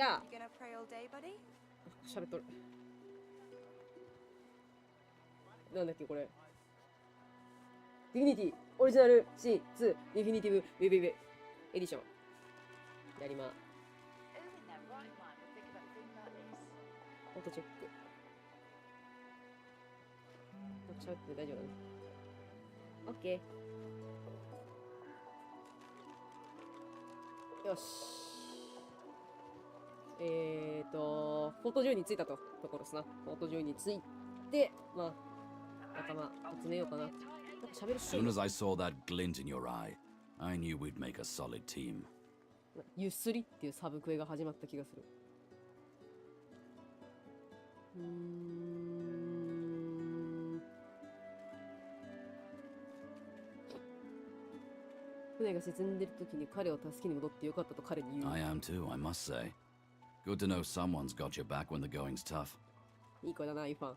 や You gonna pray all day, buddy? 喋っとる。なんだっけこれ。ディビニティオリジナル C2 ディフィニティブウェブエディション。やりま。オートチェック。喋って大丈夫だね。オッケー。よし。フォート10に着いたところですな。フォート10に着いて、まあ、仲間集めようかな。なんか喋る As soon as I saw that glint in your eye, I knew we'd make a solid team. ゆすりっていうサブクエが始まった気がする。船が沈んでる時に彼を助けに戻ってよかったと彼に言う。I am too, I must say. Good to know someone's got your back when the going's tough. いい子だな、イファン。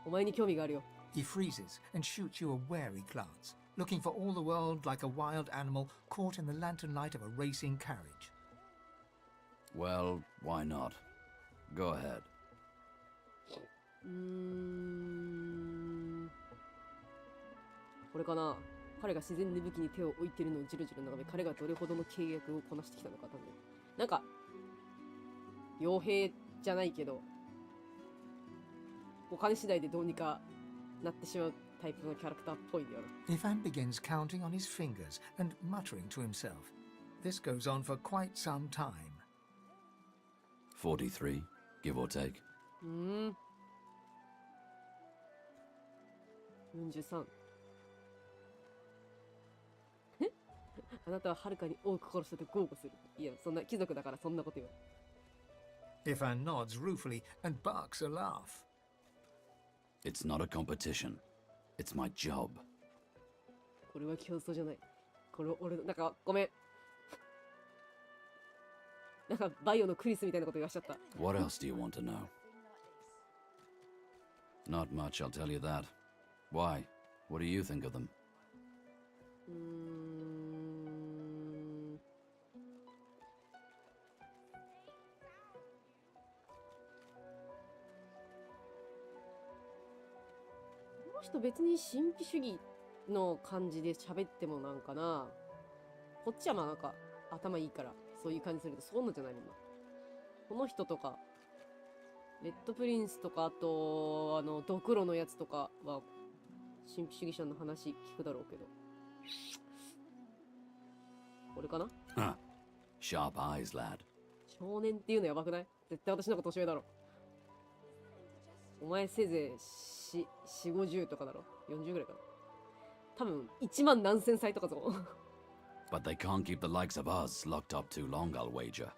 お前に興味があるよ。He freezes and shoots you a wary glance, looking for all the world like a wild animal caught in the lantern light of a racing carriage. Well, why not? Go ahead. これかな。彼が自然に武器に手を置いてるのをじろじろ眺め、彼がどれほどの契約をこなしてきたのか、多分。なんか、傭兵じゃないけど、お金次第でどうにかなってしまうタイプのキャラクターっぽいんだよな。Ivan begins counting on his fingers and muttering to himself. This goes on for quite some time. 43, give or take. 43。あなたははるかに多く殺したと豪語する。いや、そんな貴族だからそんなこと言わない。Ivan nods ruefully and barks a laugh. It's not a competition. It's my job. これは競争じゃない。これ俺の、なんかごめん。なんかバイオのクリスみたいなこと言わしちゃった。What else do you want to know? Not much, I'll tell you that. Why? What do you think of them? この人別に神秘主義の感じで喋ってもなんかな。こっちはまあなんか頭いいからそういう感じするけど、そういうのじゃないもんな。この人とか、レッドプリンスとか、あと、ドクロのやつとかは、神秘主義者の話聞くだろうけど。これかな？ Huh. Sharp eyes, lad. 少年っていうのやばくない？絶対私の方が年上だろ。お前せいぜい4、50とかだろ。40ぐらいかな。多分、1万何千歳とかぞ。But they can't keep the likes of us locked up too long, I'll wager.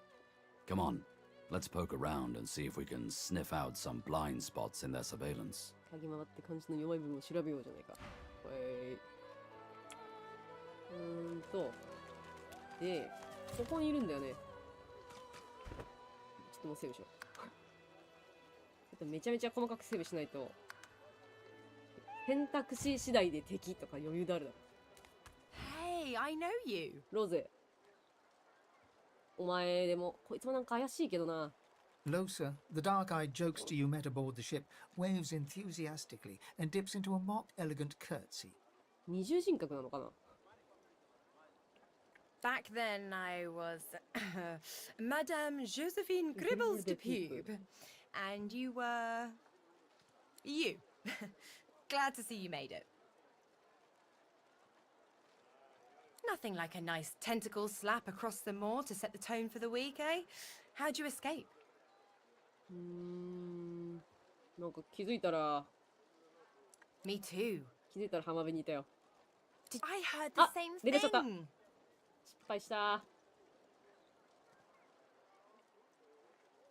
Come on, let's poke around and see if we can sniff out some blind spots in their surveillance. 嗅ぎ回って監視の弱い部分を調べようじゃないか。で、ここにいるんだよね。ちょっともうセーブしよう。ちょっとめちゃめちゃ細かくセーブしないと、選択肢次第で敵とか余裕であるだろ。Hey, I know you. ローゼ。お前でも、こいつもなんか怪しいけどな。Losa, the dark-eyed jokester you met aboard the ship, waves enthusiastically and dips into a mock elegant curtsy. 二重人格なのかな？ Back then, I was Madame Josephine Gribbles de Pube, and you were you. Glad to see you made it. Nothing like a nice tentacle slap across the moor to set the tone for the week, eh? How'd you escape? なんか気づいたら Me too. 気づいたら浜辺にいたよ。 I heard the same 出てきちゃった。 thing. 失敗した。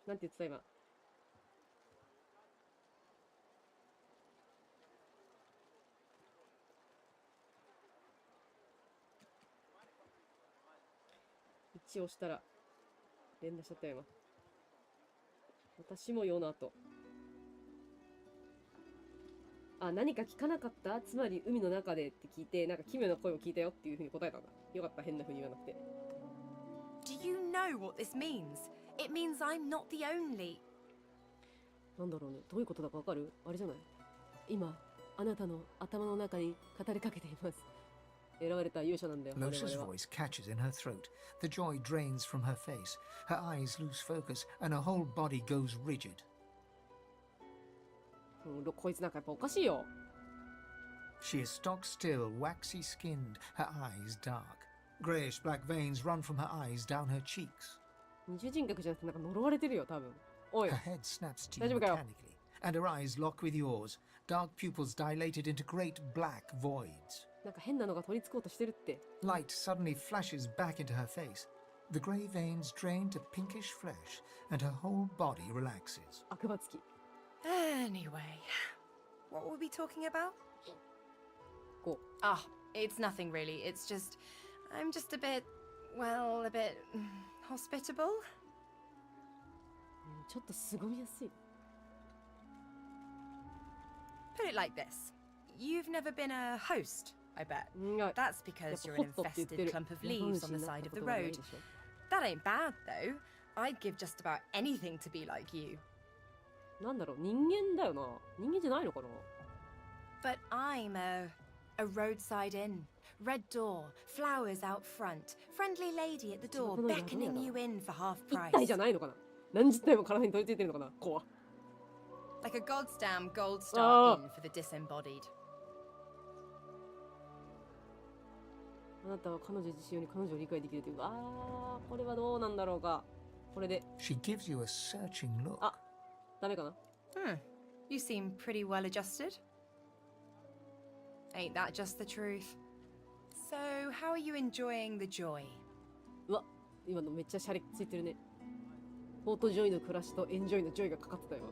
なんて言ってた今。1押したら連打しちゃったよ今。私もよの後。あ、何か聞かなかった？つまり海の中でって聞いて、なんか奇妙な声を聞いたよっていうふうに答えたんだ。よかった、変なふうに言わなくて。Do you know know what this means. It means I'm not the only. なんだろうね。どういうことだかわかる？あれじゃない？今、あなたの頭の中に語りかけています。選ばれた勇者なんだよ。我々 Losa's は。 voice catches in her throat. The joy drains from her face. Her eyes lose focus, and her whole body goes rigid. こいつなんかやっぱおかしいよ。She is stock still, waxy skinned, her eyes dark. Greyish black veins run from her eyes down her cheeks. 二重人格じゃなくてなんか呪われてるよ、多分。おい Her。head snaps to 大 you 丈夫かよ。 mechanically, and her eyes lock with yours. Dark pupils dilated into great black voids. なんか変なのが取り付こうとしてるって。 Light suddenly flashes back into her face. The grey veins drain to pinkish flesh, and her whole body relaxes. 悪魔つき。 Anyway, what were we talking about? こ Ah, it's nothing really. It's just, I'm just a bit, well, a bit hospitable. う。ちょっと凄みやすい。 Put it like this. You've never been a host, I bet. いや、 That's やっ because ぱ you're ホ an ットって言って infested る。 clump of 日本 leaves 人 on the になっ side た of こ the とがない road. でしょ。 That ain't bad though. I'd give just about anything to be like you. なんだろう、人間だよな。人間じゃないのかな。 But I'm a roadside inn. Red door, flowers out front, friendly lady at the door beckoning you in for half 一 price. 体じゃないのかな。何十体も体に取り付いてるのかな。怖。 Like a godstamn gold star Oh. inn for the disembodied. あなたは彼女自身より彼女を理解できるという。あー、これはどうなんだろうか。これで、 She gives you a searching look. あ、ダメかな。 You seem pretty well adjusted. Ain't that just the truth? So, how are you enjoying the joy? うわ、今のめっちゃシャレついてるね。フォートジョイの暮らしとエンジョイのジョイがかかってたよ。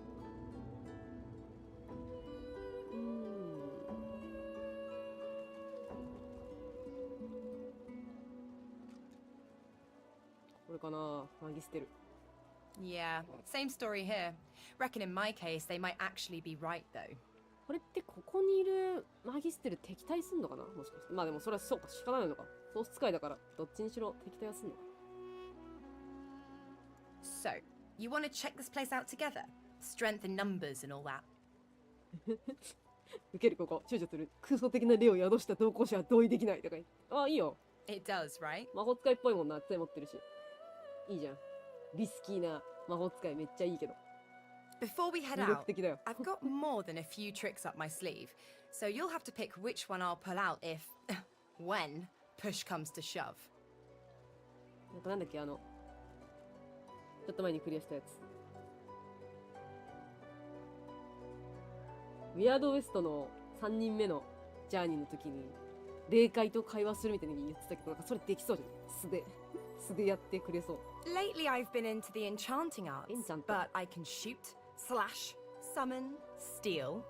これかな、マギステル。 Yeah, same story here. Reckon in my case, they might actually be right though. これってここにいるマギステル敵対すんのかな、もしかして。まあでもそれはそうか、仕方ないのか。ソース使いだから、どっちにしろ敵対はすんのか。 So, you want to check this place out together? Strength in numbers and all that. 受けるここ、躊躇する。空想的な霊を宿した同行者は同意できないとか言って。ああ、いいよ。 It does, right? 魔法使いっぽいもんな、杖持ってるし。いいじゃん。リスキーな魔法使いめっちゃいいけど。 Before we head 魅力 out, 的だよ。 I've got more than a few tricks up my sleeve, so you'll have to pick which one I'll pull out if, when, push comes to shove. なんかなんだっけ、ちょっと前にクリアしたやつ。ウィアードウエストの3人目のジャーニーの時に、霊界と会話するみたいに言ってたけど、なんかそれできそうじゃん。素でやってくれそう。 Lately, I've been into the enchanting arts, Enchanting. but I can shoot, slash, summon, steal,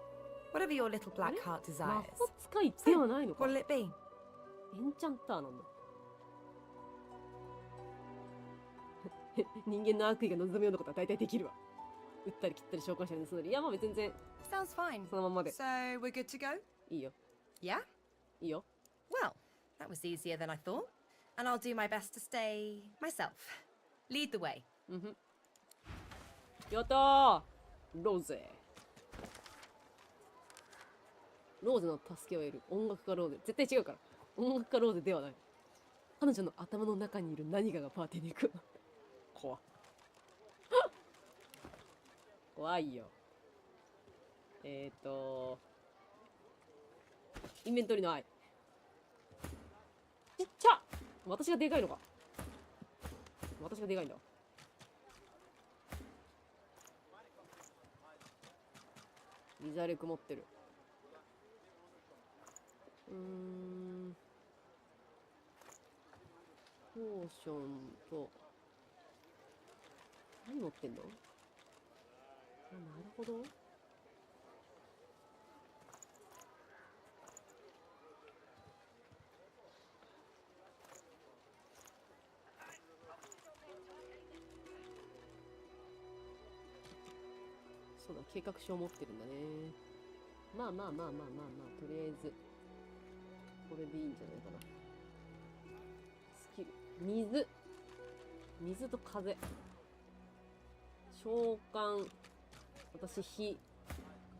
whatever your little black heart 魔 desires. 法使いではないのか。 What'll it be? エンチャンターなんだ。人間の悪意が望むようなことは大体できるわ。撃ったり切ったり召喚したり盗んだり。いや、まあ全然 Sounds fine. そのまんまで。 So, we're good to go? いいよ。 Yeah? いいよ。 Well, that was easier than I thought. And I'll do my best to stay myself. Lead the way. やったーローゼ。ローゼの助けを得る。音楽家ローゼ。絶対違うから。音楽家ローゼではない。彼女の頭の中にいる何かがパーティーに行く。怖っ。怖いよ。インベントリの愛。ちっちゃ。私がでかいのか。私がでかいんだ。リザレク持ってる。ポーションと、何持ってんの？あ、なるほど。そうだ、計画書を持ってるんだね。まあ、とりあえず、これでいいんじゃないかな。スキル。水。水と風。召喚。私、火。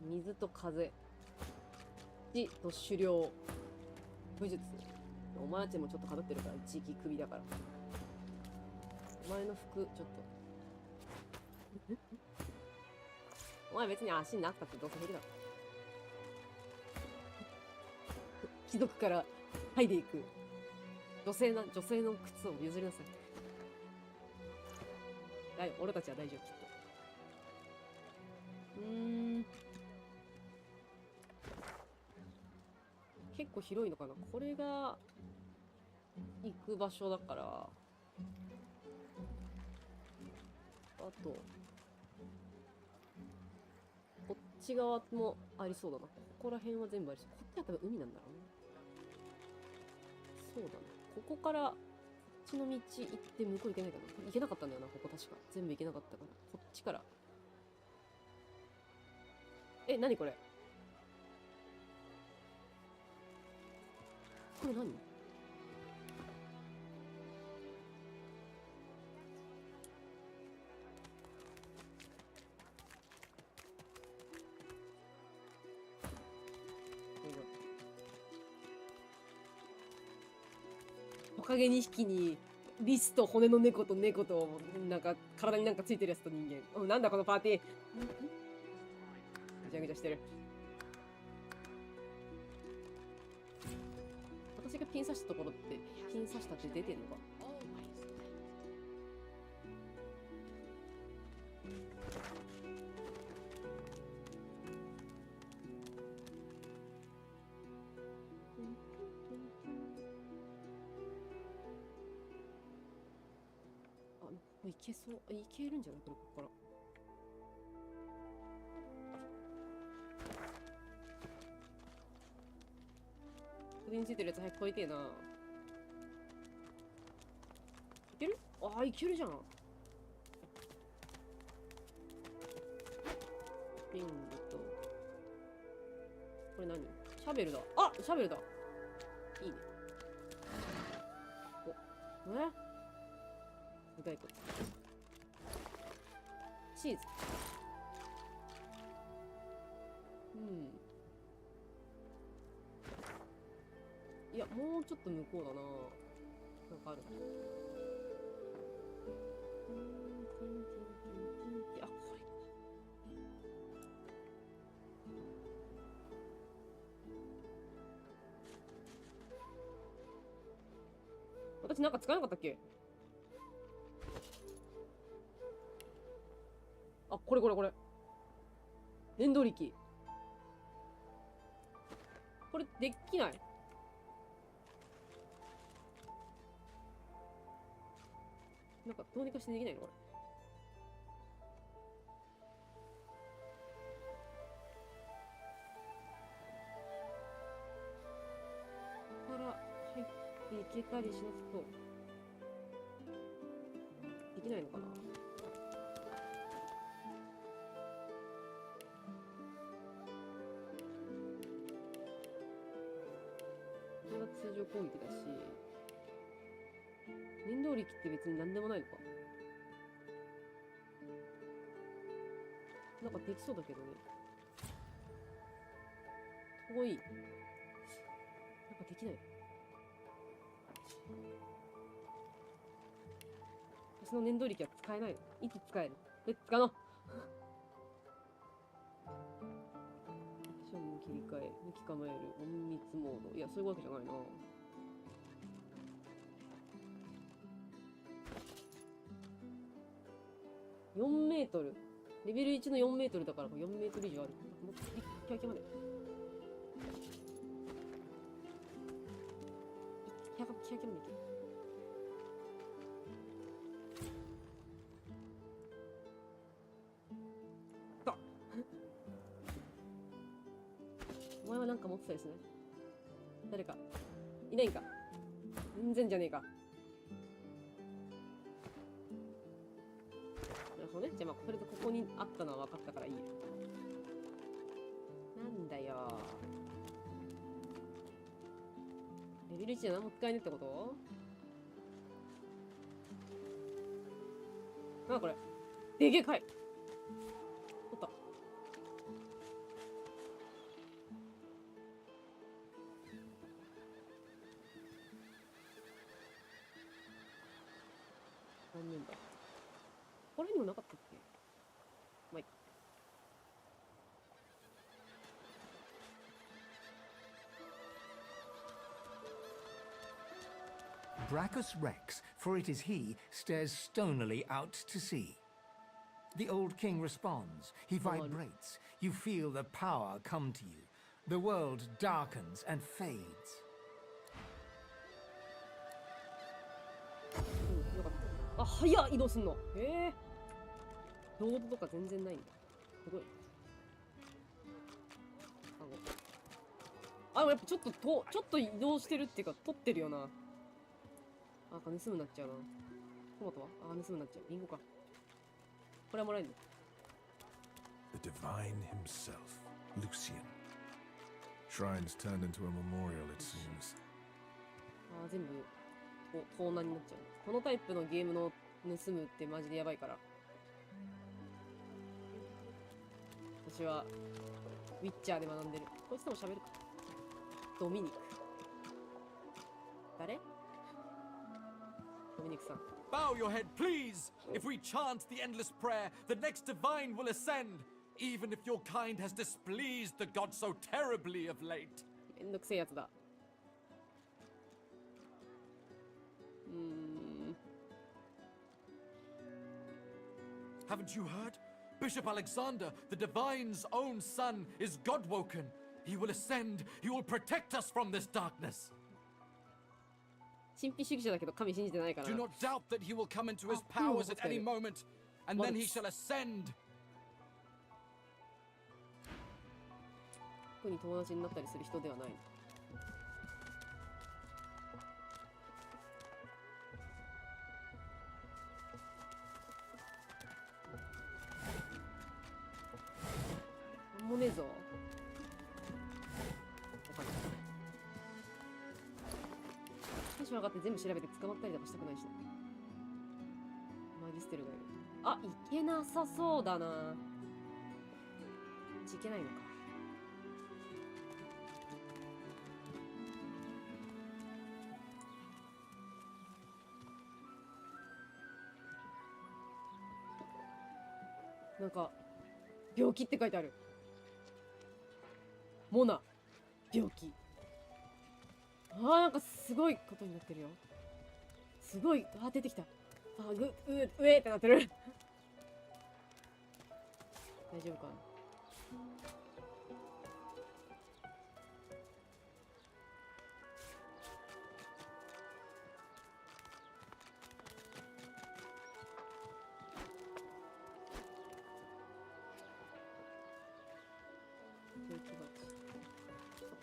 水と風。地と狩猟。武術。お前たちもちょっと被ってるから、一時首だから。お前の服、ちょっと。お前別に足なくたってどうせ平気だろ。貴族から剥いでいく。女性の靴を譲りなさい。俺たちは大丈夫、きっと。結構広いのかな。これが行く場所だから。あとこっち側もありそうだな。ここら辺は全部ありそう。こっちは多分海なんだろうね。そうだね。ここからこっちの道行って向こう行けないかな。行けなかったんだよな、ここ確か。全部行けなかったから。こっちから。何これ。これ何？トカゲ2匹にリスと骨の猫となんか体になんかついてるやつと人間。なんだこのパーティー。ぐちゃぐちゃしてる。私がピン刺したところってピン刺したって出てんのか。いけそう。いけるんじゃないこれ、ここから。これについてるやつ早く超えてえな。いける？いけるじゃん。ピングと。これ何？シャベルだ。シャベルだ。いいね。すごいこと。チーズ。いや、もうちょっと向こうだな。なんかある。これか。私なんか使えなかったっけ？これ。念動力。これできない？なんかどうにかしてできないのこれ。ここから入っていけたりしなそう。できないのかな？これが通常攻撃だし、念動力って別に何でもないのか。なんかできそうだけどね。遠い。なんかできない。私の念動力は使えないの。いつ使えるの？これ使うの。ションの切り替え、向き構える、隠密モード。いや、そういうわけじゃないな。4メートル。レベル1の4メートルだから4メートル以上ある。もうキャキャまで。キャキャまでいける。お前はなんか持ってたりしない？誰かいないんか？全然じゃねえか。なるほどね。じゃあこれでここにあったのは分かったからいいよ。なんだよ。レベル1じゃ何も使えねえってこと？なこれ。でけえかい。取った。残念だ。これにもなかったっけ？まあ、いいか。Brachus Rex, for it is he, stares stonily out to sea. The old king responds. He vibrates. You feel the power come to you. The world darkens and fades. よかった。あ、早っ移動すんの。へえ。ロードとか全然ないんだ。すごい。あ、でもやっぱちょっと移動してるっていうか、取ってるよな。あ、盗むなっちゃうな。トマトはあ、盗むなっちゃう。リンゴか。これはもらえるの？ The divine himself, Lucian. Shrines turned into a memorial, it seems. あ、全部盗難になっちゃう。このタイプのゲームの盗むってマジでやばいから。私はウィッチャーで学んでる。こいつとも喋るか。ドミニク。誰？ドミニクさん。 Bow your head, please! If we chant the endless prayer, the next divine will ascend, even if your kind has displeased the god so terribly of late. めんどくせえやつだ。Haven't you heard? Bishop Alexander, the divine's own son, is God-woken. He will ascend. He will protect us from this darkness. 神秘主義者だけど神信じてないから Do な。 not doubt that he will come into his Ah, powers at any okay. moment, and then he shall ascend. 特に友達になったりする人ではない。なんもねえぞ。わかんない。テンション上がって全部調べて捕まったりとかしたくないしな。マギステルがいる。あ、いけなさそうだな。いけないのか。なんか病気って書いてある。モナ病気。あー、なんかすごいことになってるよ。すごい。あー、出てきた。あー、うえってなってる。大丈夫かな。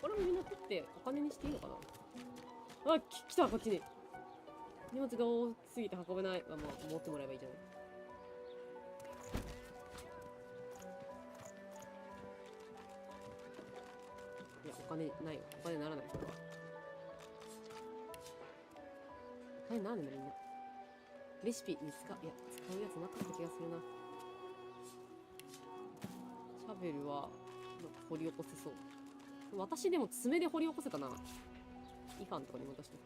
これもみんな取ってお金にしていいのかな。あ、来たこっちに。荷物が多すぎて運べない。あ、もう持ってもらえばいいじゃない。いや、お金ないよ。お金ならない。これは。お金なんでみんな。レシピ見つか、いや、使うやつなかった気がするな。シャベルは掘り起こせそう。私でも爪で掘り起こせたな。イファンとかに渡して。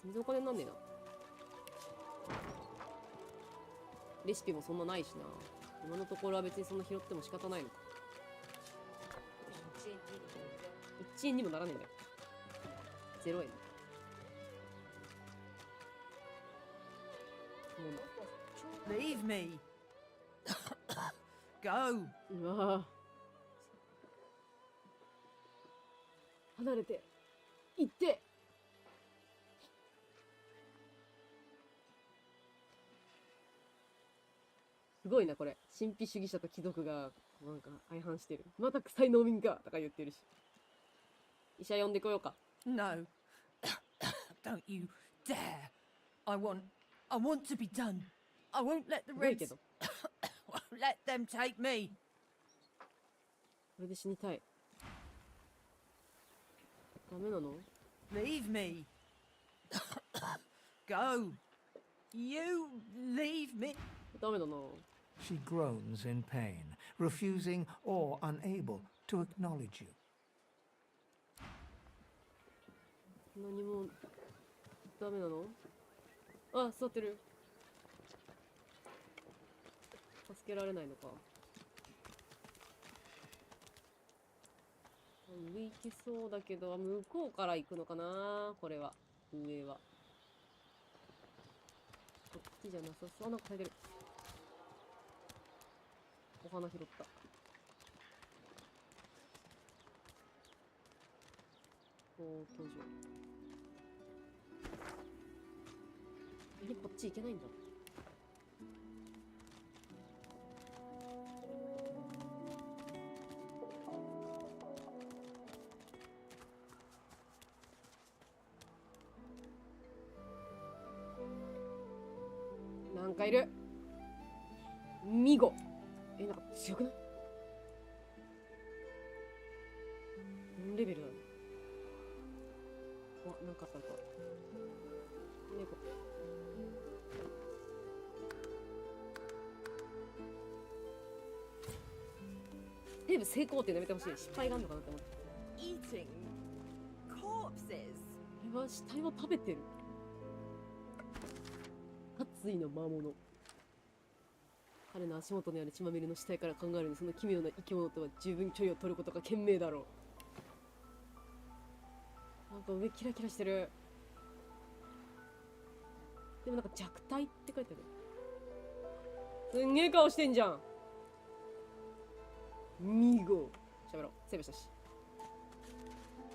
全然お金になんねえな。レシピもそんなないしな。今のところは別にそんな拾っても仕方ないのか。1円にもならねえんだよ。0円。Leave me. Go. うわぁ。離れて。行って。すごいな、これ。神秘主義者と貴族が、なんか、相反してる。また臭い農民かとか言ってるし。医者呼んでこようか。No. Don't you dare. I want to be done. I won't let the すごいけ Reds ど。 won't let them take me. これで死にたい。ダメなの？ Leave me. Go. You leave me. ダメだな。 She groans in pain, refusing or unable to acknowledge you. 何もダメなの？あ、座ってる。助けられないのか。上行けそうだけど、向こうから行くのかなこれは。上は。こっちじゃなさそう。なんか咲いてる。お花拾った。おー、登場。こっち行けないんだ。なんかいる。ミゴ。なんか強くない？何レベルだろう。あ、なんかあったのか。猫。セーブ成功ってやめてほしい。失敗があるのかなって思って。Eating corpses. これは死体を食べてる。殺意の魔物。彼の足元にある血まみれの死体から考えるに、その奇妙な生き物とは十分距離を取ることが賢明だろう。なんか上キラキラしてる。でもなんか弱体って書いてある。すんげえ顔してんじゃん。ミゴ。喋ろう。セーブしたし。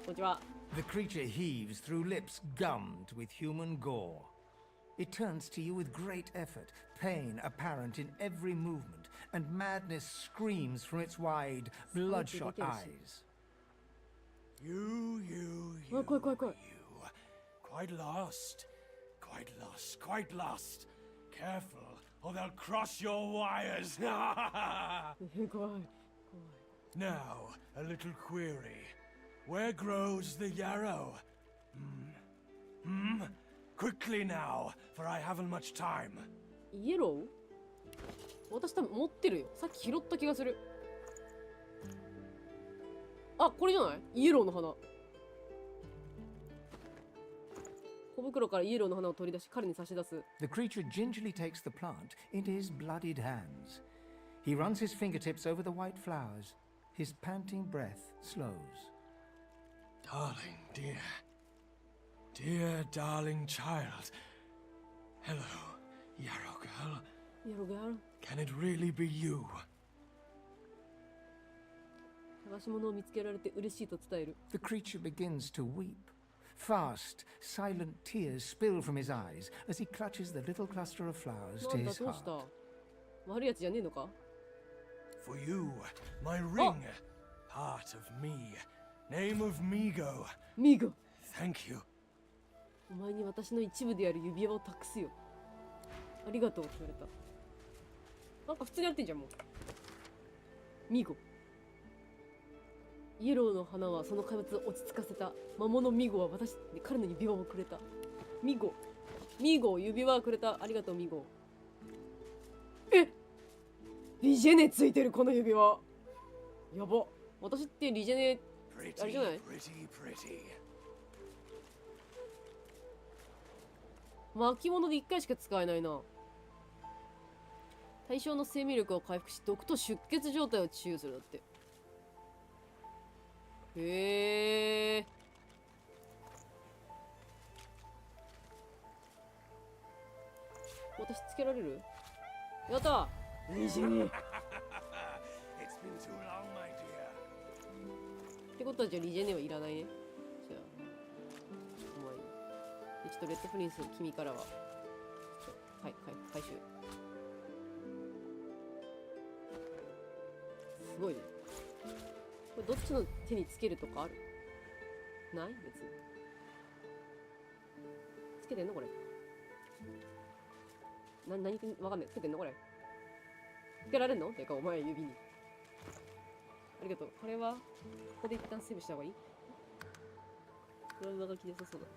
こんにちは。The creature heaves through lips gummed with human gore. It turns to you with great effort, pain apparent in every movement, and madness screams from its wide, bloodshot eyes. You, Oh, quick, quick, quick. Quite lost. Quite lost. Quite lost. Careful, or they'll cross your wires. 怖い。Now, a little query. Where grows the yarrow? Quickly now, for I haven't much time. イエロー？私多分持ってるよ。さっき拾った気がする。あ、これじゃない？イエローの花。小袋からイエローの花を取り出し、彼に差し出す。The creature gingerly takes the plant into his bloodied hands. He runs his fingertips over the white flowers. His panting breath slows. Darling, dear. Dear, darling child. Hello, yarrow girl. イエローガール。 Can it really be you? 探し物を見つけられて嬉しいと伝える。 The creature begins to weep. Fast, silent tears spill from his eyes as he clutches the little cluster of flowers な to んだ his どうした？ heart. 悪いやつじゃねえのか？ For you, my ring. Part of me. Name of Migo. ミゴ。 Thank you. お前に私の一部である指輪を託すよ。ありがとうって言われた。なんか普通にやってんじゃん、もう。ミゴ。イエローの花はその怪物を落ち着かせた。魔物ミゴは私に彼の指輪をくれた。ミゴ。ミゴ、指輪をくれた。ありがとう、ミゴ。え！リジェネついてる、この指輪。やば。私ってリジェネ、あれじゃない？ Pretty. 巻物で1回しか使えないな。対象の生命力を回復し、毒と出血状態を治癒するだって。へえ。私つけられる？やった！リジェネ。 It's been too long, my dear. ってことはじゃあリジェネはいらないね。じゃあ、お前に。でちょっとレッドプリンス、君からは。はい、回収。すごいね。これどっちの手につけるとかある？ない？別に。つけてんのこれ。何わかんない。つけてんのこれ。つけられんの？てかお前指に。ありがとう。これはここで一旦セーブした方がいい？これ上書きで良さそうだ。も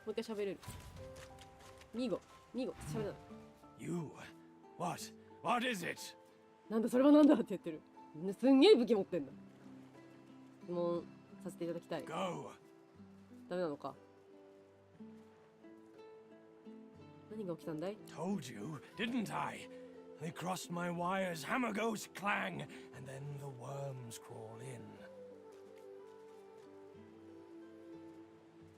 う一回喋れる。ミーゴ、喋れない。You. What is it? なんだそれはなんだって言ってる。すんげえ武器持ってんだ。質問させていただきたい。 Go. ダメなのか。何が起きたんだい？ Told you, didn't I? They crossed my wires, hammer goes clang, and then the worms crawl in.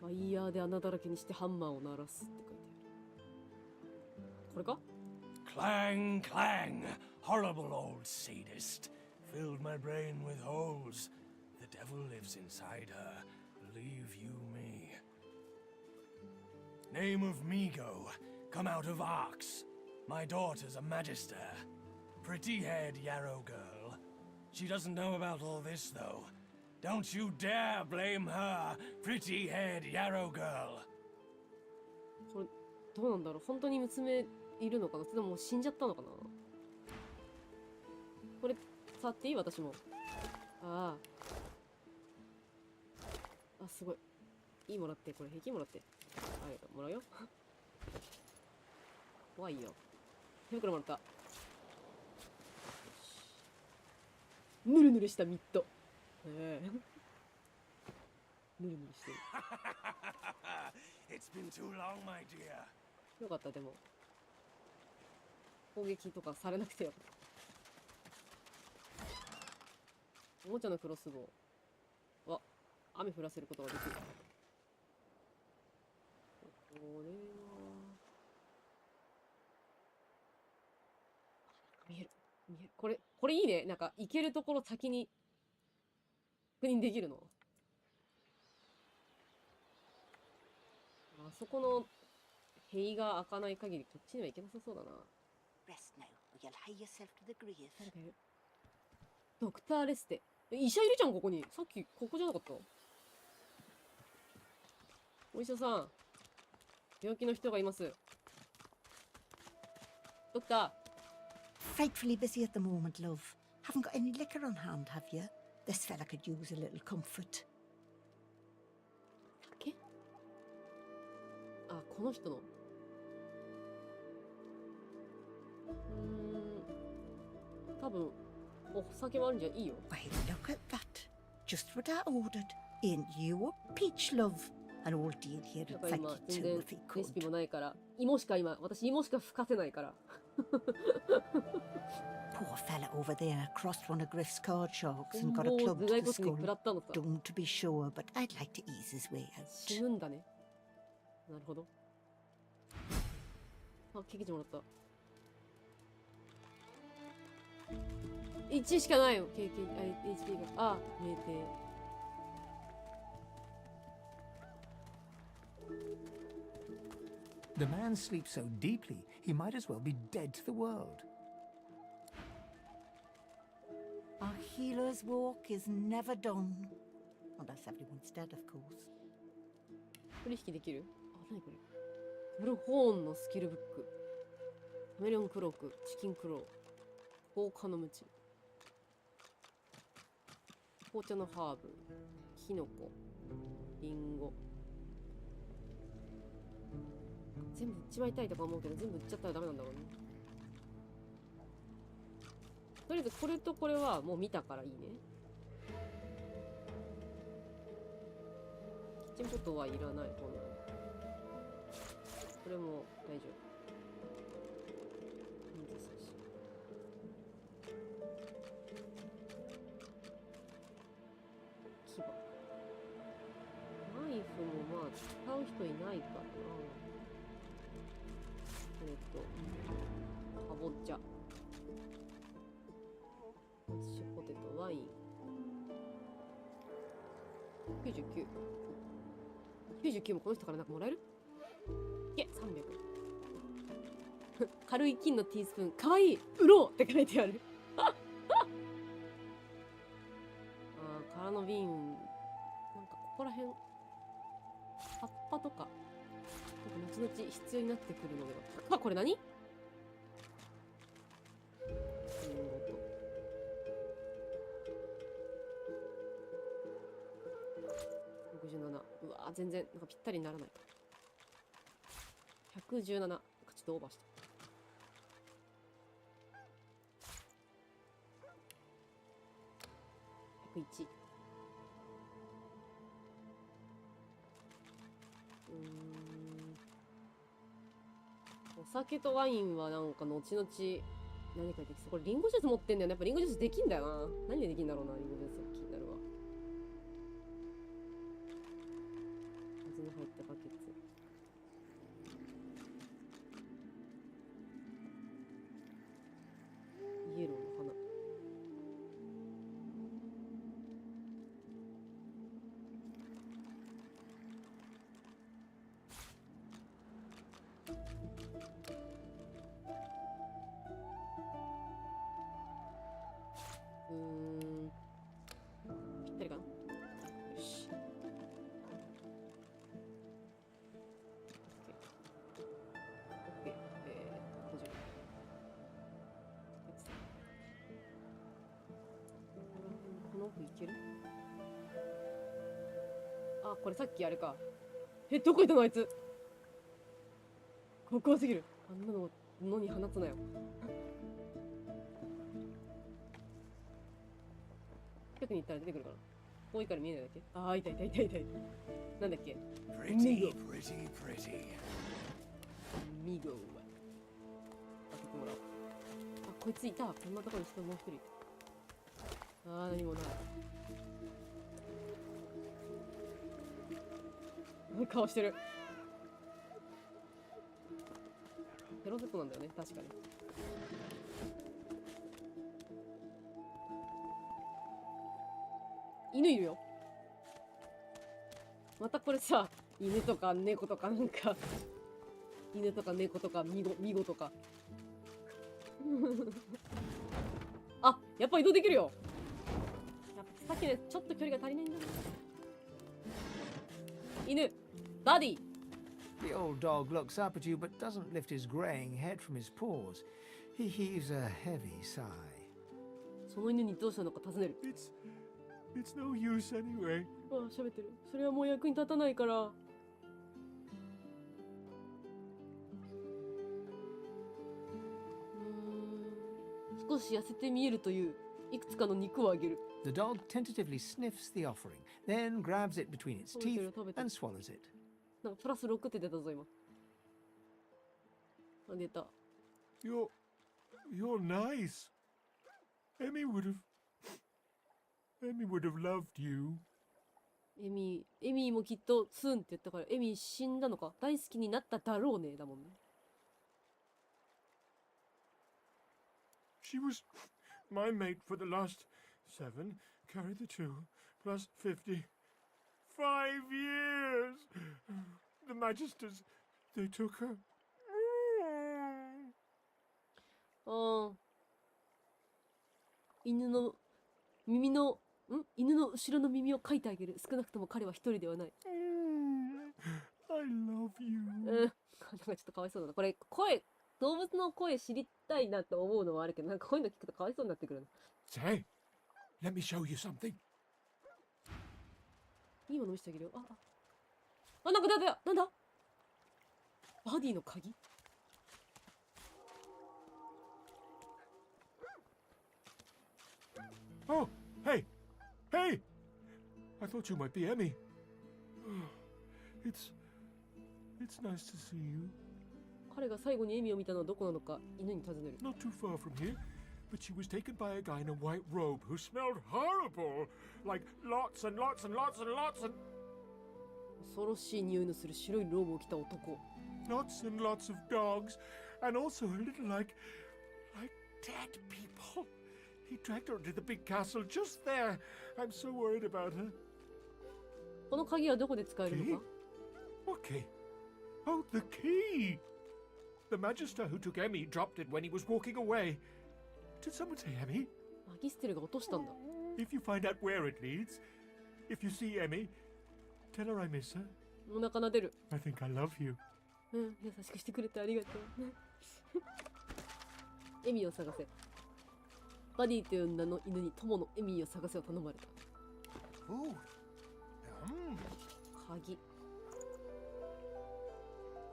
ワイヤーで穴だらけにしてハンマーを鳴らすって書いてある。これか？ Clang, clang, horrible old sadist. Filled my brain with holes. The devil lives inside her. Believe you me. Name of Migo, come out of Arx. My daughter's a magister. Pretty-haired yarrow girl. She doesn't know about all this, though. Don't you dare blame her, pretty-haired yarrow girl. これどうなんだろう。本当に娘いるのかな。それとももう死んじゃったのかな。これ触っていい？私も。ああ、すごい。いいもらって。これ平気もらって。ありがとう。もらうよ。怖いよ。手袋もらった。よし。ぬるぬるしたミッド。ぬるぬるしてる。It's been too long, my dear. よかった。でも攻撃とかされなくてよかった。おもちゃのクロスボウは雨降らせることができる。これは見える。これいいね。なんか行けるところ先に確認できるの。あそこの塀が開かない限りこっちには行けなさそうだな。Rest now, or you'll hie yourself to the grave. 誰かいる。ドクターレステ。医者いるじゃん、ここに。さっきここじゃなかった？お医者さん。病気の人がいます。ドクター。 Frightfully busy at the moment, love. Haven't got any liquor on hand, have you? This fella could use a little comfort. 酒？あ、この人の。多分お酒もあるんじゃいいよ。Why, look at that. Just what I ordered. Ain't you a peach, love? An old deal here だ would から thank 今 you 全 too 然 if he レシピ could. もないから私芋しか吹かせないから。 Poor fella over there crossed one of Griff's card sharks 本 and 棒 got a を club 頭 to 蓋 the 骨に食ら skull. ったのさ。 Don't to be sure, but I'd like to ease his way 死 out. ぬんだね。なるほど。あ、ケーキもらった。1しかないよ。経験、HP が。あ、酩酊。The man sleeps so deeply, he might as well be dead to the world. Our healer's walk is never done. Unless everyone's dead, of course. 取引できる？あ、なにこれ。ブルホーンのスキルブック。カメレオンクローク、チキンクロー、放火のムチ。紅茶のハーブ、キノコ、リンゴ。全部売っちまいたいとか思うけど、全部売っちゃったらダメなんだろうね。とりあえずこれとこれはもう見たからいいね。キッチンポットはいらない、こんなの。これも大丈夫。水差し。牙。ナイフもまあ使う人いないからな。かぼちゃ。マッシュポテト、ワイン。99。99もこの人からなんかもらえる？いけ、300。軽い金のティースプーン。かわいい！売ろうって書いてある。あー、空の瓶。なんかここら辺。葉っぱとか。後々必要になってくるのでは。あ、これ何？67。うわ全然なんかぴったりにならない。117。なんかちょっとオーバーした。101。お酒とワインはなんか後々何かできそう。これリンゴジュース持ってんだよね。やっぱリンゴジュースできんだよな。何でできんだろうな、リンゴジュース。気になるわ。水の入ったバケツ。イエローの花。ぴったりかな。よし。オッケー。50。この奥いける？あ、これさっきあれか。どこ行ったのあいつ。怖すぎる。あんなの野に放つなよ。近くに行ったら出てくるかな。遠いから見えないだけ。ああ、いた。なんだっけ。Pretty, Migo. pretty, pretty. ミゴは開けてもらおう。あ、こいついた。こんなところに人もう一人。ああ、何もない。顔してる。ヘロゼットなんだよね、確かに。犬いるよ。またこれさ、犬とか猫とかなんか犬とか猫とかミゴとかあ、やっぱ移動できるよ。やっぱさっきね、ちょっと距離が足りないんだな。犬、バディ。 The old dog looks up at you but doesn't lift his graying head from his paws. He heaves a heavy sigh. その犬にどうしたのか尋ねる。 It's no use anyway. ああ、喋ってる。それはもう役に立たないから。少し痩せて見えるといういくつかの肉をあげる。 The dog tentatively sniffs the offering, then grabs it between its teeth and swallows it. なんかプラス6って出たぞ今。あ、出た。 You're nice. Emmy would have loved you. エミーもきっとスーンって言ったから、エミー死んだのか。大好きになっただろうねだもんね。 She was my mate for the last 7, carry the 2, plus 50. 5 years! The Magisters, they took her. ああ。犬の後ろの耳をかいてあげる。少なくとも彼は一人ではない。I love you. なんかちょっとかわいそうだな。これ、動物の声知りたいなと思うのはあるけど、なんかこういうの聞くとかわいそうになってくるな。 Say, let me show you something. いいもの見せてあげるよ。なんかなんだバディの鍵。 Oh, hey! I thought you might be Emmy. It's nice to see you. 彼が最後にエミを見たのはどこなのか犬に尋ねる。 Not too far from here, but she was taken by a guy in a white robe who smelled horrible. Like lots and lots and lots and lots and 恐ろしい匂いのする白いローブを着た男。 lots and lots of dogs, and also a little like dead people. He dragged her to the big castle just there. I'm so worried about her. この鍵はどこで使えるのか？ What key? Oh, the key! The Magister who took Emmy dropped it when he was walking away. Did someone say Emmy? マギステルが落としたんだ。 If you find out where it leads, if you see Emmy, tell her I miss her. お腹撫でる。 I think I love you. 優しくしてくれてありがとう。エミを探せ。バディという名の犬に友のエミーを探せを頼まれた。Ooh. 鍵。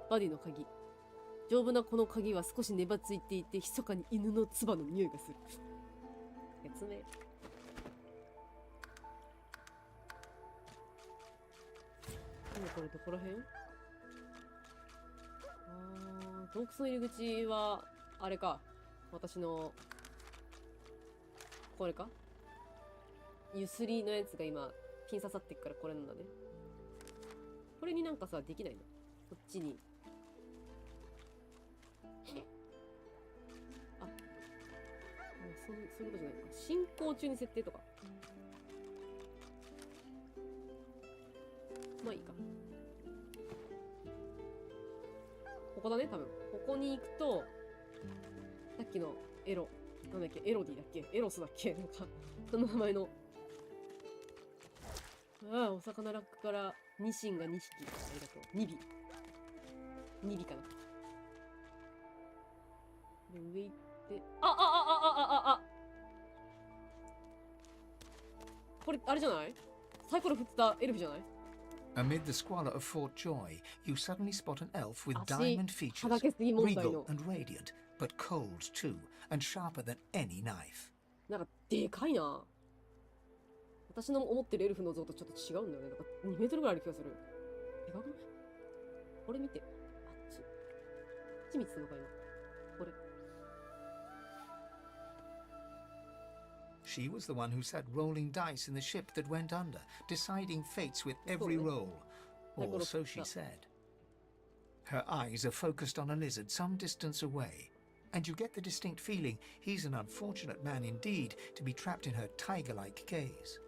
バディの鍵。丈夫なこの鍵は少し粘ついていて、密かに犬の唾の匂いがする。説明。今これどこら辺？洞窟の入り口は、あれか。私の、これか？ゆすりのやつが今、ピン刺さってっからこれなんだね。これになんかさ、できないの？こっちに。あ、そういうことじゃないか。進行中に設定とか。まあいいか。ここだね、多分。ここに行くと、さっきのなんだっけ、エロディだっけ、エロスだっけ、なんか、その名前の。ああ、お魚ラックからニシンが2匹。ありがとう。2尾。2尾かな。で、上行って、これ、あれじゃない？サイコロ振ってたエルフじゃない？ Amid the squalor of Fort Joy, you suddenly spot an elf with 足 diamond features, はだけすぎ問題 regal の。 and radiant, but cold too, and sharper than any knife. なんか、でかいな。私の思ってるエルフの像とちょっと違うんだよね。なんか2メートルぐらいある気がする。でかくない？これ見て。あっち。こっち見てたのか今。これ。She was the one who sat rolling dice in the ship that went under, deciding fates with every roll. Or so she said. Her eyes are focused on a lizard some distance away, and you get the distinct feeling he's an unfortunate man indeed to be trapped in her tiger-like gaze.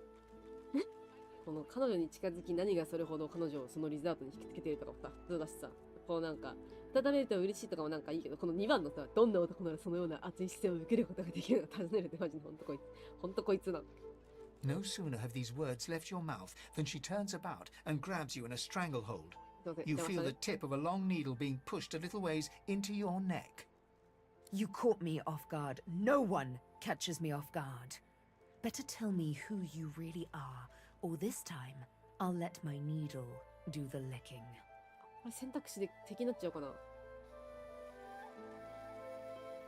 この彼女に近づき何がそれほど彼女をそのリザートに引きつけているとかさ、普通だしさ、こうなんか、たためると嬉しいとかもなんかいいけど、この2番のさ、どんな男ならそのような熱い視線を受けることができるのか尋ねるってマジでほんとこいつなの。No sooner have these words left your mouth than she turns about and grabs you in a stranglehold. You feel the tip of a long needle being pushed a little ways into your neck. You caught me off guard. No one catches me off guard. Better tell me who you really are, or this time I'll let my needle do the licking. これ選択肢で敵になっちゃうかな。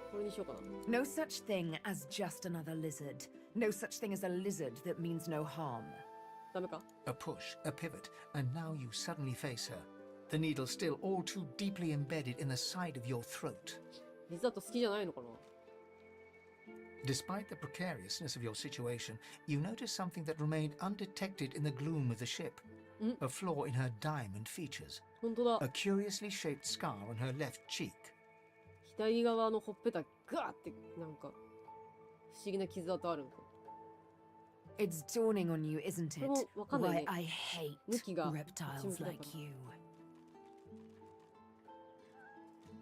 これにしようかな。No such thing as just another lizard. No such thing as a lizard that means no harm. ダメか？ A push, a pivot, and now you suddenly face her. The needle still all too deeply embedded in the side of your throat. リザート好きじゃないのかな？ Despite the precariousness of your situation, you notice something that remained undetected in the gloom of the ship. A flaw in her diamond features. 本当だ。 A curiously shaped scar on her left cheek. 左側のほっぺたガーってなんか不思議な傷跡あるんか。 It's dawning on you, isn't it? これもわかんないね。 Why I hate 向きが reptiles like you.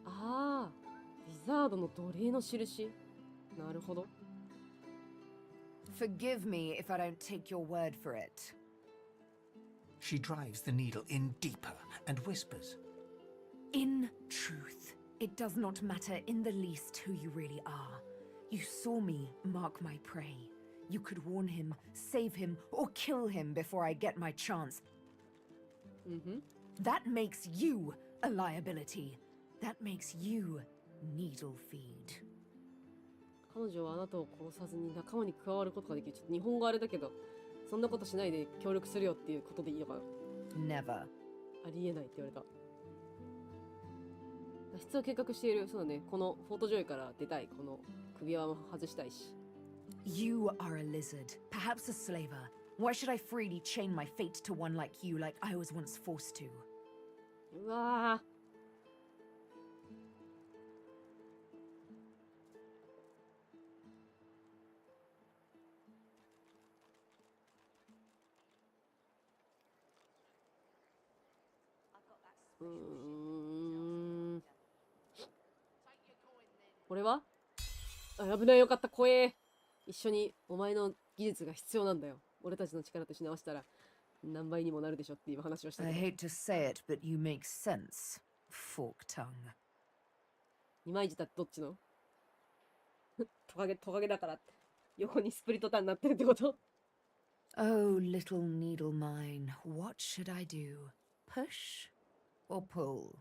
ああ、リザードの奴隷の印。なるほど。 Forgive me if I don't take your word for it. She drives the needle in deeper and whispers. In truth, it does not matter in the least who you really are. You saw me mark my prey. You could warn him, save him, or kill him before I get my chance. That makes you a liability. That makes you needle feed. 彼女はあなたを殺さずに仲間に加わることができる。ちょっと日本語あれだけど、そんなことしないで協力するよっていうことでいいのかな？ Never. ありえないって言われた。脱出を計画している。そうだね。このフォートジョイから出たい。この首輪も外したいし。You are a lizard, perhaps a slaver. Why should I freely chain my fate to one like you, like I was once forced to? うわー。これはあ、危ない、よかった、怖え。一緒にお前の技術が必要なんだよ。俺たちの力とし直したら何倍にもなるでしょっていう話をしたけ I ど。 hate to say it, but you make sense. Fork tongue. 二枚舌ってどっちのトカゲだからって横にスプリットターンになってるってこと？ Oh, little needle mine, what should I do? Push or pull?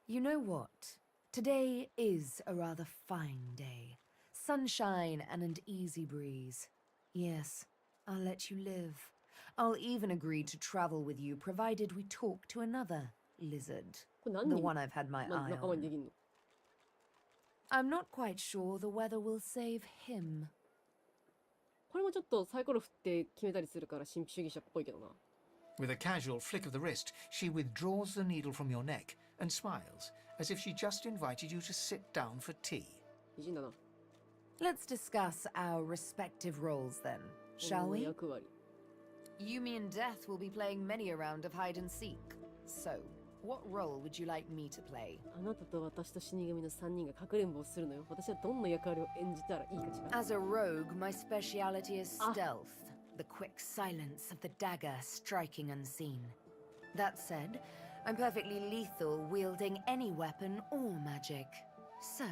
You know what? Today is a rather fine day. Sunshine and an easy breeze. Yes, I'll let you live. I'll even agree to travel with you provided we talk to another lizard. これ何 The 人 one I've had my ま eye 仲間にで on. きんの？ I'm not quite sure the weather will save him. これもちょっとサイコロ振って決めたりするから神秘主義者っぽいけどな。With a casual flick of the wrist, she withdraws the needle from your neck and smiles, as if she just invited you to sit down for tea. 美人だな。 Let's discuss our respective roles then, shall この we? 役割。 Yumi and Death will be playing many a round of hide and seek. So, what role would you like me to play? あなたと私と死神の3人がかくれんぼをするのよ。私はどんな役割を演じたらいいかしら。 As a rogue, my speciality is Ah. stealth, the quick silence of the dagger striking unseen. That said, I'm perfectly lethal wielding any weapon or magic. So,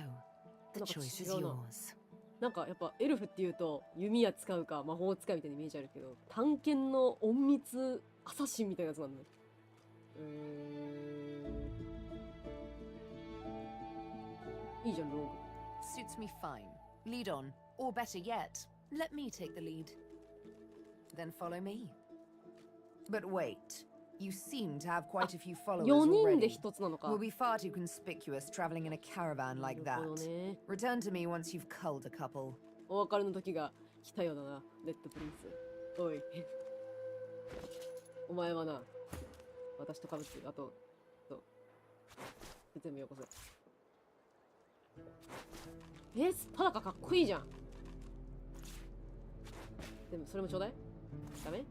the なんか choice is 違うな。 yours. なんかやっぱエルフっていうと弓矢使うか魔法を使うみたいなイメージあるけど、探検の隠密アサシンみたいなやつなんだね。いいじゃん、ローグ。 Suits me fine. Lead on, or better yet, let me take the lead. Then follow me. But wait, you seem to have quite a few followers 4人で already. 一つなのか。 Will be far too conspicuous traveling in a caravan like な that. るほどね。 Return to me once you've culled a couple. お別れの時が来たようだな、レッドプリンス。おい。お前はな、私と被ってる。あと、全部よこせ。スパダカかっこいいじゃん。でもそれもちょうだい。ダメ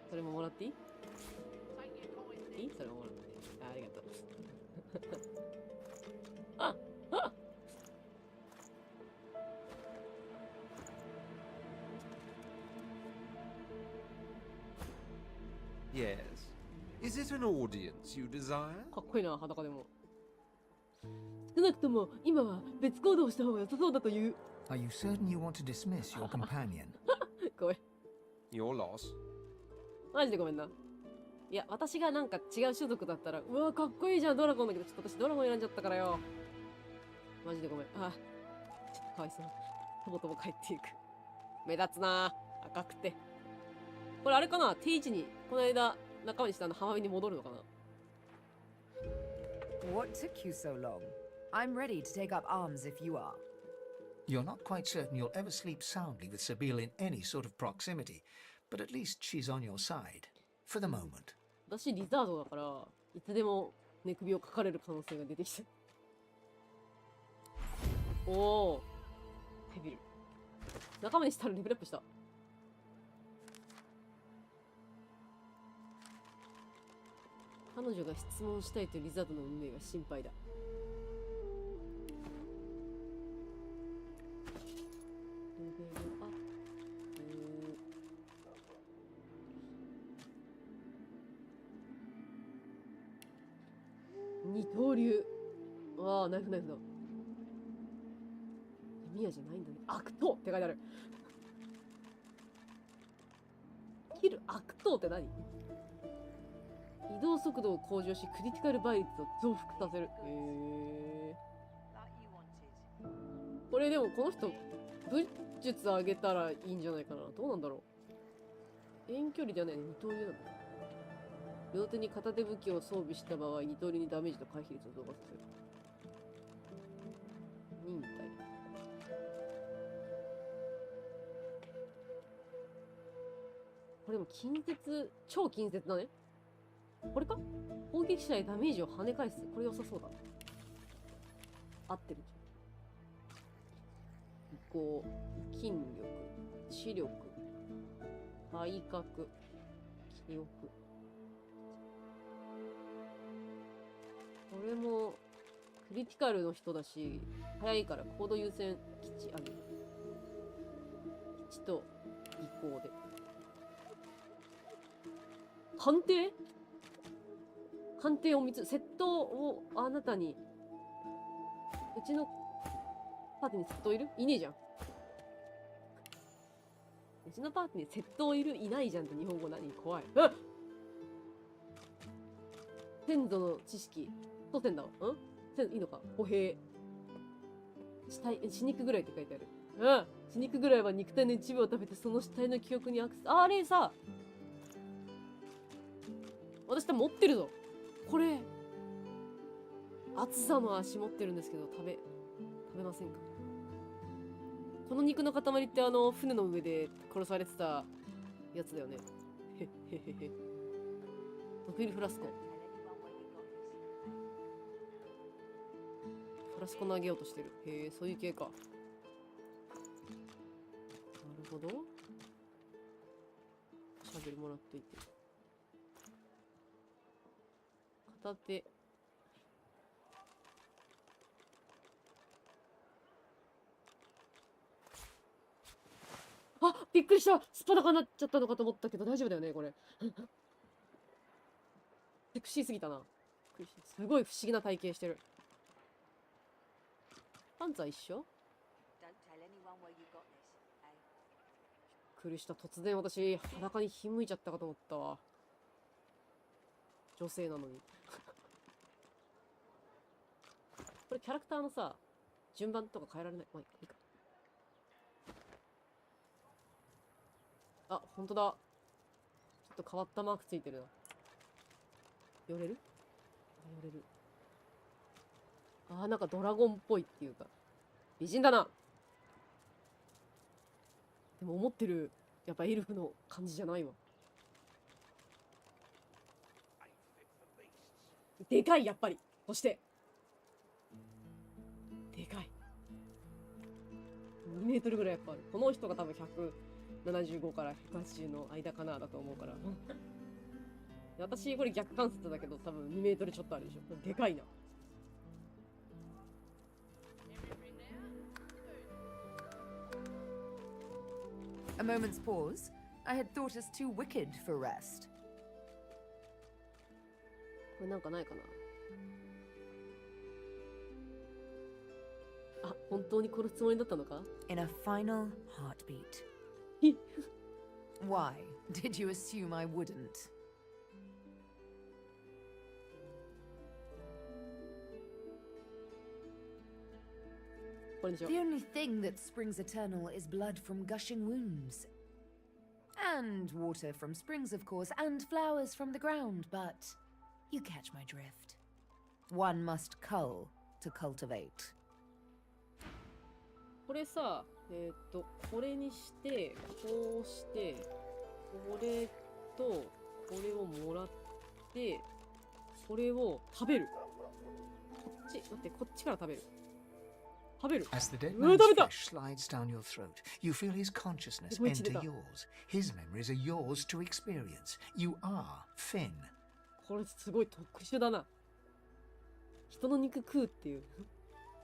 それももらっていい？いい？それももらって。ありがとう。ああ Yes. Is it an audience you desire? かっこいいな、裸でも。少なくとも今は別行動をした方が良さそうだという。Are you certain you want to dismiss your companion? ごめん。 Your loss. マジでごめんな。いや、私がなんか違う種族だったら、うわ、かっこいいじゃん、ドラゴンだけど、ちょっと私ドラゴン選んじゃったからよ。マジでごめん。あ、ちょっとかわいそう。とぼとぼ帰っていく。目立つな。赤くて。これあれかな、定位置に、この間、仲間にした浜辺に戻るのかな。 What took you so long? I'm ready to take up arms if you are. You're not quite certain you'll ever sleep soundly with Sabine in any sort of proximity, but at least she's on your side. For the moment. 私リザードだからいつでも寝首をかかれる可能性が出てきた。おお、ヘビル。仲間にしたらレベルアップした。彼女が質問したいというリザードの運命が心配だ。レベルアップ。二刀流。ああ、ナイフナイフだ。ミヤじゃないんだね。悪党って書いてある。キル悪党って何？移動速度を向上し、クリティカル倍率を増幅させる。これでもこの人、武術上げたらいいんじゃないかな。どうなんだろう。遠距離じゃないね。二刀流なんだ。両手に片手武器を装備した場合、二刀流にダメージと回避率を増加させる。忍耐。これでも近接、超近接だね。これか？攻撃者へダメージを跳ね返す。これ良さそうだ。合ってるじゃん。移行、筋力、知力、体格、記憶。これもクリティカルの人だし、早いからコード優先基地あげる。基地と移行で。判定？鑑定を3つ、窃盗をあなたに、うちのパーティーに窃盗いる？いねえじゃん。うちのパーティーに窃盗いる？いないじゃんって日本語何？怖い。あっ！先祖の知識。祖先だわ。いいのか？歩兵。死肉ぐらいって書いてある。死肉ぐらいは肉体の一部を食べてその死体の記憶にアクセス。あれさ、私多分持ってるぞ。これ、厚さの足持ってるんですけど、食べませんか？この肉の塊って船の上で殺されてたやつだよね。へっへへへ。ドフィルフラスコ。フラスコ投げようとしてる。へえ、そういう系か。なるほど。シャベルもらっといて。片手。あ、びっくりした。スパダカになっちゃったのかと思ったけど大丈夫だよね、これ。セクシーすぎたな。すごい不思議な体型してる。パンツは一緒？びっくりした。突然私、裸にひんむいちゃったかと思ったわ。女性なのに。これキャラクターのさ、順番とか変えられない。まあ、いいか。あ、ほんとだ。ちょっと変わったマークついてるな。寄れる？寄れる。あー、なんかドラゴンっぽいっていうか。美人だな。でも思ってる、やっぱエルフの感じじゃないわ。でかい、やっぱり。そして。でかい。2メートルぐらいやっぱある。この人が多分175から180の間かなだと思うから。私、これ逆関節だけど多分2メートルちょっとあるでしょ。でかいな。A moment's pause. I had thought us too wicked for rest. これなんかないかな。あ、本当に殺すつもりだったのか？ In a final heartbeat. Why did you assume I wouldn't? The only thing that springs eternal is blood from gushing wounds. And water from springs, of course, and flowers from the ground, but you catch my drift. One must cull to cultivate. これさ、これにして、こうして、これと、これをもらって、これを食べる。こっち、待って、こっちから食べる。食べる。As the dead man's flesh slides down your throat, you feel his consciousness enter yours. His memories are yours to experience. You are Finn. これすごい特殊だな。人の肉食うっていう。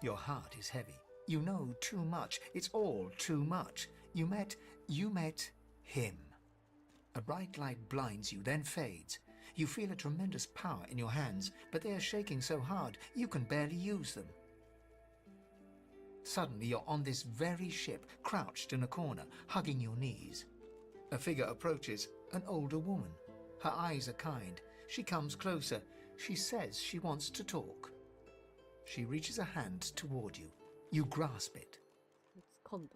Your heart is heavy. You know too much. It's all too much. You met him. A bright light blinds you, then fades. You feel a tremendous power in your hands, but they are shaking so hard you can barely use them. Suddenly you're on this very ship, crouched in a corner, hugging your knees. A figure approaches, an older woman. Her eyes are kind. She comes closer. She says she wants to talk. She reaches a hand toward you. You grasp it.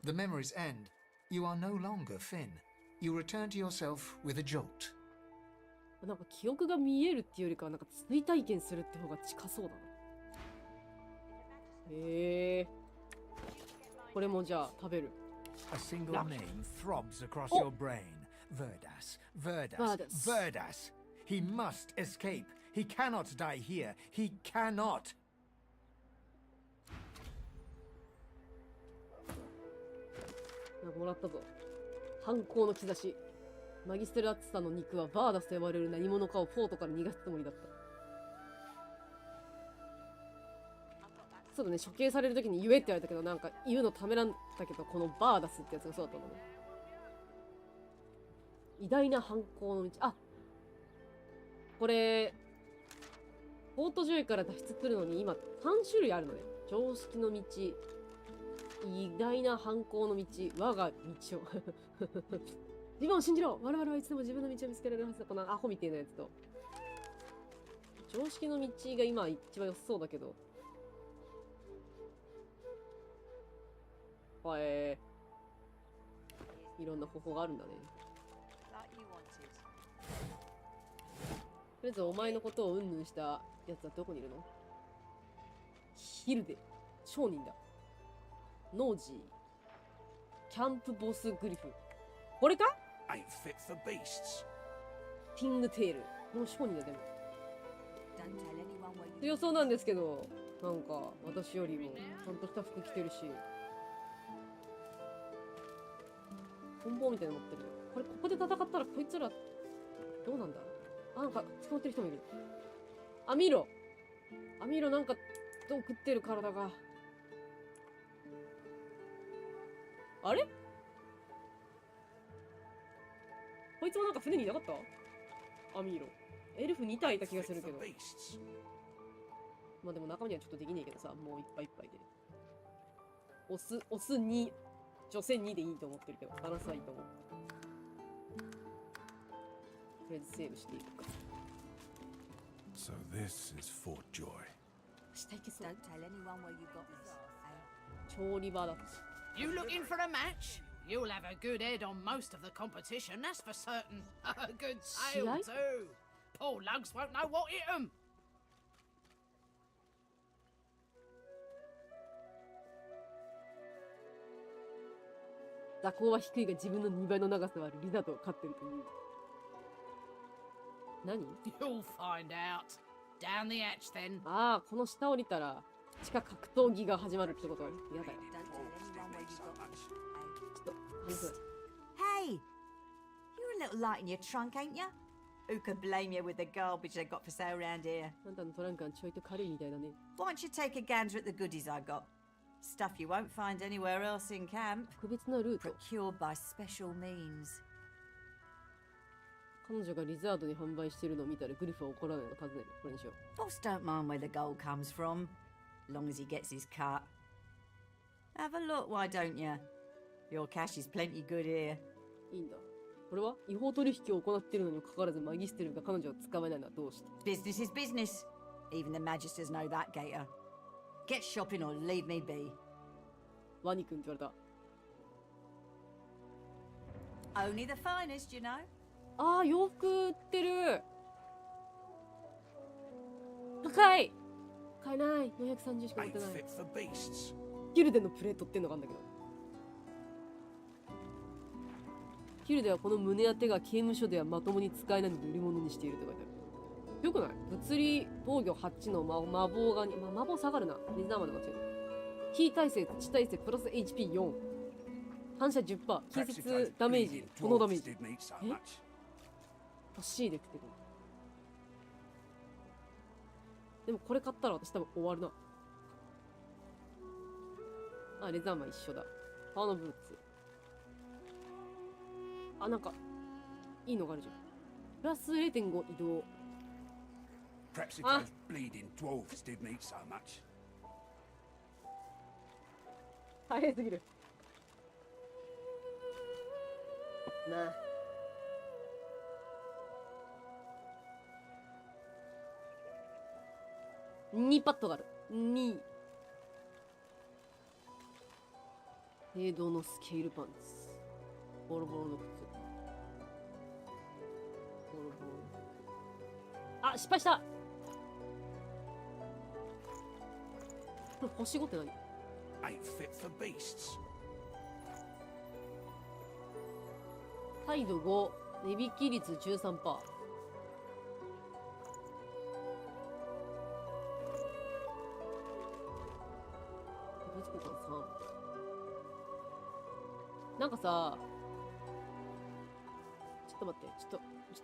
The memories end. You are no longer Finn. You return to yourself with a jolt. なんか記憶が見えるっていうよりかはなんか追体験するって方が近そうだな。これもじゃあ食べる。A single name throbs across your brain. Verdas, Verdas, Verdas. He must escape. He cannot die here. He cannot. なんかもらったぞ。犯行の兆し。マギステルアッツさんの肉はバーダスと呼ばれる何者かをフォートから逃がすつもりだった。そうだね、処刑されるときに言えって言われたけど、なんか言うのためらんだけど、このバーダスってやつがそうだったのね。偉大な犯行の道。あ、これ、ポートジョイから脱出するのに今3種類あるのね。常識の道、偉大な反抗の道、我が道を。自分を信じろ、我々はいつでも自分の道を見つけられるはずだ。このアホみたいなやつと。常識の道が今一番良さそうだけど。いろんな方法があるんだね。とりあえずお前のことをうんぬんしたやつはどこにいるの？ヒルデ。商人だ。ノージー。キャンプボスグリフ。これか？ Ain't fit for beasts. ティングテール。もう商人だでも。強そうなんですけど、なんか私よりもちゃんとした服着てるし。棍棒みたいなの持ってる。これここで戦ったらこいつらどうなんだ？あ、なんか捕まってる人もいる。アミロなんかどう食ってる体が。あれ？こいつもなんか船にいなかった？アミーロ。エルフ2体いた気がするけど。まあでも中身にはちょっとできねえけどさ、もういっぱいいっぱいで。オス2、女性2でいいと思ってるけど、バランスはいいと思う。とりあえずセーブしていくか。So this is Fort Joy. 下行けそう。 Don't tell anyone where you got this. 調理場だ。 You looking for a match? You'll have a good head on most of the competition, that's for certain. A good sail, Shall I? too. Poor lugs won't know what hit 'em. 座高は低いが自分の2倍の長さはあるリザードを飼ってるという。何？ You'll find out. Down the hatch, then. ああ、この下降りたら地下格闘技が始まるってことは嫌だよ。 Don't tell anyone where you got this. ちょっと話す。 Hey, you're a little light in your trunk, ain't you? Who could blame you with the garbage they got for sale round here? あんたのトランクはちょいと軽いみたいだね。 Why don't you take a gander at the goodies I got? Stuff you won't find anywhere else in camp. 特別なルート。 Procured by special means. 彼女がリザードに販売しているのを見たらグリフは怒らないのを尋ねる。これにしよう。 Boss don't mind where the gold comes from, long as he gets his cut. Have a look, why don't you? Your cash is plenty good here. いいんだ。これは違法取引を行っているのにもかかわらずマギステルが彼女を捕まえないのはどうして？ Business is business. Even the magisters know that, Gator. Get shopping or leave me be. ワニ君って言われた。 Only the finest, you know. ああ、洋服売ってる。高い。買えない。430しか持っ Ain't てない。 fit for beasts. ギルデのプレートっていうのがあるんだけど。ギルデはこの胸当てが刑務所ではまともに使えないので売り物にしているって書いてある。よくない？物理防御8の魔法が魔法下がるな。リザーマンのが違う。キー耐性、土耐性、プラス HP4。反射 10%。近接ダメージ、このダメージ。Didn't eat so え？ much. 欲しいで食ってる。でもこれ買ったら私多分終わるな。あ、レザーマン一緒だ。パワーのブーツ。あ、なんか、いいのがあるじゃん。プラス 0.5 移動。 Perhaps if Ah. those bleeding dwarves didn't eat so much. 大変すぎる。なあ。2パットがある。2。程度のスケールパンツ。ボロボロの靴。ボロボロの靴。あ、失敗した。これ星5って何？ Ain't fit for beasts. 態度5、値引き率 13%。ドイツ交換3。なんかさ、ちょっと待って、ちょっと待って。ちょっ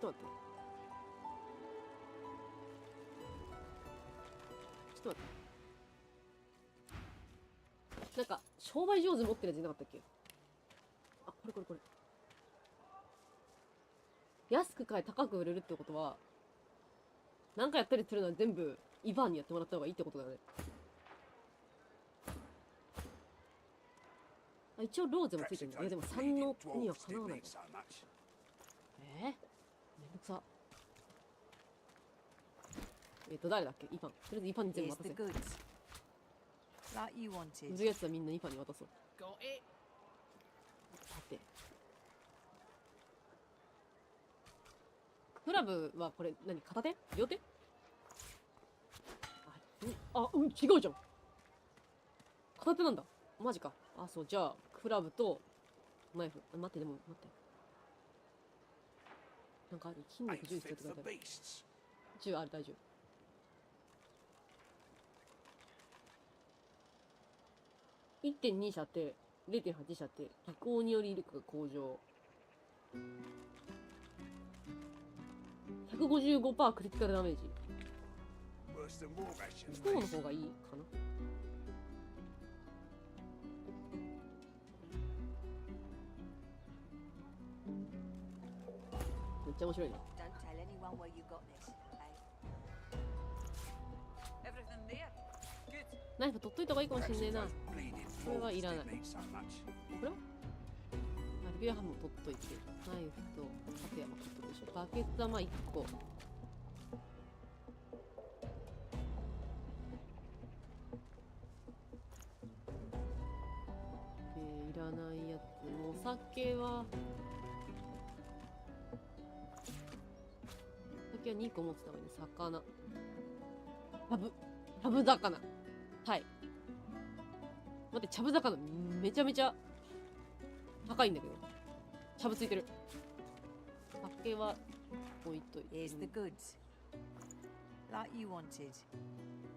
と待って。なんか、商売上手持ってるやついなかったっけ？あ、これ。安く買い高く売れるってことは、なんかやったりするのは全部イヴァンにやってもらった方がいいってことだよね。あ、一応ローゼもついてるんだ。いやでも3のにはかなわない。めんどくさ。誰だっけ？イヴァン。とりあえずイヴァンに全部 Here's 渡 the せ。 goods. Like you 売 wanted. るやつはみんなイヴァンに渡そう。 Got it. さて。クラブはこれ何？片手？両手？違うじゃん。片手なんだ。マジか。あ、そう、じゃあ、クラブとナイフ。待って、でも、待って。なんかある？筋肉10必要って書いてある。10ある、大丈夫。1.2 射程、0.8 射程、技巧により威力が向上。155% クリティカルダメージ。ストーンの方がいいかな。めっちゃ面白いな。 Don't tell anyone where you got this, eh? Everything there. Good. ナイフ取っといた方がいいかもしんねえな。これはいらない。これはルビアハムも取っといて、ナイフとパテヤも取っとくでしょ。バケツはまあ1個。いらないやつ。お酒は2個持ってた方がいいね。魚。チャブ魚。はい。待って、チャブ魚めちゃめちゃ高いんだけど。チャブついてる。酒は置いといて。 Here's the goods. Like you wanted.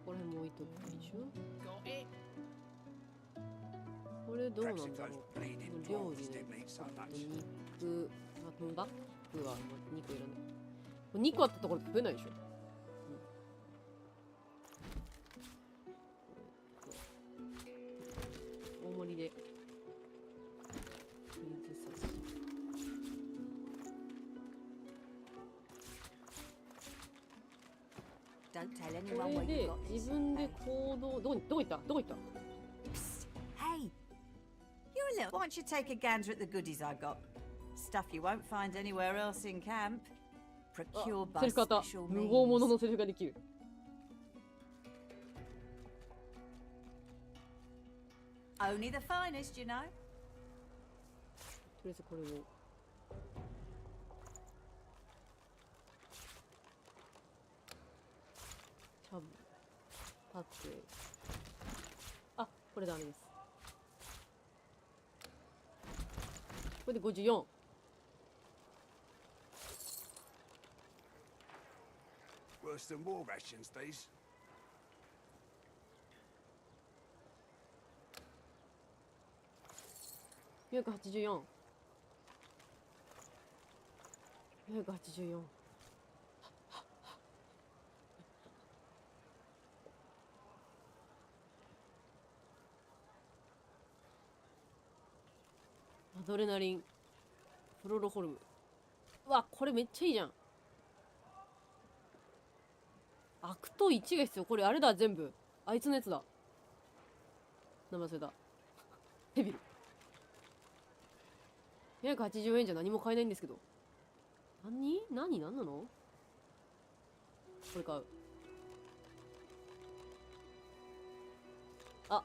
これも置いとくでしょ。 Got it. これどうなんだろう。料理で肉、バッグは2個いらない。2個あったところで食えないでしょ。大盛りで。Don't tell こ anyone れ where で you got this, 自分で eh? 行動、どこ行った？ Psst, hey! You're a little. Why don't you take a gander at the goodies I got? Stuff you won't find anywhere else in camp. Procure セリ by フ方、 special 無謀者 means. のセリフができる。Only the finest, you know. とりあえずこれを。チャブ、パテ。あ、これダメです。これで54。Worse than war rations, these. 484。484。アドレナリン、フロロホルム。うわ、これめっちゃいいじゃん。アクト1が必要。これあれだ、全部。あいつのやつだ。名前忘れた。デビル。480円じゃ何も買えないんですけど。何なの？これ買う。あ。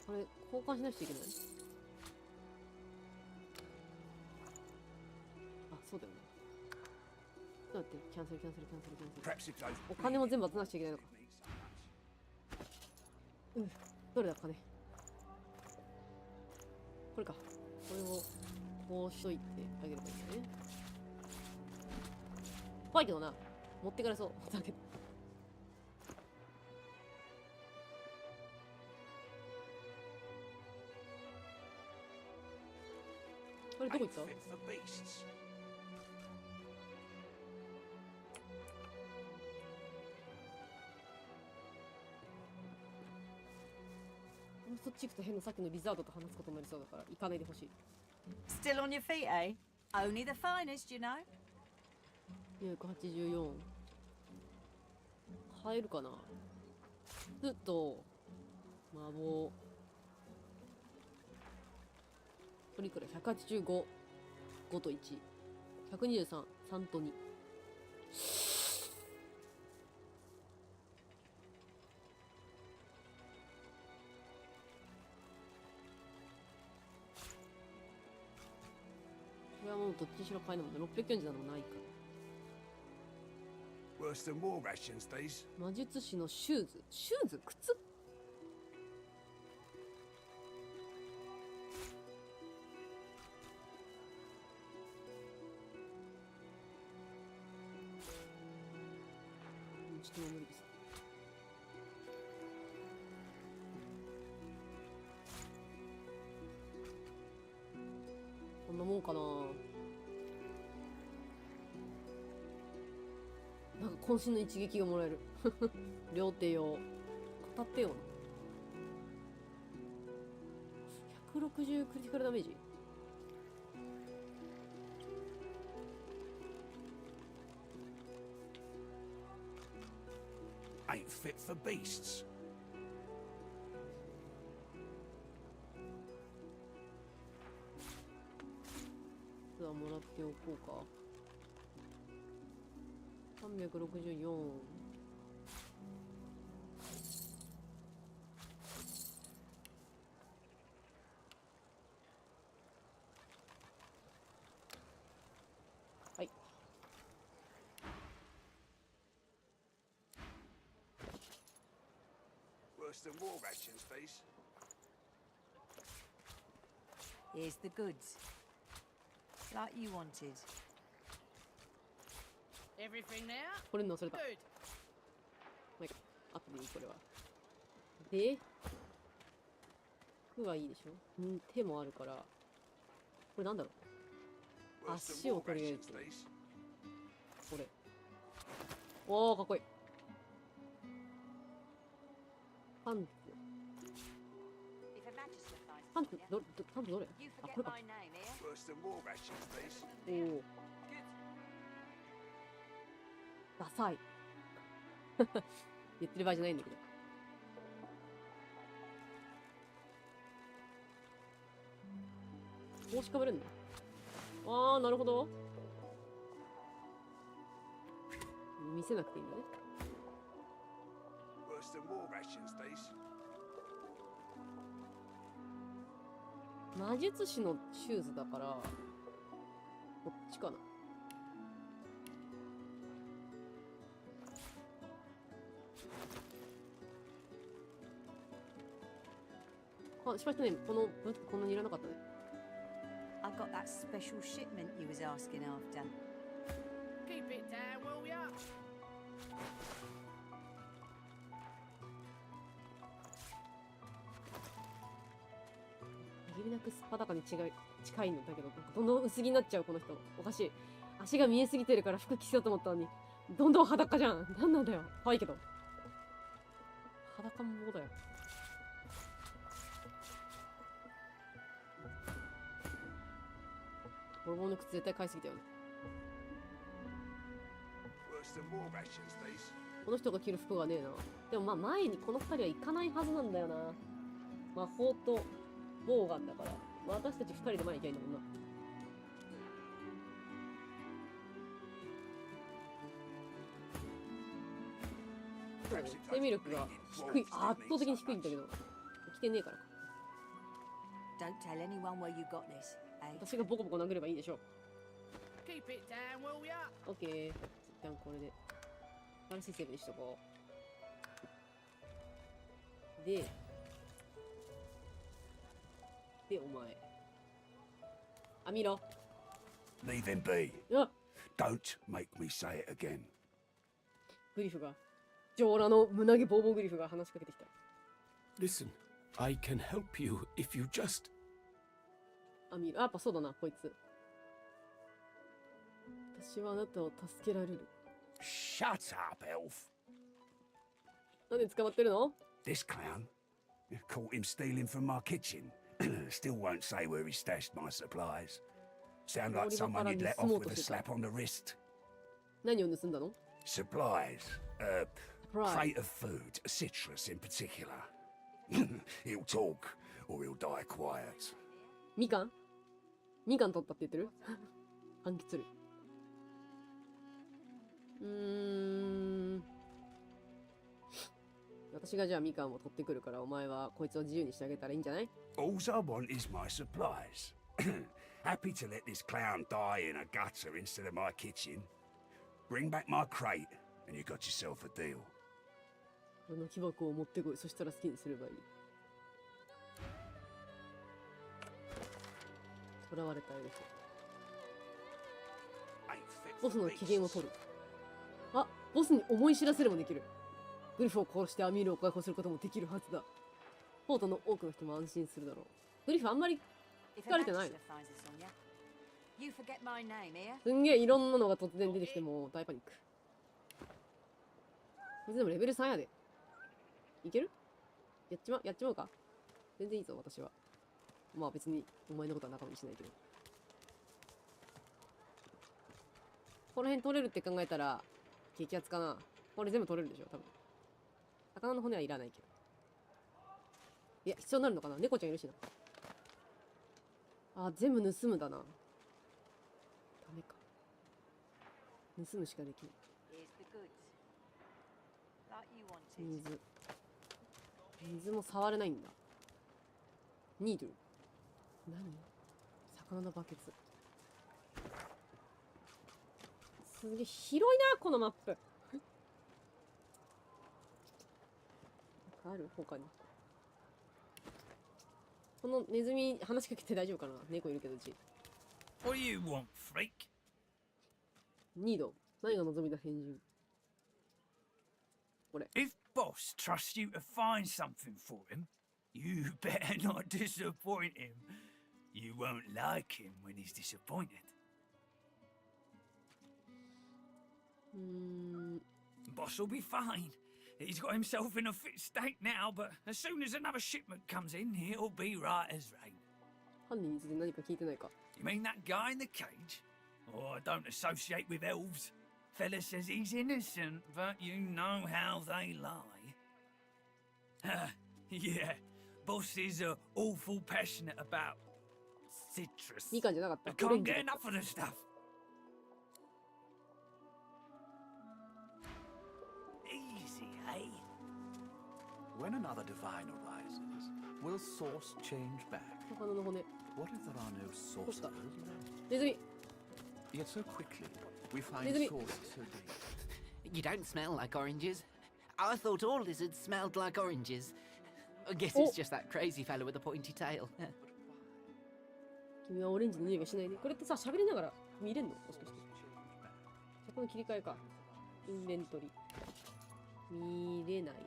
これ、交換しなくちゃいけない。あ、そうだよね。ちょっと待って、キャンセル。Perhaps if those お金も全部集めなくちゃいけないのか。どれだ、金。これか。これを、こうしといてあげればいいんだね。怖いけどな。持ってかれそう。だけど。これどこ行った？ fit for beasts. そっち行くと変なさっきのリザードと話すことになりそうだから行かないでほしい。 Still on your feet, eh? Only the finest, you know. 484。買えるかな。ずっと魔法これいくら185、5と1、123、3と2。これはもうどっちにしろ買えないもんね。647もないから。Worse than war rations, these. 魔術師のシューズ。シューズ靴ちょっともう無理です。こんなもんかな。なんか渾身の一撃がもらえる。両手用。片手用な。160クリティカルダメージ。Ain't fit for beasts. 実はもらっておこうか。364。はい。Worse than war rations, these. Here's the goods. Like you wanted. Everything there? これに乗せれた。 Good. まあいいか。後でいい、これは。で、服はいいでしょ。うん、手もあるから。これなんだろう。 Worse than 足を war とりあえ rations, ず。 these. これ。おー、かっこいい。パンツ。 If a magister finds パンツ、パンツどれ you あ、 forget これか。 my name here. Worse than war rations, these. おー。ダサい。言ってる場合じゃないんだけど。帽子かぶれんの？あー、なるほど。見せなくていいんだね。 Worse than war rations, these. 魔術師のシューズだから、こっちかな。あ、失敗したね。こんなにいらなかったね。I got that special shipment you was asking after. Keep it down, will ya? 限りなくすっぱだかに近いんだけど、どんどん薄着になっちゃう、この人。おかしい。足が見えすぎてるから服着せようと思ったのに、どんどん裸じゃん。なんなんだよ。可愛いけど。裸もだよ。ボロボロの靴絶対買いすぎたよね。 Worse than war rations, these. この人が着る服がねえな。でもまあ前にこの二人は行かないはずなんだよな。魔法とボウガンだから。私たち二人で前に行きゃいいんだもんな。そうだね。生命力が低い。圧倒的に低いんだけど。着てねえからか。 Don't tell anyone where you got this, eh? 私がボコボコ殴ればいいでしょう。 Keep it down, will ya? オッケー。一旦これで。新しいセーブにしとこう。で、お前。あ、見ろ。 Leave him be. うわ Don't make me say it again. グリフが。上裸の胸毛ボーボーグリフが話しかけてきた。 Listen, I can help you if you just... あ、見る。あ、やっぱそうだな、こいつ。私はあなたを助けられる。 Shut up, elf. なんで捕まってるの？ This clown? Caught him stealing from my kitchen. Still won't say where he stashed my supplies. Sound like someone you'd let off with a slap on the wrist. 何を盗んだの？ Supplies. Crate of food, citrus in particular. He'll talk, or he'll die quiet. みかん取ったって言ってる柑橘類。私がじゃあみかんを取ってくるから、お前はこいつを自由にしてあげたらいいんじゃない？ All I want is my supplies. Happy to let this clown die in a gutter instead of my kitchen. Bring back my crate, and you got yourself a deal. この木箱を持ってこい。そしたら好きにすればいい。囚われたエルフ。ボスの機嫌を取る。あ、ボスに思い知らせるもできる。グリフを殺してアミールを解放することもできるはずだ。フォートの多くの人も安心するだろう。グリフあんまり疲れてないの。すんげえいろんなのが突然出てきても大パニック。こいつでもレベル3やで。いける？やっちまうか？全然いいぞ、私は。まあ別にお前のことは仲間にしないけど。この辺取れるって考えたら激アツかな。これ全部取れるでしょ、多分。魚の骨はいらないけど。いや、必要になるのかな。猫ちゃんいるしな。あ、全部盗むだな。ダメか。盗むしかできない。水も触れないんだ。ニードル。何？魚のバケツ。すげえ広いな、このマップ。ある？他に。このネズミ話しかけて大丈夫かな？猫いるけどうち。What do you want, freak? ニード。何が望みだ返事。これ。If boss trusts you to find something for him, you better not disappoint him. You won't like him when he's disappointed. Boss will be fine. He's got himself in a fit state now, but as soon as another shipment comes in, he'll be right as rain. 犯人について何か聞いてないか？ You mean that guy in the cage? Oh, I don't associate with elves. Fella says he's innocent, but you know how they lie. Yeah, boss is awful passionate about citrus. みかんじゃなかった。 I can't get enough of the stuff. Easy, eh? When another divine arises, will source change back? 魚の骨。 What if there are no sources left? ネズミ。 Yet so quickly, we find Neither me. sources so deep. You don't smell like oranges. I thought all lizards smelled like oranges. I guess it's just that crazy fellow with the pointy tail. 君はオレンジの匂いがしないね。これってさ、喋りながら見れんの？もしかして。そこの切り替えか。インベントリ。見れないな。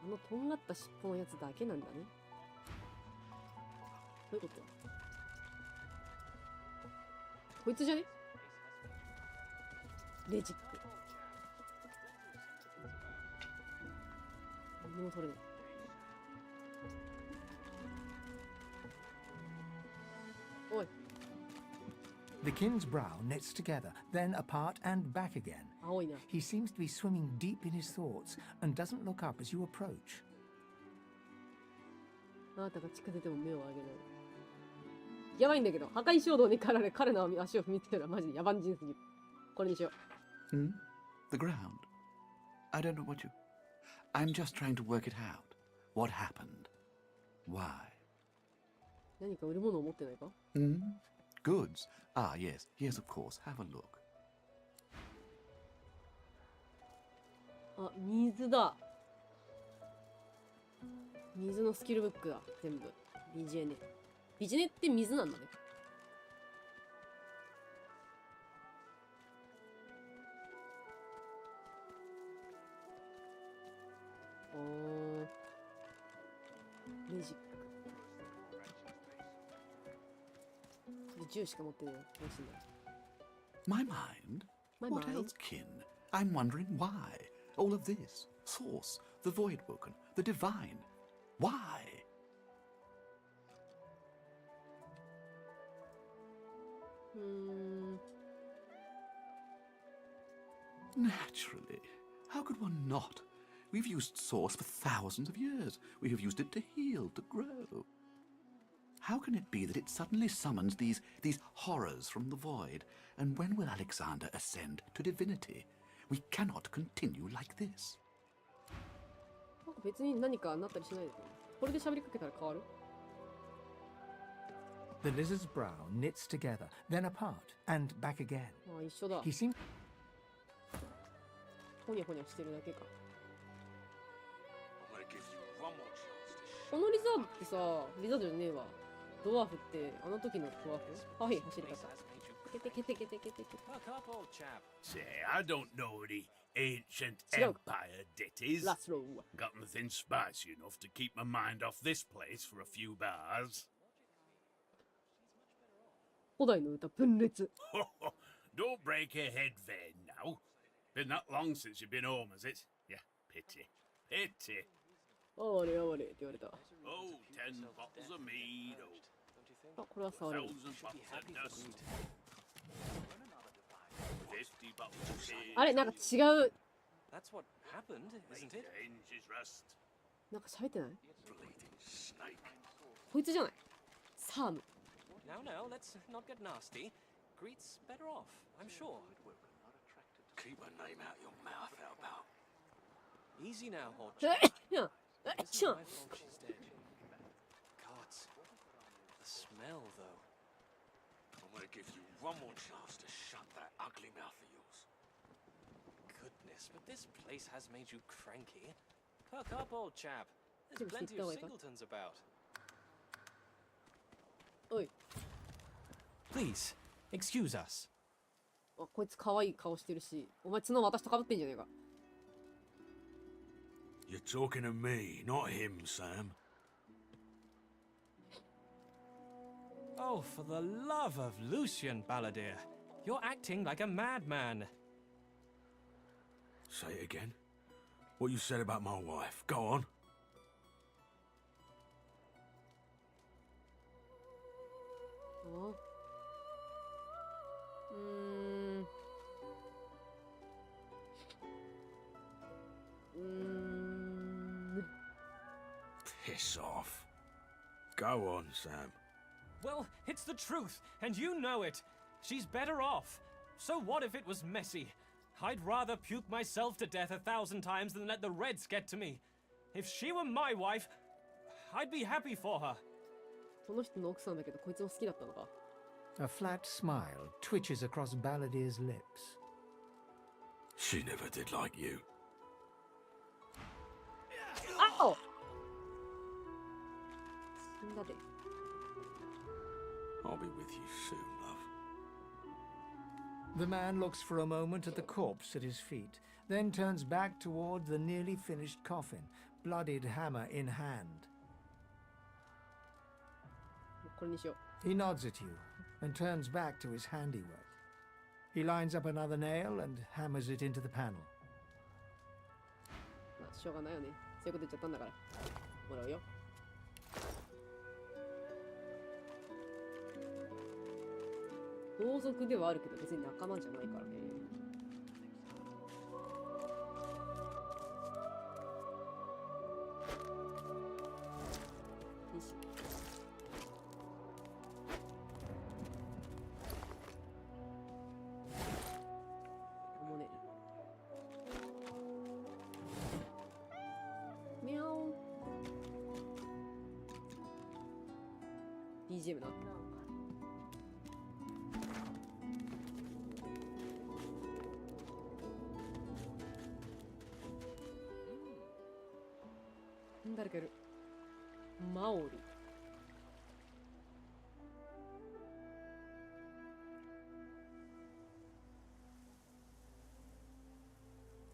あのとんがった尻尾のやつだけなんだね。どういうこと？こいつじゃね？レジック。何も取れない。おい。 The king's brow knits together, then apart and back again. 青いな。 He seems to be swimming deep in his thoughts and doesn't look up as you approach. あなたが近づいても目を上げない。やばいんだけど、破壊衝動に駆られ彼の足を踏みつけたらマジで野蛮人すぎる。これにしよう。Hmm? The ground? I don't know what you... I'm just trying to work it out. What happened? Why? 何か売るものを持ってないか？ Hmm? Goods? Ah, yes. Yes, of course. Have a look. あ、水だ。水のスキルブックだ。全部。ビジェネ。ビジェネって水なんだね。メジック。10しか持ってない。どうすんだ。 My mind? My What mind? else, kin? I'm wondering why. All of this. Source, the Voidwoken, the Divine. Why? Naturally. How could one not? We've used Source for thousands of years. We have used it to heal, to grow. How can it be that it suddenly summons these horrors from the void? And when will Alexander ascend to divinity? We cannot continue like this. なんか別に何かなったりしないですよね。これで喋りかけたら変わる？ The lizard's brow knits together, then apart, and back again. ああ、一緒だ。 He seems ほにゃほにゃしてるだけか。 I'm gonna give you one more chance to このリザードってさ、リザードじゃねえわ。ドワーフってあの時のドワーフ？はい、走り方。ケテケテケテケテケテ。 Say, I don't know any ancient Let's go. empire ditties. Last row. Got nothing spicy enough to keep my mind off this place for a few bars. 古代の歌分裂。 Don't break your head vain now. Been that long since you've been home, has it? Yeah, pity. Pity. あれあれって言われた。 Oh, 10 bottles of mead. Oh, あ、これは触れる。 1,000 bottles of dust. 50 bottles of beer. あれ、なんか違う。 That's what happened, isn't it? Hinges rust. なんか喋ってない？ bleeding snake. こいつじゃない。サーム。 Now, let's not get nasty. Greet's better off, I'm sure. Keep a name out your mouth, how about? Easy now, え Hodge. いや、 It's ちょ not my fault she's dead. God, the smell, though. I'm gonna give you one more chance to shut that ugly mouth of yours. Goodness, but this place has made you cranky. Perk up, old chap. There's Just plenty sit of down, singletons about. おい。 Please, excuse us. あ、こいつ可愛い顔してるし、お前角私と被ってんじゃねえか。 You're talking to me, not him, Sam. Oh, for the love of Lucian, Balladeer. You're acting like a madman. Say it again. What you said about my wife. Go on. あ、Piss off. Go on, Sam. Well, it's the truth, and you know it. She's better off. So what if it was messy? I'd rather puke myself to death 1,000 times than let the Reds get to me. If she were my wife, I'd be happy for her. この人の奥さんだけど、こいつも好きだったのか。 a flat smile twitches across Balladier's lips. She never did like you. あお！死んだで。 I'll be with you soon, love. The man looks for a moment at the corpse at his feet, then turns back toward the nearly finished coffin, bloodied hammer in hand. これにしよ He nods at you and turns back to his handiwork. He lines up another nail and hammers it into the panel. う。まあ、しょうがないよね。そういうこと言っちゃったんだから。もらうよ。同族ではあるけど、別に仲間じゃないからね。よし。もうね。みゃお。BGM な。誰かいる。マオリ。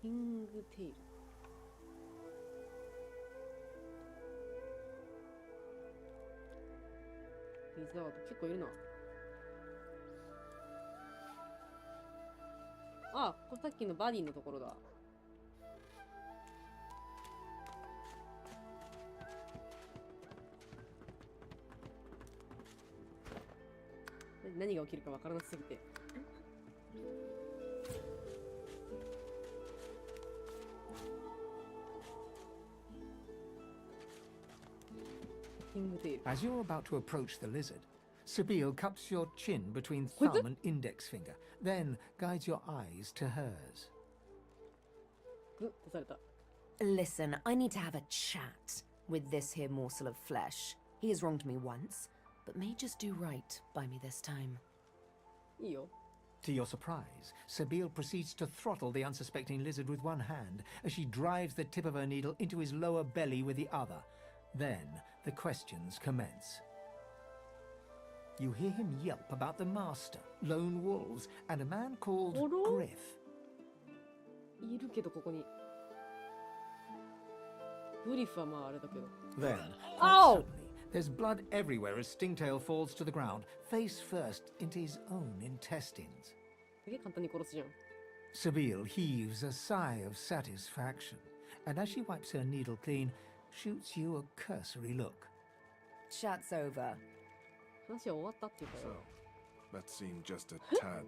キングテイル。リザード結構いるな。あ、これさっきのバディのところだ。何が起きるかわからなすぎて。キングテール。 As you're about to approach the lizard, Sabine cups your chin between こいつ？ thumb and index finger, then guides your eyes to hers. グッとされた。 Listen, I need to have a chat with this here morsel of flesh. He has wronged me once, but may just do right by me this time. いいよ。 To your surprise, Sabine proceeds to throttle the unsuspecting lizard with one hand as she drives the tip of her needle into his lower belly with the other. Then the questions commence. You hear him yelp about the master, lone wolves, and a man called Griff. いるけどここに。グリフはまああれだけど。 Then, quite Ow! suddenly, there's blood everywhere as Stingtail falls to the ground, face first into his own intestines. すげえ簡単に殺すじゃん。 Sabine heaves a sigh of satisfaction, and as she wipes her needle clean, shoots you a cursory look. Chat's over. 話は終わったっていうか So, よ。 that seemed just a tad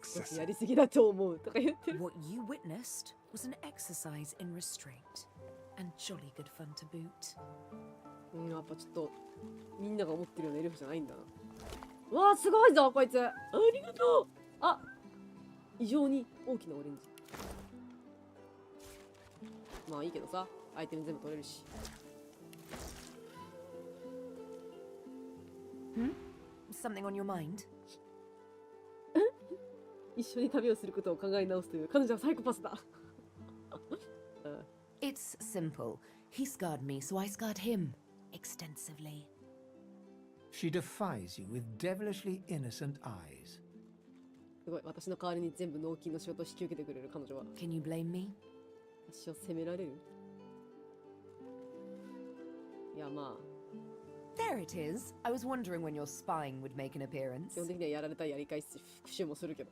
少し excessive. やりすぎだと思うとか言ってる。 What you witnessed was an exercise in restraint, and jolly good fun to boot. うん、やっぱちょっとみんなが思ってるようなエルフじゃないんだな。うわあすごいぞこいつ。ありがとう。あ、異常に大きなオレンジ。まあいいけどさ、アイテム全部取れるし。 Something on your mind? 一緒に旅をすることを考え直すという彼女はサイコパスだ。It's simple. He scarred me, so I scarred him extensively. She defies you with devilishly innocent eyes. すごい、私の代わりに全部納金の仕事を引き受けてくれる彼女は。 Can you blame me? 私を責められる？いやまあ。 There it is. I was wondering when your spying would make an appearance. 基本的にはやられたらやり返すし復讐もするけど。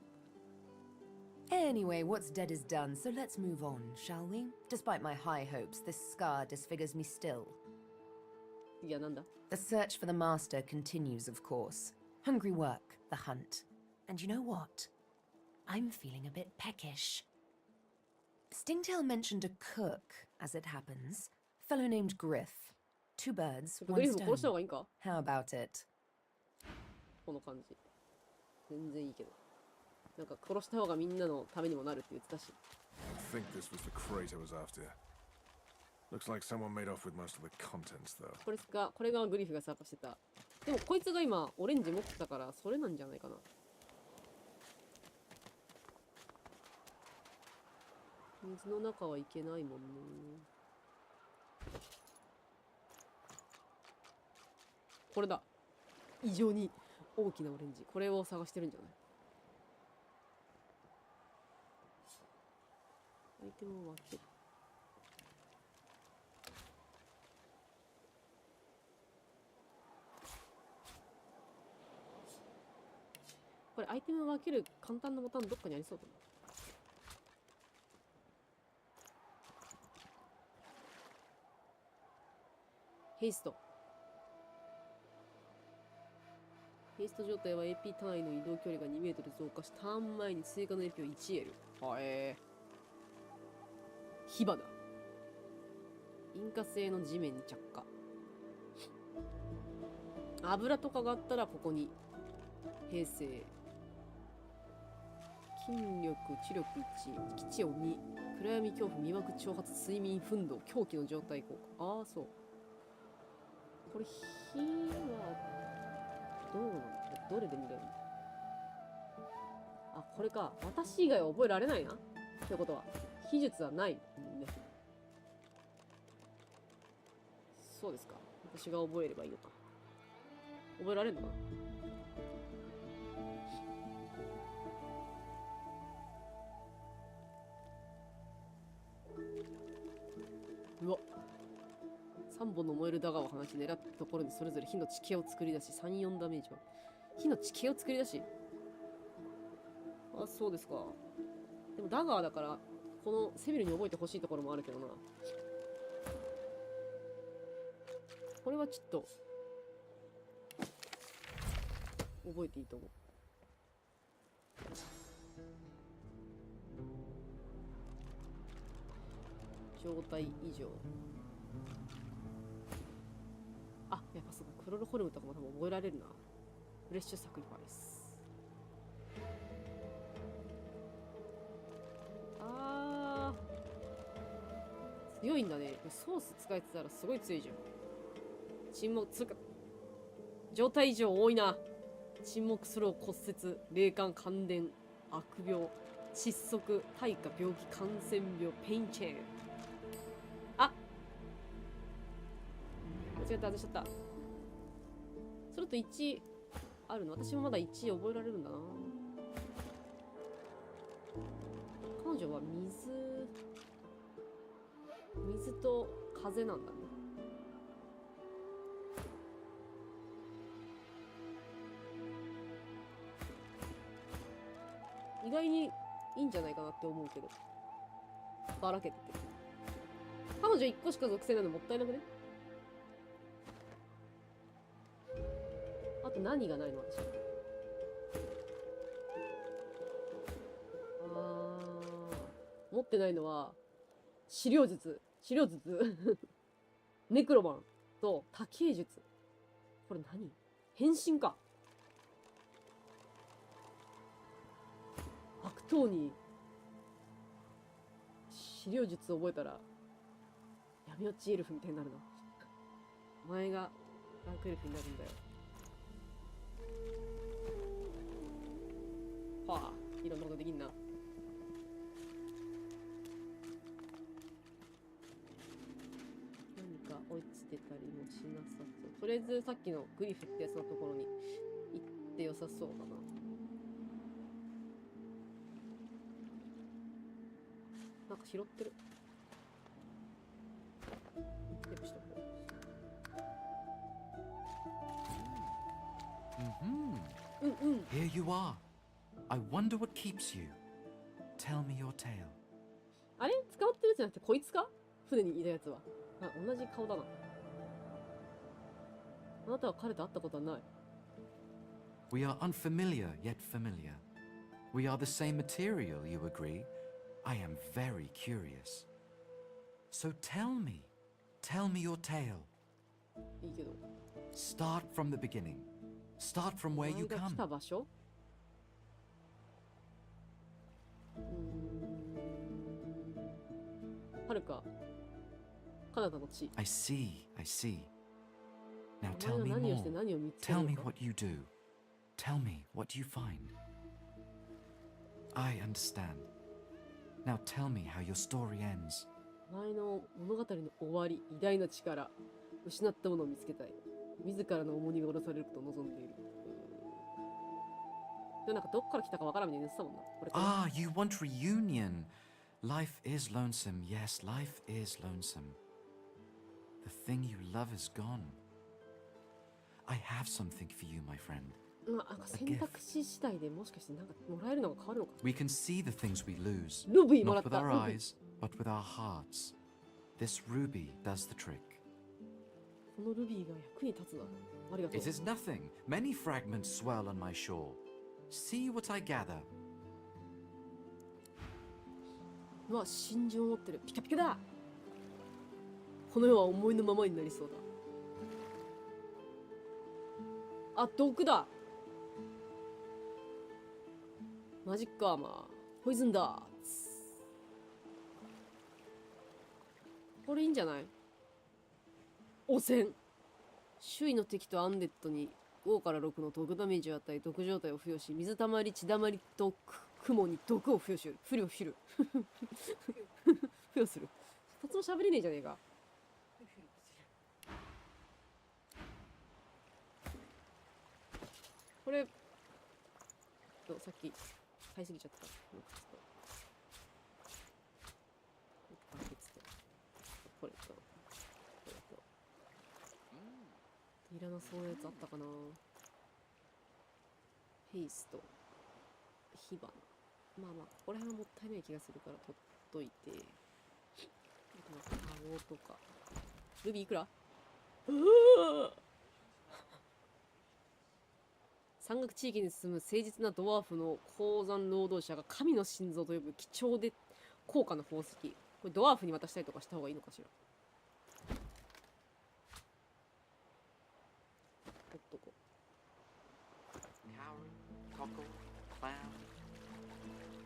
Anyway, what's dead is done, so let's move on, shall we? Despite my high hopes, this scar disfigures me still. いやなんだ？ The search for the master continues, of course. Hungry work, the hunt. And you know what? I'm feeling a bit peckish. Stingtail mentioned a cook, as it happens. Fellow named Griff. 2 birds, グ one リフも殺した方 stone. がいいんか？ How about it? この感じ。全然いいけど。なんか殺した方がみんなのためにもなるって言ってたし。 I think this was the crate I was after. Looks like someone made off with most of the contents, though. これがグリフが探してた。でもこいつが今オレンジ持ってたからそれなんじゃないかな。水の中はいけないもんね。これだ。異常に大きなオレンジ。これを探してるんじゃない？アイテムを分ける。これアイテム分ける簡単なボタンどっかにありそうだな。ヘイスト。ヘイスト状態は AP 単位の移動距離が2メートル増加し、ターン前に追加の AP を1得る。は火花。引火性の地面に着火。油とかがあったらここに。平成。筋力、知力1、基地音2、暗闇恐怖、魅惑、挑発、睡眠、憤怒、狂気の状態効果。ああ、そう。これ、火は、どうなの？どれで見れるの？あ、これか。私以外は覚えられないな。ってことは、秘術はないもんね。そうですか。私が覚えればいいのか。覚えられるのかな？うわ。3本の燃えるダガーを放ち狙ったところにそれぞれ火の地形を作り出し3、4ダメージは火の地形を作り出し、あ、そうですか。でもダガーだからこのセビルに覚えてほしいところもあるけどな。これはちょっと覚えていいと思う。状態以上。あ、やっぱそクロロホルムとかも多分覚えられるな。フレッシュサクリファイス。強いんだね。ソース使えてたらすごい強いじゃん。沈黙、つか、状態異常多いな。沈黙、スロー、骨折、霊感、感電、悪病、窒息、大化、病気、感染病、ペインチェーン。あ、間違った、外しちゃった。それと1あるの？私もまだ1覚えられるんだな。彼女は水と風なんだね。意外にいいんじゃないかなって思うけど。ばらけてて。彼女1個しか属性ないのもったいなくね？あと何がないの私。持ってないのは、資料術。ネクロマンと多形術。これ何？変身か。悪党に資料術を覚えたら闇落ちエルフみたいになるな。お前がダークエルフになるんだよ。はあ、いろんなことできんな。何か落ちてたりもしなさそう。とりあえずさっきのグリフってやつのところに行って良さそうだな。なんか拾ってる。テープしとこう。Here you are. I wonder what keeps you. Tell me your tale. あれ捕まってるじゃなくてこいつか？船にいたやつは。あ、同じ顔だな。あなたは彼と会ったことはない。We are unfamiliar yet familiar. We are the same material, you agree? I am very curious. So tell me your tale. いいけど。Start from the beginning. Start from where you お前が come. 来た場所？はるかカナダの地。 I see. Now お前 tell が me 何をして more. 何を見つける Tell の me か。 what you do. Tell me what you find. I understand. Now tell me how your story ends. お前の物語の終わり、偉大な力、失ったものを見つけたい。自らの重荷が下ろされることを望んでいる。でもなんかどっから来たかわからんみたいに言ってたもんな。これかな。 Ah, you want reunion. Life is lonesome. Yes, life is lonesome. The thing you love is gone. I have something for you, my friend. なんか選択肢次第でもしかしてなんかもらえるのが変わるのか。 We can see the things we lose. ルビーもらっ Not た。 with our eyes, but with our hearts. This ruby does the trick. このルビーが役に立つな。ありがとう。 It is nothing. Many fragments swirl on my shore. See what I gather. うわ、真珠を持ってる。ピカピカだ。この世は思いのままになりそうだ。あ、毒だ。マジックアーマー。ポイズンダーツ。これいいんじゃない？汚染。周囲の敵とアンデッドに5から6の毒ダメージを与え、毒状態を付与し、水たまり、血だまりと雲に毒を付与する。付与する。二つも喋れねえじゃねえか。これ、さっき買いすぎちゃった。これと。いらなそうなやつあったかな。ペースト、火花。まあまあ、ここら辺はもったいない気がするから取っといて。あとは青とか。ルビーいくら？山岳地域に住む誠実なドワーフの鉱山労働者が神の心臓と呼ぶ貴重で高価な宝石。これドワーフに渡したりとかした方がいいのかしら。取っとこ Cowrie, cockle, clown.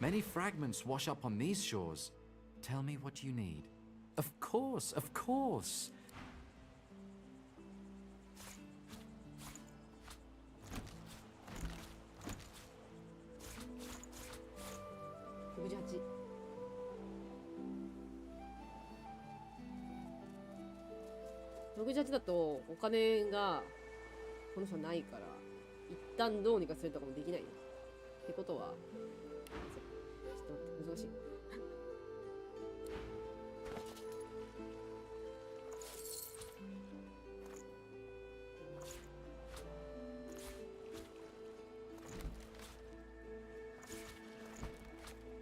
Many fragments wash up on these shores. Tell me what you need. Of course, of course. 68。68だとお金がこの人はないから一旦どうにかするとかもできないよ。ってことはちょっと待って、難しい。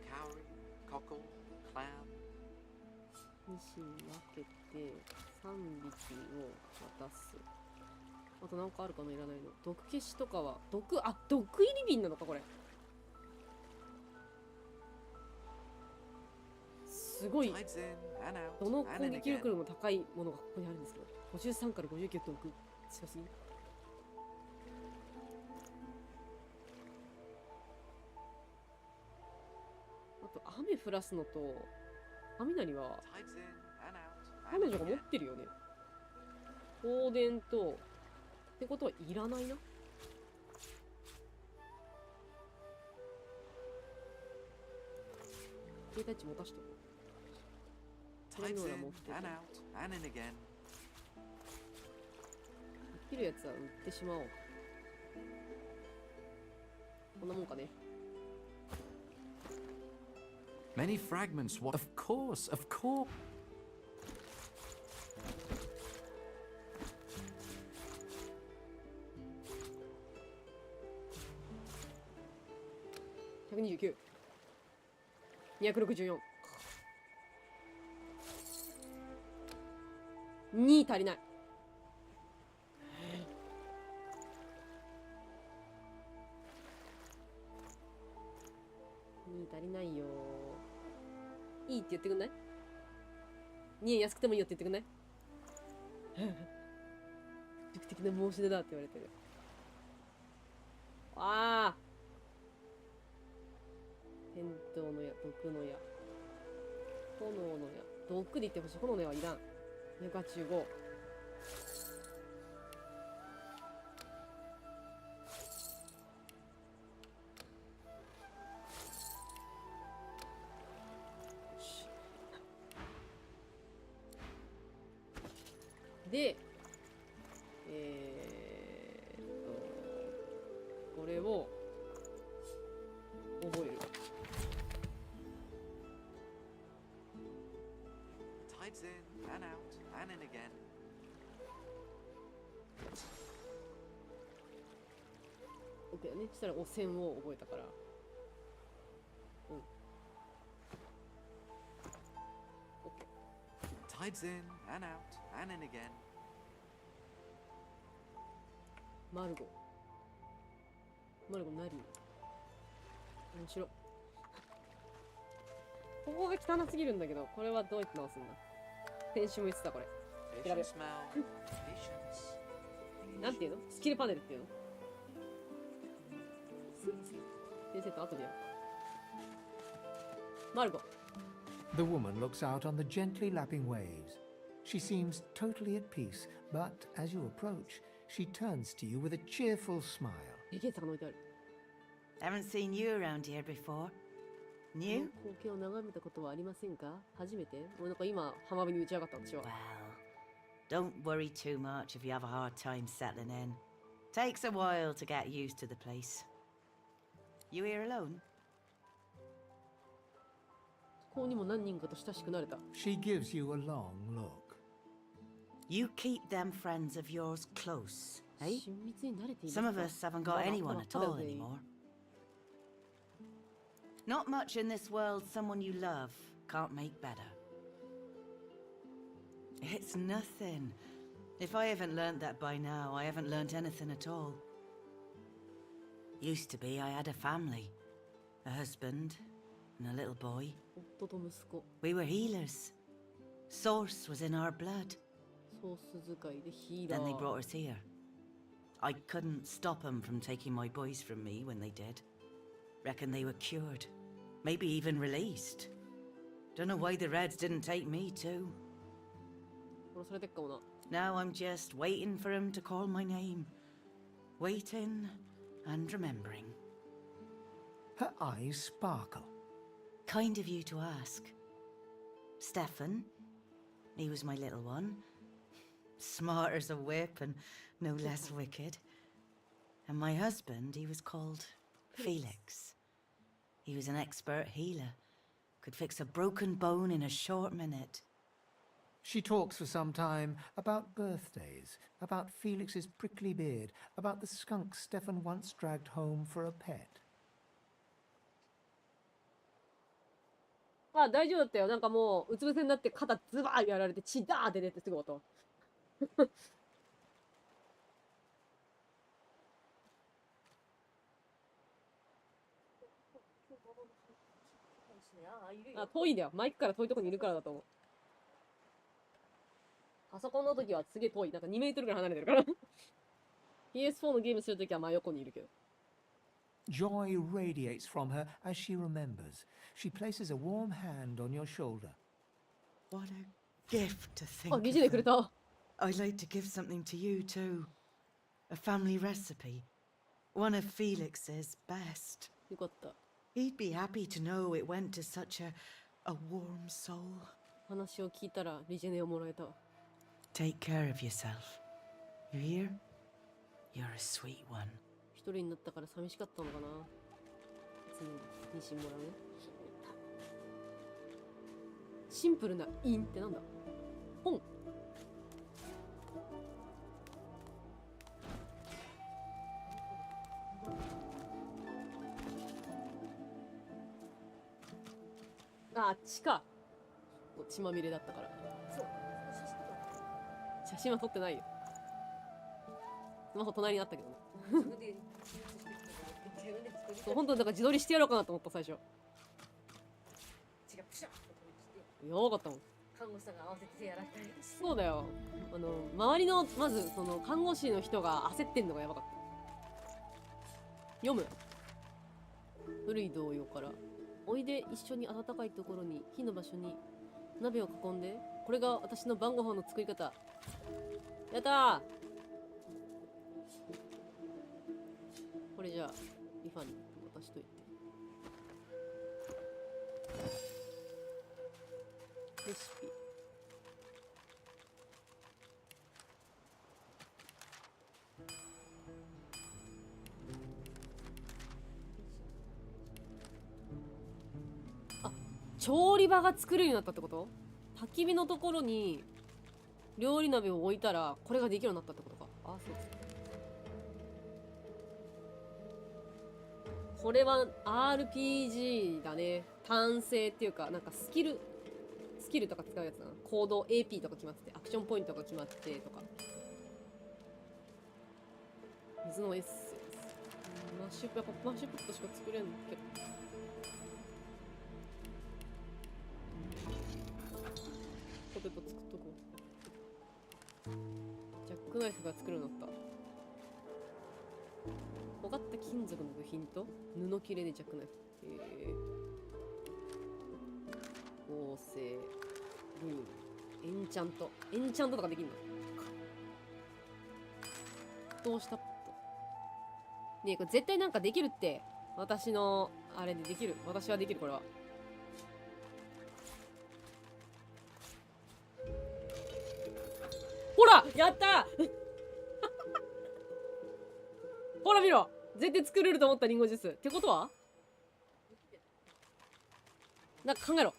Cowrie, cockle, clown. 2子分けて3匹を渡す。あとなんかあるかな、いらないの。毒消しとかは毒入り瓶なのかこれ。すごい。どの攻撃力よりも高いものがここにあるんですけど、53から59って毒強すぎ。あと雨降らすのと雷は彼女が持ってるよね。放電とってことはいらないな。携帯値持たしとこう。これのは持ってる。生きるやつは売ってしまおう。こんなもんかね。Many fragments. What? Of course, of course. 129、264、2足りない。2足りないよ。いいって言ってくんない？ 2 円安くてもいいよって言ってくんない？塾的な申し出だって言われてる。ああ、天道の矢、毒の矢、炎の矢、毒で言ってほしい。炎の矢はいらん。285。で、これを覚える。Tides in and out and in again. オッケーだね。そしたら汚染を覚えたから。うん。オッケー。Tides in and out and in again. マルゴ。マルゴ何？面白い。ここが汚すぎるんだけど、これはどうやって直すんだ？先週も言ってたこれ。調べよう。なんていうの？スキルパネルっていうの？先生と後でやる。マルゴ。The woman looks out on the gently lapping waves. She seems totally at peace, but as you approach, she turns to you with a cheerful smile. Haven't seen you around here before. New? 光景を眺めたことはありませんか？初めて？もうなんか今浜辺に打ち上がった私は。Well, don't worry too much if you have a hard time settling in. Takes a while to get used to the place. You here alone? ここにも何人かと親しくなれた。She gives you a long look. You keep them friends of yours close, eh? 親密になれていますか？ Some of us haven't got anyone at all anymore. Not much in this world someone you love can't make better. It's nothing. If I haven't learnt that by now, I haven't learnt anything at all. Used to be I had a family, a husband, and a little boy. 夫と息子。We were healers. Source was in our blood. ソース使いでヒーラー。Then they brought us here. I couldn't stop them from taking my boys from me when they did. Reckon they were cured. Maybe even released. Don't know why the Reds didn't take me too. 殺されてっかもな。 Now I'm just waiting for him to call my name. Waiting and remembering. Her eyes sparkle. Kind of you to ask. Stefan, he was my little one. Smart as a whip and no less wicked. And my husband, he was called Felix. He was an expert healer. Could fix a broken bone in a short minute. She talks for some time about birthdays, about Felix's prickly beard, about the skunk Stefan once dragged home for a pet. あ、大丈夫だったよ。なんかもう、うつ伏せになって肩ズバーやられて血ダーって出てすぐ音。あ、遠いんだよ。マイクから遠いところにいるからだと思う。パソコンの時はすげえ遠い。なんか2メートルぐらい離れてるから。PS4 のゲームするときは真横にいるけど。Joy radiates from her as she remembers. She places a warm hand on your shoulder. What a gift to think あ、疑似でくれた。I'd like to give something to you too. A family recipe. One of Felix's best. よかった。 He'd be happy to know it went to such a warm soul. 話を聞いたらリジェネをもらえたわ。 Take care of yourself. You hear? You're a sweet one. 一人になったから寂しかったのかな。別に妊娠もらうね。シンプルなインってなんだ。本。あっちか。血まみれだったから。そう。写真は撮ってないよ。スマホ隣にあったけどね。本当にだから自撮りしてやろうかなと思った最初。やばかったもん。看護師さんが合わせてやらせたい。そうだよ。周りのまずその看護師の人が焦ってんのがやばかった。読む。古い童謡から。おいで一緒に暖かいところに火の場所に鍋を囲んで。これが私の晩ご飯の作り方。やったー。これじゃあリファに渡しといて。レシピ。あ、調理場が作れるようになったってこと？焚き火のところに料理鍋を置いたらこれができるようになったってことか。あ、そうです。これは RPG だね。単性っていうか、なんかスキルとか使うやつだな。行動 AP とか決まってて、アクションポイントが決まってとか。水のエッセンス。マッシュポテトしか作れんけど。ポテト作っとこう。ジャックナイフが作るようになった。尖った金属の部品と布切れでジャックナイフ。合成ルームエンチャントとかできるの。沸騰したポット。ねえ、これ絶対なんかできるって。私のあれでできる。私はできる。これはほらやったほら見ろ、絶対作れると思ったリンゴジュースってことは、なんか考えろ。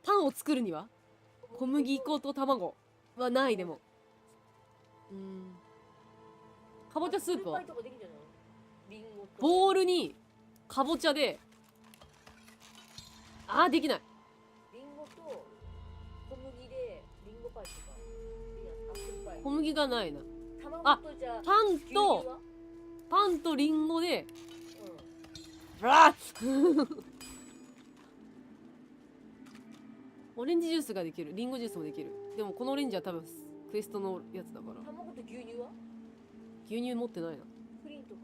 パンを作るには小麦粉と卵はない。でもかぼちゃスープはボウルにかぼちゃで、できない。リンゴと小麦でリンゴパイとかアップルパイ。小麦がないな。パンとリンゴで、オレンジジュースができる。リンゴジュースもできる。でもこのオレンジは多分クエストのやつだから。卵と牛乳は牛乳持ってないな。プリンとか。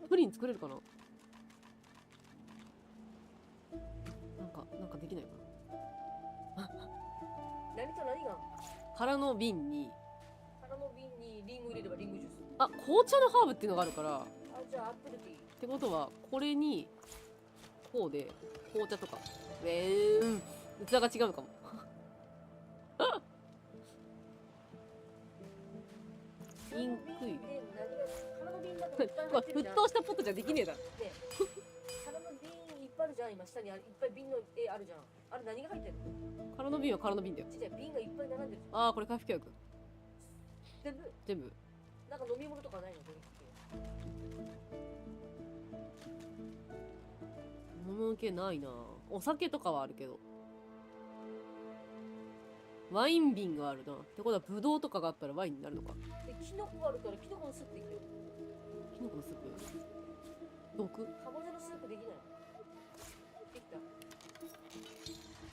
プリン作れるかな。なんかできないかな。何と何が。空の瓶に。空の瓶にリンゴ入れればリンゴジュース。あ、紅茶のハーブっていうのがあるから。あ、じゃあアップルティー。ってことは、これに、こうで、紅茶とか。器が違うのかも。ピンクい。沸騰したポットじゃできねえだろ。空の瓶いっぱいあるじゃん。今下にいっぱい瓶の絵あるじゃん。あれ何が入ってるの？空の瓶は空の瓶だよ。瓶がいっぱい並んでる。ああ、これ回復薬。全部。なんか飲み物とかないの？飲む系ないな。お酒とかはあるけど。ワイン瓶があるな。ってことはブドウとかがあったらワインになるのか。キノコがあるからキノコのスープできるよ。キノコのスープ？毒？かぼちゃのスープできない。できた。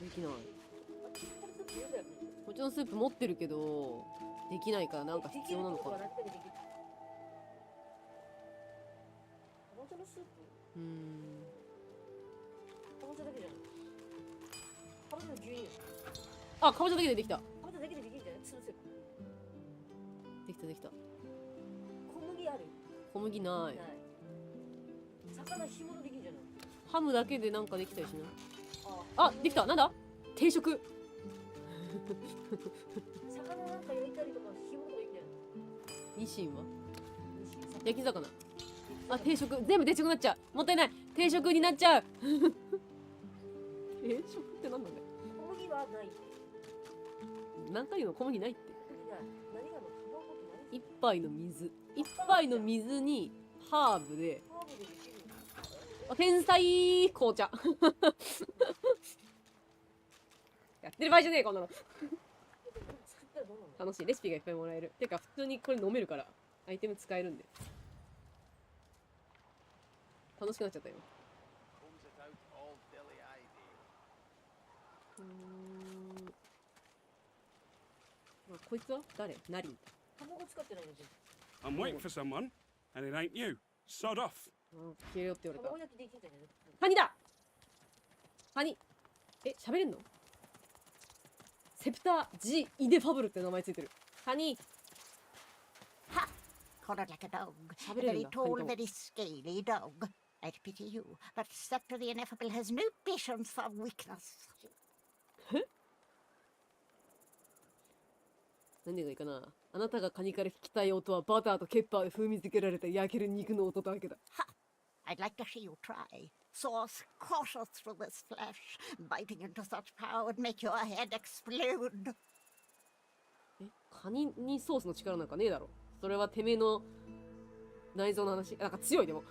できない。こっちのスープ持ってるけど、できないからなんか必要なのかな。かぼちゃのスープ？かぼちゃだけじゃん。かぼちゃの牛乳。あ、かぼちゃだけでできた。かぼちゃだけでできるんじゃない？スープ。できたできた。小麦ある？小麦ない。魚干物できるんじゃない？ハムだけでなんかできたりしない？あ、できた。なんだ？定食。魚なんか焼いたりとか干物とかいいんじゃない？ニシンは？焼き魚。あ、定食。全部定食になっちゃう。もったいない。定食になっちゃう。定食ってなんだね。小麦はない。何回の小麦ないって。何がの卵と何？一杯の水。一杯の水にハーブで。あ、天才紅茶。やってる場合じゃねえこんなの。楽しい。レシピがいっぱいもらえる。てか普通にこれ飲めるからアイテム使えるんで。楽しくなっちゃったよ。こいつは誰？ナリン。卵使ってないの？ I'm waiting for someone, and it ain't you. Sod off. 消えよって言われた。卵焼きできるんじゃない？カニだ。カニ。え、喋れんの？セプター・ジ・イデファブルって名前ついてる。カニ。Ha! Collared like a dog. A very tall, very scaly dog. I'd pity you, but Scepter the Ineffable has no patience for weakness. 何がいいかな。あなたがカニから聞きたい音はバターとケッパーで風味付けられた焼ける肉の音だけだ。I'd like to see you try. Sauce courses through this flesh. Biting into such power would make your head explode. え、カニにソースの力なんかねえだろ。それはてめえの内臓の話。なんか強いでも。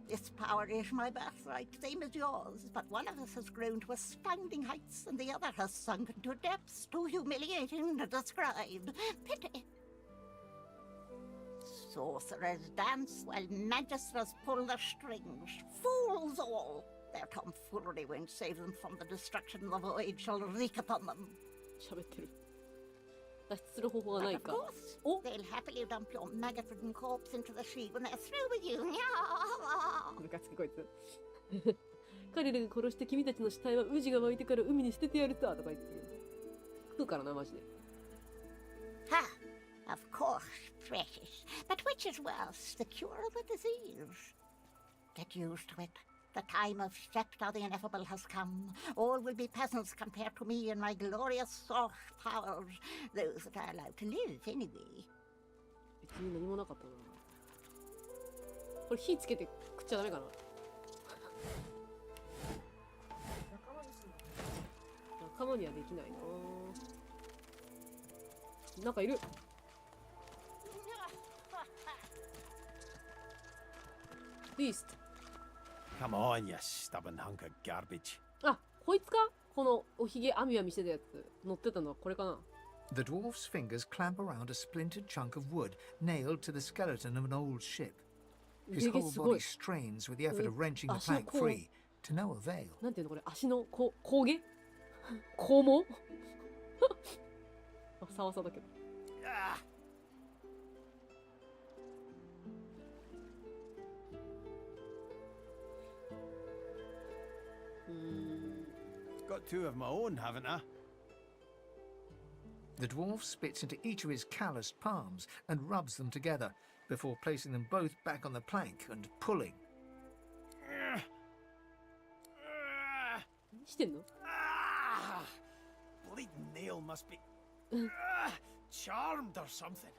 This power is my birthright, same as yours, but one of us has grown to astounding heights, and the other has sunken to depths too humiliating to describe. Pity. Sorcerers dance while magisters pull the strings. Fools all! Their tomfoolery won't save them from the destruction the void shall wreak upon them. 喋ってる。脱出する方法がないか。 Oh? They'll happily dump your maggot-ridden corpse into the sea when they're through with you. ムカつきこいつ。彼らが殺して君たちの死体はウジが湧いてから海に捨ててやるさとか言ってる。食うからなマジで。Ha! Of course, precious. But which is worse, the cure or the disease? Get used to it. The time of Scepter the Ineffable has come. All will be peasants compared to me and my glorious source powers. Those that are allowed to live, anyway. 別に何もなかったな。これ火つけて食っちゃダメかな。仲間にはできないな。なんかいる。Beast. Come on, you stubborn hunk of garbage. あ、こいつか？このおひげあみあみしてたやつ。乗ってたのはこれかな。The dwarf's fingers clamp around a splintered chunk of wood nailed to the skeleton of an old ship. His whole body strains with the effort of wrenching the plank free, to no avail. なんていうのこれ？足の甲毛？肛門？あ、さわさだけど。Got two of my own, haven't I? The dwarf spits into each of his calloused palms and rubs them together before placing them both back on the plank and pulling. 何してんの？ Bleeding nail must be charmed or something.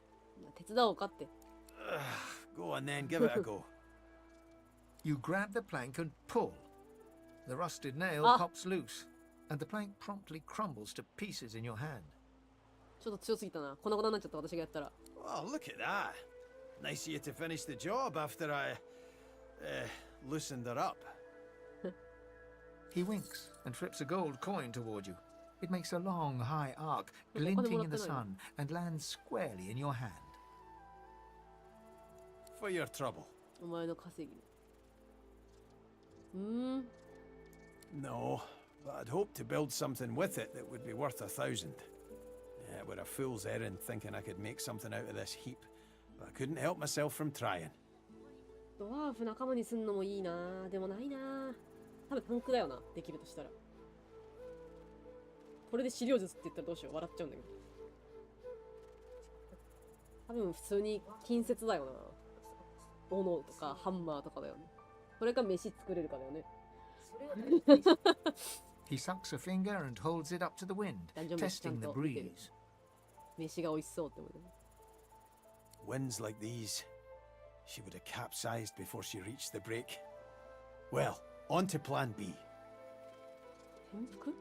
手伝おうかって。Go on then, give it a go. You grab the plank and pull. The rusted nail pops loose, and the plank promptly crumbles to pieces in your hand. ちょっと強すぎたな。こんなことになっちゃった私がやったら。Oh, look at that. Nice of you to finish the job after I loosened her up. He winks and flips a gold coin toward you. It makes a long, high arc, glinting in the sun, and lands squarely in your hand. For your trouble. お前の稼ぎ。No, but I'd hoped to build something with it that would be worth 1,000. Yeah, it were a fool's errand thinking I could make something out of this heap, but I couldn't help myself from trying. ドワーフ仲間にすんのもいいな。でもないな。多分タンクだよな。できるとしたら。これで資料術って言ったらどうしよう。笑っちゃうんだけど。多分普通に近接だよな。斧とかハンマーとかだよね。これか飯作れるかだよね。He sucks a finger and holds it up to the wind, testing the breeze. 飯が美味しそうって思う。Winds like these, she would have capsized before she reached the break. Well, on to plan B. 転覆？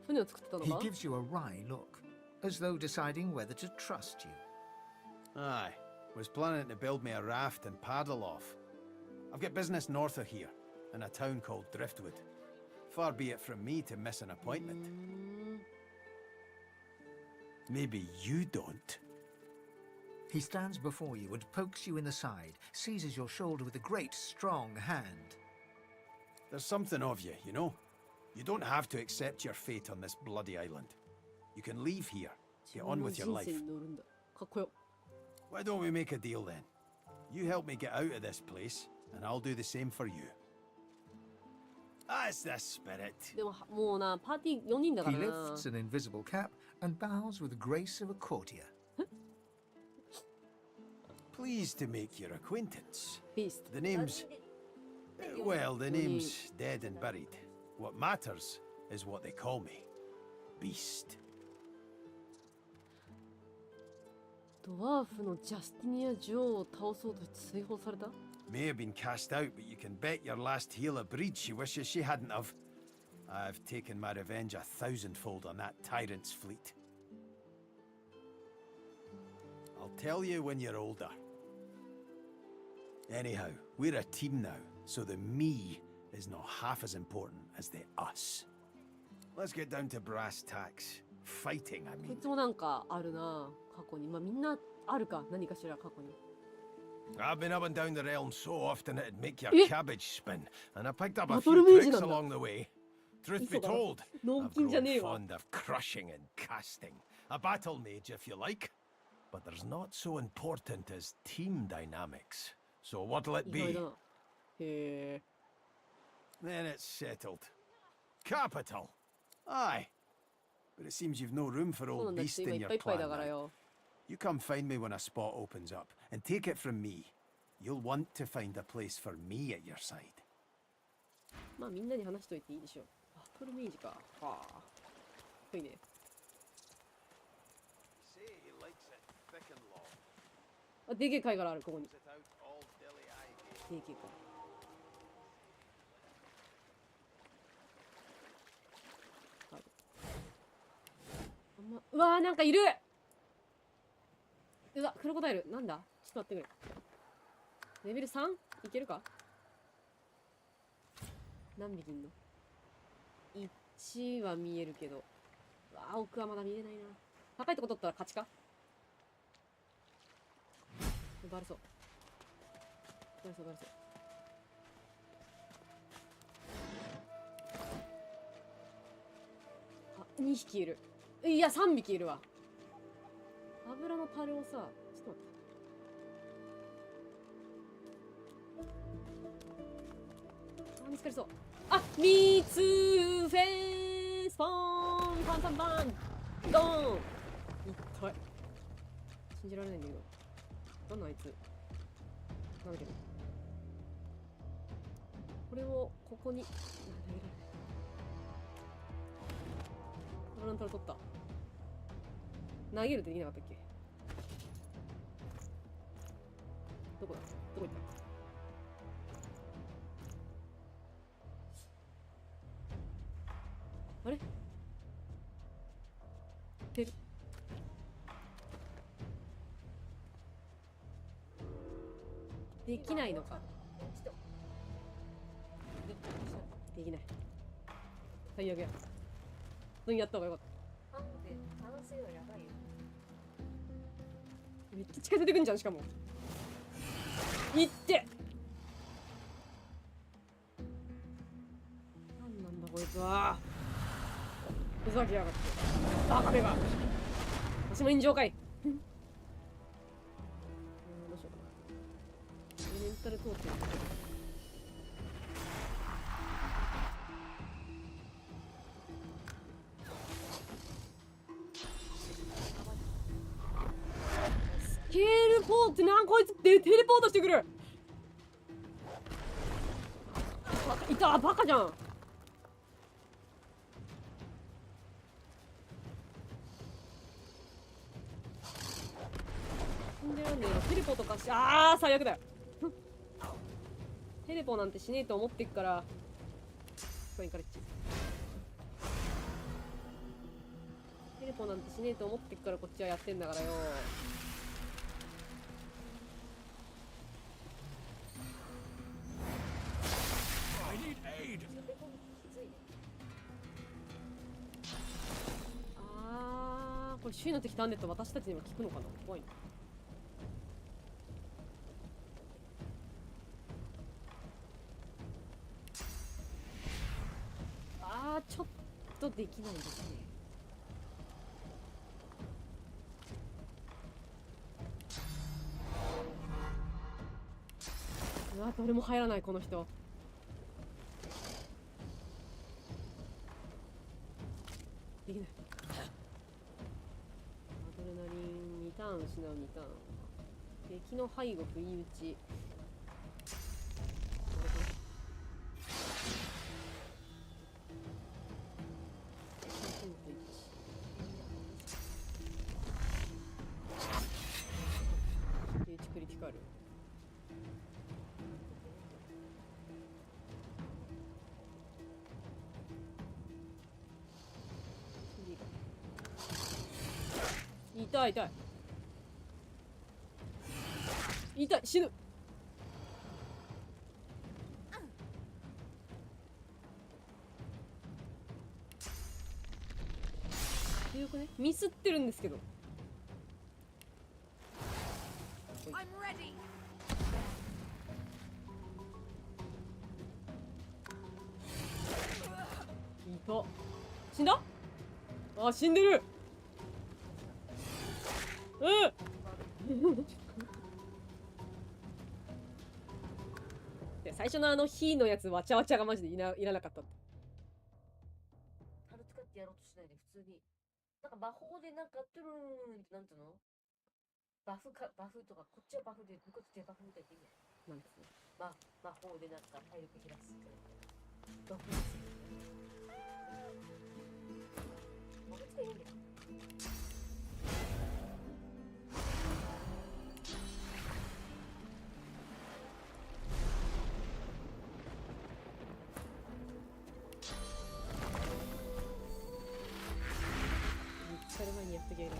船を作ってたのか？ He gives you a wry look, as though deciding whether to trust you. Aye, was planning to build me a raft and paddle off. I've got business north of here, in a town called Driftwood. Far be it from me to miss an appointment. Maybe you don't. He stands before you and pokes you in the side, seizes your shoulder with a great, strong hand. There's something of you, you know? You don't have to accept your fate on this bloody island. You can leave here, get on with your life. Why don't we make a deal then? You help me get out of this place, and I'll do the same for you. That's the spirit. でももうな、パーティー4人だか He らな。 lifts an invisible cap and bows with the grace of a courtier. Pleased to make your acquaintance. Beast. The name's... well, the name's dead and buried. What matters is what they call me. Beast. ドワーフのジャスティニア女王を倒そうと追放された？ May have been cast out, but you can bet your last heel of breed she wishes she hadn't have. I've taken my revenge 1,000-fold on that tyrant's fleet. I'll tell you when you're older. Anyhow, we're a team now, so the me is not half as important as the us. Let's get down to brass tacks. Fighting, I こ mean. いつもなんかあるな、過去に。まあみんなあるか、何かしら過去に。 I've been up and down the realm so often it'd make your え？ cabbage spin, and I picked up a バト few ルメイジ tricks なんだ。 along the way. Truth 嘘 be だろ。 told, 脳 I've 筋じゃ grown ねえわ。 fond of crushing and casting. A battle mage, if you like. But there's not so important as team dynamics. So what'll it 意外 be? だな。へえ。 Then it's settled. Capital. Aye. But it seems you've no room for そうな old んだ。 beast 今 in いっ your ぱいいっぱい plan だから now. よ。 You come find me when a spot opens up, and take it from me. You'll want to find a place for me at your side. まあみんなに話しといていいでしょう。バトルメイジか。はあ。いいね。 Say he likes it thick and long. あ、でけえ貝殻ある、ここに。 Sit out all dilly eye. でけえ貝。うわー、なんかいる。うわ、クロコダイル。なんだ、ちょっと待ってくれ。レベル 3？ いけるか？何匹いんの？ 1 は見えるけど。うわー、奥はまだ見えないな。高いとこ取ったら勝ちか？バレそう。バレそう、バレそう。あ、2匹いる。いや、3匹いるわ。油の樽をさ、ちょっと待って。あ、見つかりそう。あ、ミーツーフェンスポーンパンパンパンドーン。痛い。信じられないんだけど。なんなんあいつ。なんだけど。これをここに投げられない。タランタラ取った。投げるってできなかったっけ？どこだ？どこ行った？あれ？出る。できないのか。できない。最悪や。普通にやった方がよかった。ハンデ男性はやばいよ。めっちゃ近づいてくんじゃん、しかも。いって。なんなんだこいつは。ふざけやがって。バカめが。私も炎上かい。どうしようかな。メンタル通ってる。スケールポーってこいつテレポートしてくる。いた、バカじゃん。んでなんだよ、テレポとかし、最悪だよ。テレポなんてしねえと思ってっから。ここに行かれちゃう。テレポなんてしねえと思ってっからこっちはやってんだからよ。これ周囲の敵ターンネット私たちにも効くのかな。怖いな。ちょっとできないですね。うわ、どれも入らないこの人。できない。アドレナリン2ターン失う2ターン。敵の背後不意打ち。クリティカル。痛い痛い痛い、死ぬ。強くね、ミスってるんですけど。死んだ？死んでる。最初の火のやつわちゃわちゃがマジでいらなかったって。樽使ってやろうとしないで普通になんか魔法でなんかトゥルーンってなんていうの？バフとかこっちはバフで向こうってバフみたいでいいね。なんですね。魔法でなんか体力減らすからバフですよ。魔法使いいいんだよ。それ前にやっとける。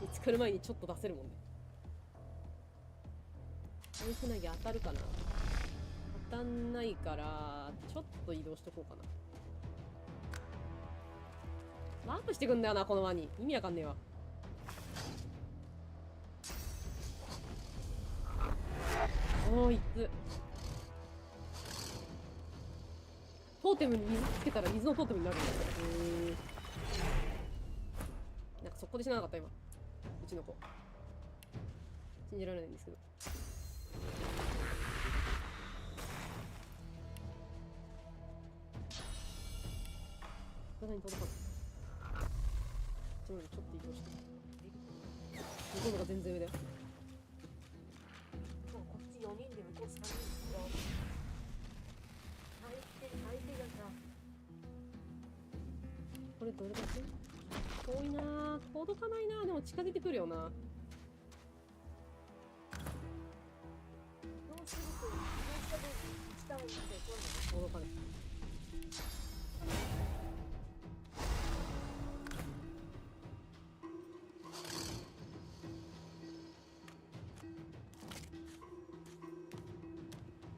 見つかる前にちょっと出せるもんね。追いつなぎ当たるかな。当たんないからちょっと移動しとこうかな。ワープしてくんだよなこのワニ。意味わかんねえわ。おー、いつトーテムに水つけたら水のトーテムになるんですよ。なんかそこでしなかった今うちの子。信じられないんですけど。体に届かない。ちょっと移動して。向こうのが全然上だよ。こっち4人で向こう3人で相手がさ、これどれだけ遠いなぁ。届かないなぁ。でも近づいてくるよな。どうすると一番下で届かない。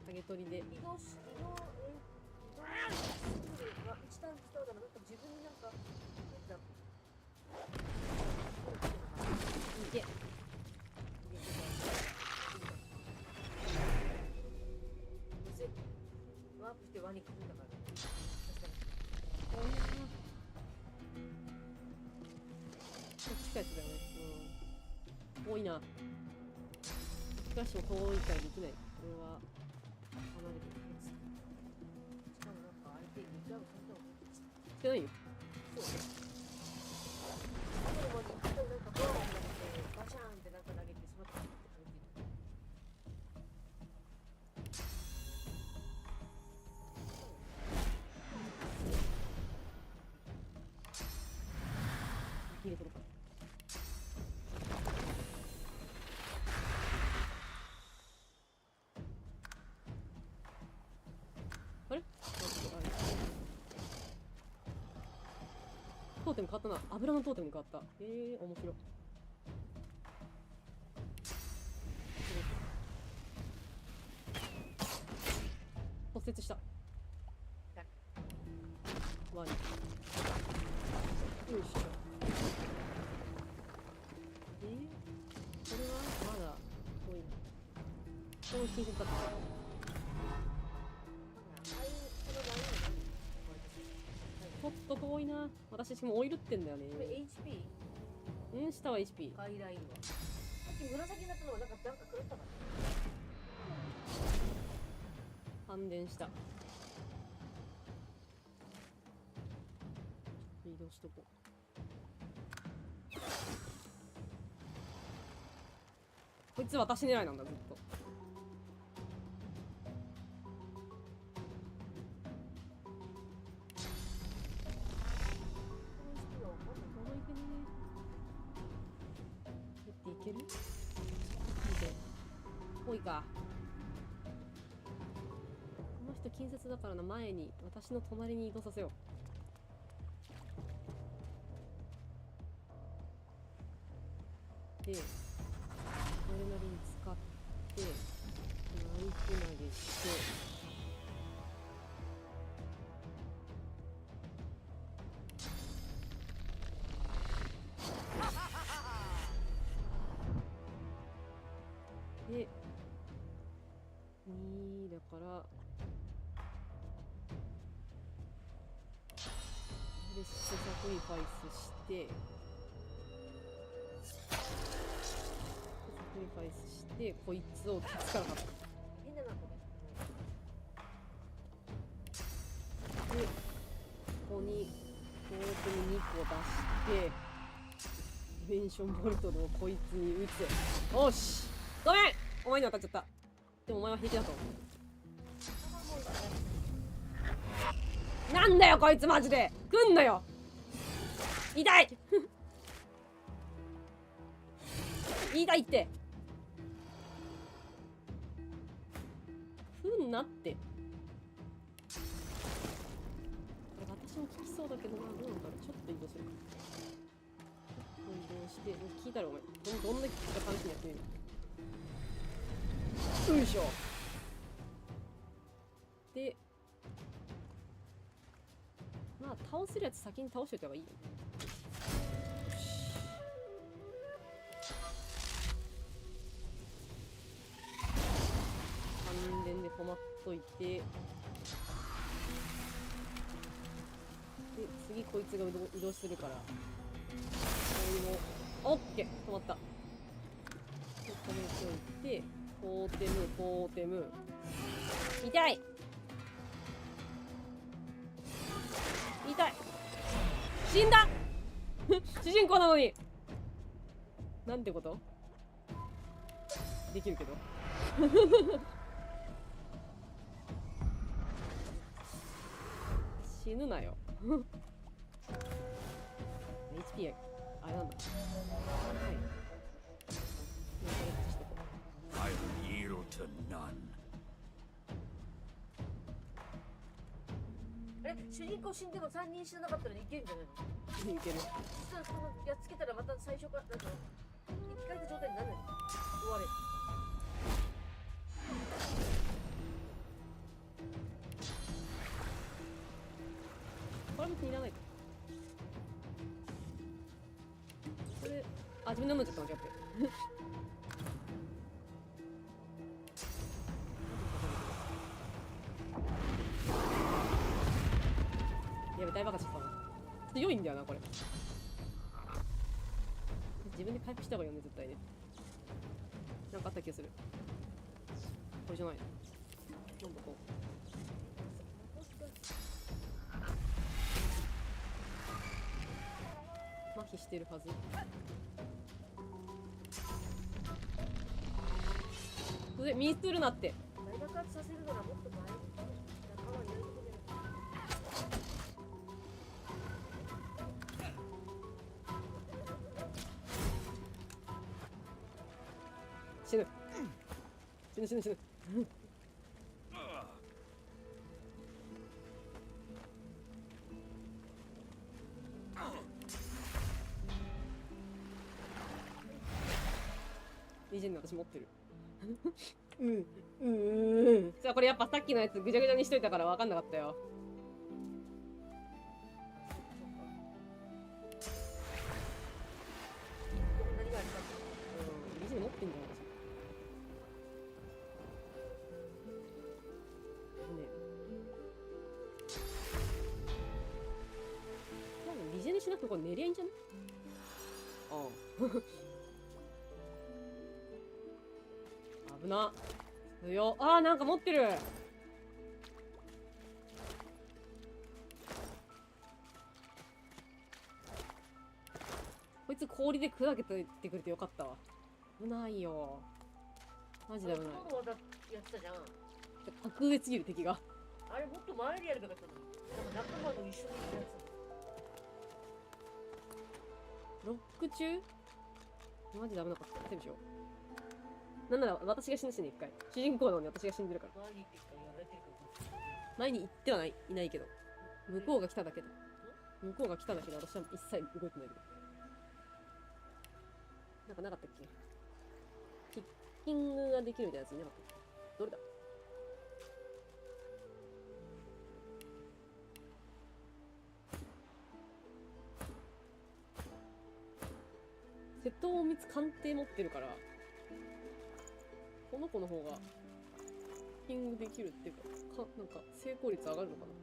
影取りで移動一段下だからなんか自分になんかいけ。ワープして輪に来るんだから。近いやつだよね。遠いな。フラッシュも遠いからできない。これは離れてるやつ。しかもなんか相手にリザーブされたのしてないよ。そうね。最後まで一回なんかボーン投げてバシャーンってなんか投げてしまったって感じ。切れてるか。あれ？トーテム変わったな。油のトーテム変わった。面白い。骨折した。ワニ。よいしょ。これはまだ遠いな。この金属だった。ちょっと遠いな。私しかもオイルってんだよね。これ HP？ 下は HP。ガイラインは。さっき紫になったのはなんか狂ったか感電した。移動しとこう。こいつ私狙いなんだ、ずっと。いける？見て。ぽいか。この人近接だからな。前に私の隣に移動させよう。で、それなりに使ってナイフ投げしてで、2だからでサクリファイスしてサクリファイスしてこいつを鉄から発変だなこで、ここにボートに2個出してディメンションボルトでもこいつに撃つ。よし、ごめん、お前に当たっちゃった。でもお前は平気だと思う。なんだよこいつマジで来んのよ。痛い痛いって来んなって。私も効きそうだけどな。どうなんだろう。ちょっと移動するか。ちょっと移動して聞いたらお前どんだけ効くか試しにやってみる。よいしょ。でまあ倒せるやつ先に倒しといた方がいいよ。関連で止まっといて、で次こいつが移動するからこれもオッケー止まった。でこ止めておいて、トーテム、トーテム。痛い痛い死んだ主人公なのになんてことできるけど死ぬなよHP あれなんだはい I'll yield to none. 主人公死んでも3人死ななかったらいけるんじゃないの？いける。そしたらそのやっつけたらまた最初からなんか生き返った状態にならないの？終われ。これ別にいらないか。これあ自分で飲んじゃったの違って。やべ大爆発したわ。ちょっと良いんだよなこれ。自分で回復した方がいいよね絶対ね。なんかあった気がする。これじゃない。なんだこう。麻痺してるはず。それミスするなって。大爆発させるならもっと前に仲間にやるとこで。死ぬ死ぬ死ぬ死ぬリジェンド私持ってるさあこれやっぱさっきのやつぐちゃぐちゃにしといたから分かんなかったよ。何があるか。リジェンド持ってんじゃないリジェンにしなくてこれ練り合いんじゃね？ああ危なよ。あーなんか持ってる。こいつ氷で砕けてってくれてよかったわ。危ないよマジで危ない。やってたじゃん。格上すぎる敵が。あれもっと前でやるからったのに。なんか仲間と一緒にいるやつ。ロック中マジで危なかった。セーブしよう。なんなら私が死ぬしね一回。主人公なのに私が死んでるから。前に行ってはないけど。向こうが来ただけだ。向こうが来ただけで私は一切動いてないけど。なんかなかったっけ？キッキングができるみたいなやついなかったっけ？どれだ？瀬戸光鑑定持ってるからこの子の方がキッキングできるっていうかなんか成功率上がるのかな。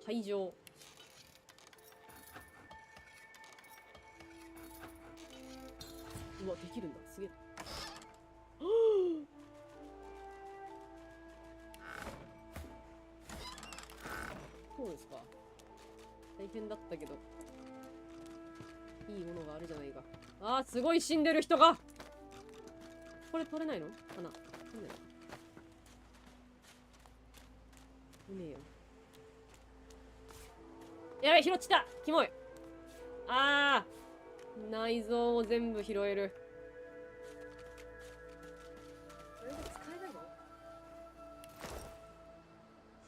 会場うわできるんだすげえ。そうですか。大変だったけどいいものがあるじゃないか。あーすごい死んでる人が。これ取れないのかな。取れないのか。ねえよ。やべえ拾っちゃったキモい。あー内臓を全部拾える。あれで使えないの？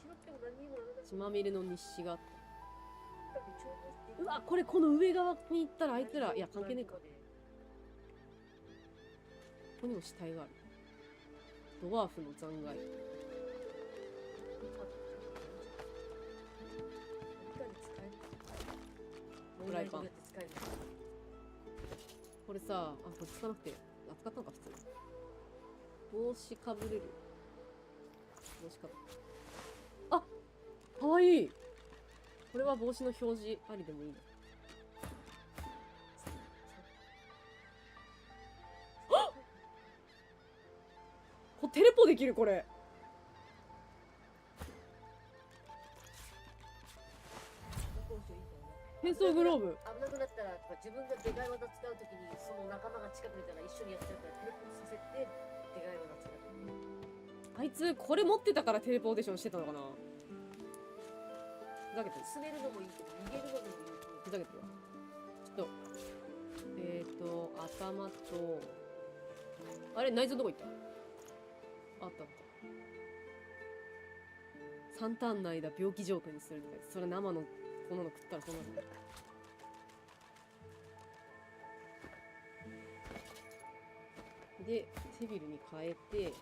拾っても何にもならない。血まみれの日誌があった。うわこれこの上側に行ったらあいつらいや関係ねえか。ここにも死体がある。ドワーフの残骸。フライパン。これさあこれ使わなくて扱ったのか普通に。帽子かぶれる。帽子かな。あ、かわいい。これは帽子の表示ありでもいいな。これテレポできるこれ。変装グローブ。危なくなったら自分がでかい技使うときにその仲間が近くにいたら一緒にやっちゃうからテレポさせてでかい技使う。あいつこれ持ってたからテレポーテーションしてたのかな。ふざけてる。進めるのもいいけど逃げるのもいい。ふざけてるわ。ちょっと頭とあれ内臓どこ行った。あったあった。3ターンの間病気状態にするって書いて、それ生のこんなの食ったらそうなる。でセビルに変えて、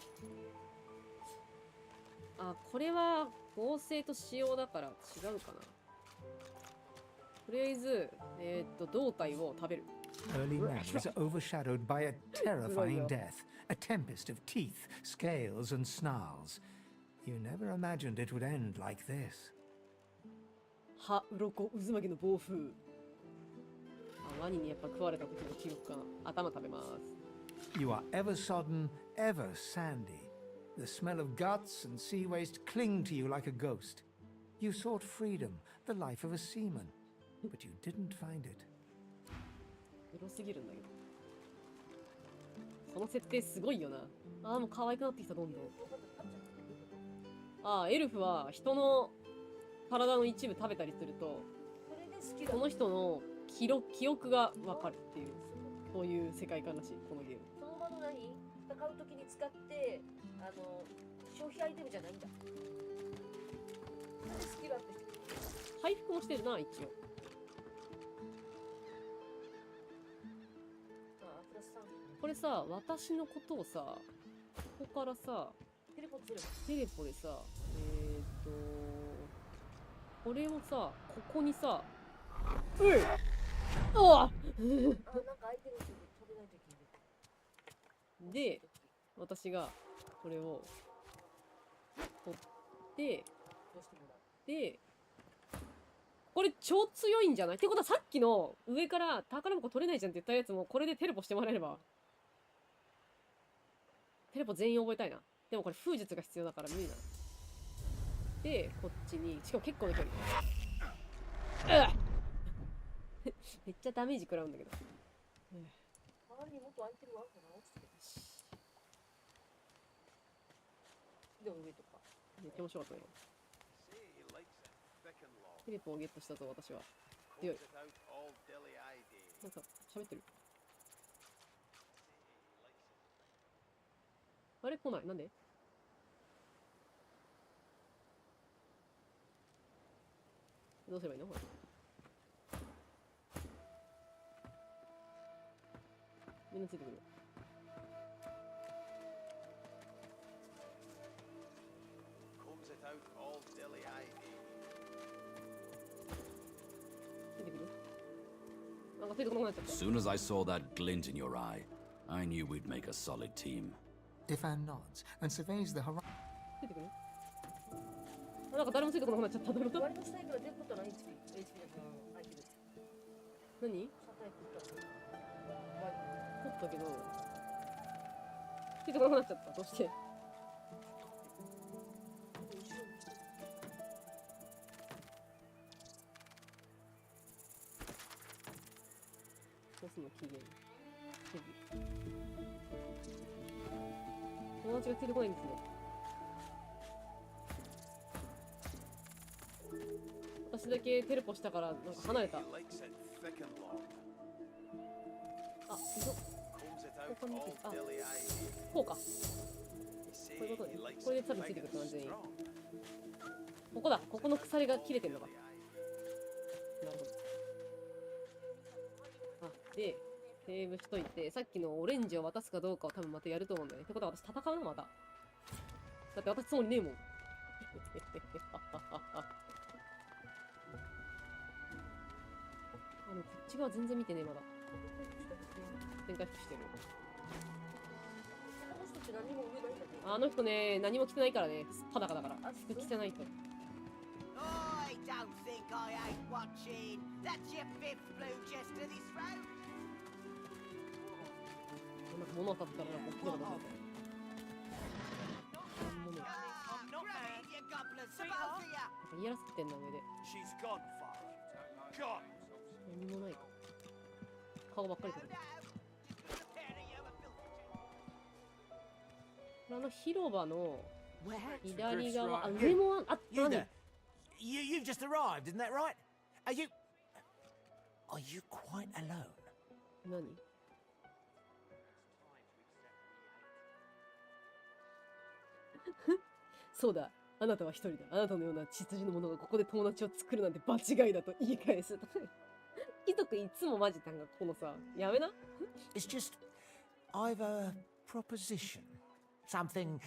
あ、これは合成と仕様だから違うかな。とりあえず胴体を食べる。 Early man was overshadowed by a terrifying death, a tempest of teeth, scales, and snarls. You never imagined it would end like this. 歯、鱗、渦巻きの暴風。あ、ワニにやっぱ食われた時の記憶かな。頭食べます。You are ever sodden, ever sandy. The smell of guts and sea waste cling to you like a ghost. You sought freedom, the life of a seaman, but you didn't find it. グロすぎるんだけど。その設定すごいよな。ああ、もう可愛くなってきた、どんどん。ああ、エルフは人の体の一部食べたりすると、その人の記憶がわかるっていう、そういう世界観らしい、このゲーム。その場の何戦うときに使って消費アイテムじゃないんだ。スキルアップして回復もしてるな、一応。これさ、私のことをさ、ここからさ、テレポでさ、これをさ、ここにさ、うい、うわっで、私がこれを取って、で、これ超強いんじゃないってことは、さっきの上から宝箱取れないじゃんって言ったやつもこれでテレポしてもらえれば。テレポ全員覚えたいな。でもこれ風術が必要だから無理だ。で、こっちに、しかも結構な距離。めっちゃダメージ食らうんだけど。周りにもっとアイテムあるかな。落ちてる。でも上とか。めっちゃ面白かったね。テレポをゲットしたぞ、私は。強い。なんか、喋ってる。あれ来ない。なんで？どうすればいいのこれ。みんなついてくる。ついてくる？なんかついてこなくなっちゃった。 As soon as I saw that glint in your eye, I knew we'd make a solid team. Ifan nods and surveys the horizon. ついてくる？あ、なんか誰もついてこなくなっちゃった。どういうこと？割としたいから出ることない HP だからアイテム。何？サタイプだ。取ったけど、ついてこなくなっちゃった。どうして？ボスの期限。友達がついてこないんですね。私だけテレポしたからなんか離れた。あ、いぞ。ここに見て、あ、こうか。こういうことね。これで多分ついてくるかな、全員。ここだ。ここの鎖が切れてんのか。なるほど。あ、で、セーブしといて、さっきのオレンジを渡すかどうかを多分またやると思うんだよね。ってことは私戦うのまた。だって渡すつもりねえもん。こっち側全然見てねえ、まだ。展開してる。この人って何も上ないんだね。あの人ね、何も着てないからね。裸だから。服着てないと。I don't think I ain't watching. That's your fifth blue chest to this road. なんか物当たったらこっちとか出せた。物。なんか嫌らせてんな上で。何もないか。顔ばっかりだね。あの広場の左側、あ、上もあったね。You've just arrived, isn't that right? Are you quite alone? 何？そうだ、あなたは一人だ。あなたのような血筋の者がここで友達を作るなんて場違いだと言い返す。貴族いつもマジなんかこのさ、やめな。It's just, I've a proposition. Something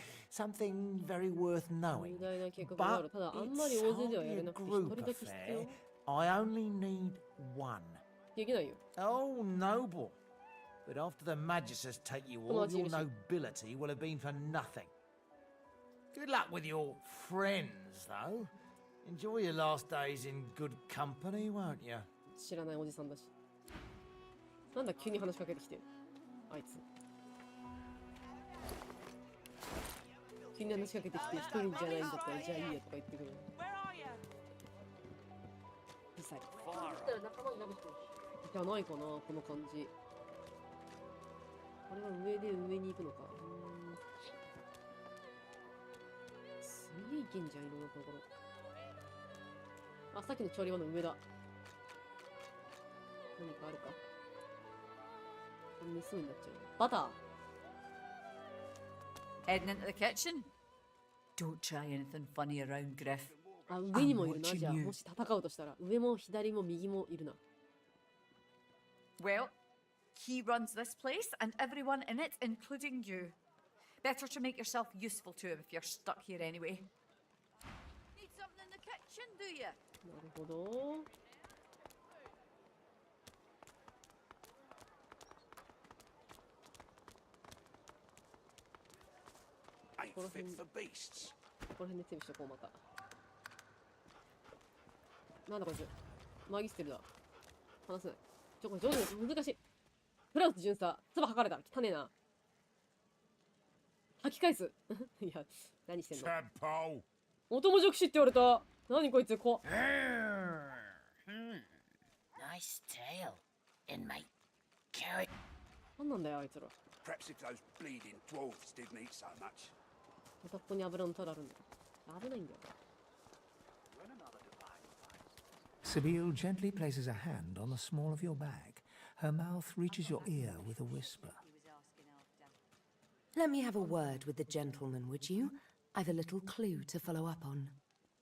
very worth knowing. 偉大な計画がある。ただあんまり大勢ではやれなくて一人だけ必要。I only need one. できないよ。Oh, noble. But after the Maguses take you all, your nobility will have been for nothing. Good luck with your friends, though. Enjoy your last days in good company, won't you? 知らないおじさんだし。なんだ急に話しかけてきて。あいつ。急に話しかけてきて一人じゃないんだったらじゃあいいやとか言ってくる。リサイ。じゃないかな、この感じ。これは上で上に行くのか。すげえいけんじゃん、いろんなところ。あ、さっきの調理場の上だ。何かあるか。これ盗みになっちゃう。バター。Heading into the kitchen? Don't try anything funny around, Griff. あ、上にもいるな。じゃあ、もし戦うとしたら、上も左も右もいるな。Well, he runs this place and everyone in it, including you. Better to make yourself useful to him if you're stuck here anyway. Need something in the kitchen, do you? なるほど。この辺でセーブしとこう、また。なんだこいつ。マギステルだ。話せない。これ上手です。難しい。フランス巡査。唾吐かれた。汚ねえな。吐き返す。いや、何してんの。お供ジョクシって言われた。何こいつ、こ。Nice tail, inmate. Carrot. 何なんだよ、あいつら。 Perhaps if those bleeding dwarves didn't eat so much. またここに油のタラあるんだ。危ないんだよ。Sabine gently places a hand on the small of your bag. Her mouth reaches your ear with a whisper. Let me have a word with the gentleman, would you? I've a little clue to follow up on.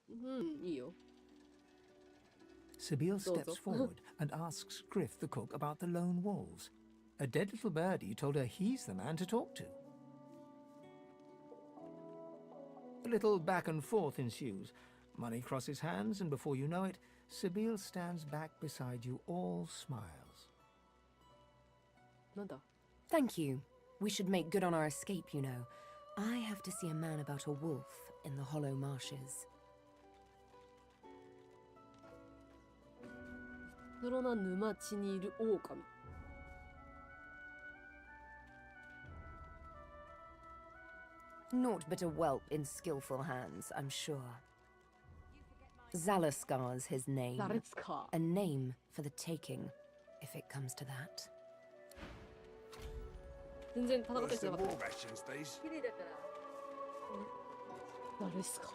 いいよ。 Sabine steps forward and asks Griff the cook about the lone wolves. A dead little birdie told her he's the man to talk to. A little back and forth ensues. Money crosses hands, and before you know it, Sabine stands back beside you, all smiles. Thank you. We should make good on our escape, you know. I have to see a man about a wolf in the hollow marshes. 黒な沼地にいる狼。Naught but a whelp in skillful hands, I'm sure. Zalaskar's his name. Zalaskar. A name for the taking, if it comes to that. 全然戦ってなかった。 war rations, these. 綺麗だから。誰ですか。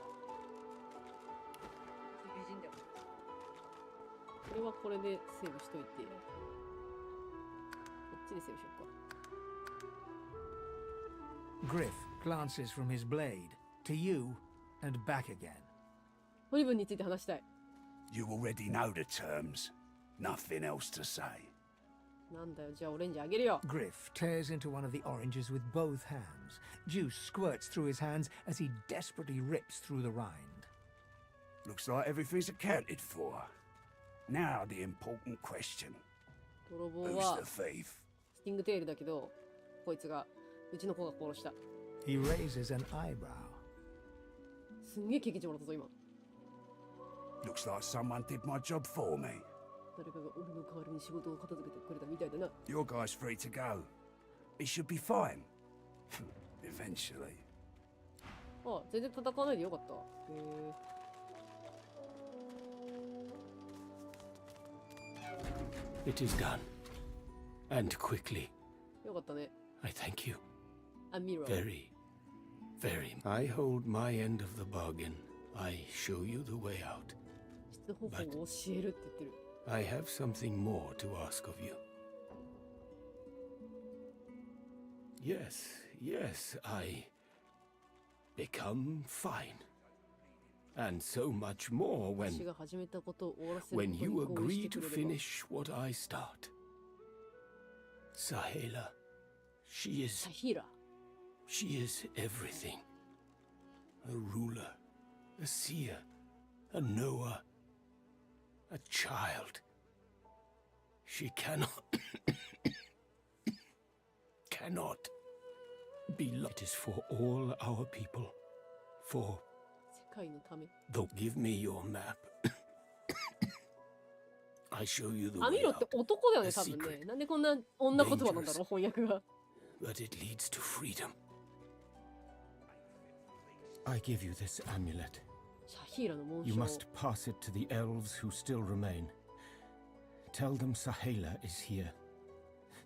美人だよ。これはこれでセーブしといて。こっちでセーブしようか。 Griff glances from his blade to you and back again. ホリブンについて話したい。 You already know the terms. Nothing else to say. なんだよ、じゃあオレンジあげるよ。 Griff tears into one of the oranges with both hands. Juice squirts through his hands as he desperately rips through the rind. Looks like everything's accounted for. Now the important question. 泥棒 Who's は the thief? スティングテールだけど、こいつがうちの子が殺した。He raises an eyebrow. すんげえ経験値もらったぞ、今。 Looks like someone did my job for me. 誰かが俺の代わりに仕事を片付けてくれたみたいだな。 Your guy's free to go. He should be fine. Eventually. あ、全然戦わないでよかった。へえ。 It is done. And quickly. よかったね。 I thank you. A mirror. Very, very. I hold my end of the bargain. I show you the way out. 出方法を教えるって言ってる。 I have something more to ask of you. Yes, yes, I become fine. And so much more 私が始めたことを終わらせる when こと you に合意し agree て to くれれば。 finish what I start. Sahela, she is... Sahira. She is everything. A ruler, a seer, a knower, a child. She cannot... cannot be... It is for all our people. For... 世界のため。 Though give me your map. I show you the ア way ミロって out. 男だよ A ね、多分 secret. ね。なんでこんな女言葉なんだろう、翻訳が。 But it leads to freedom. I give you this amulet. シャヒーラの紋 You 章。 must pass it to the elves who still remain. Tell them Sahela is here.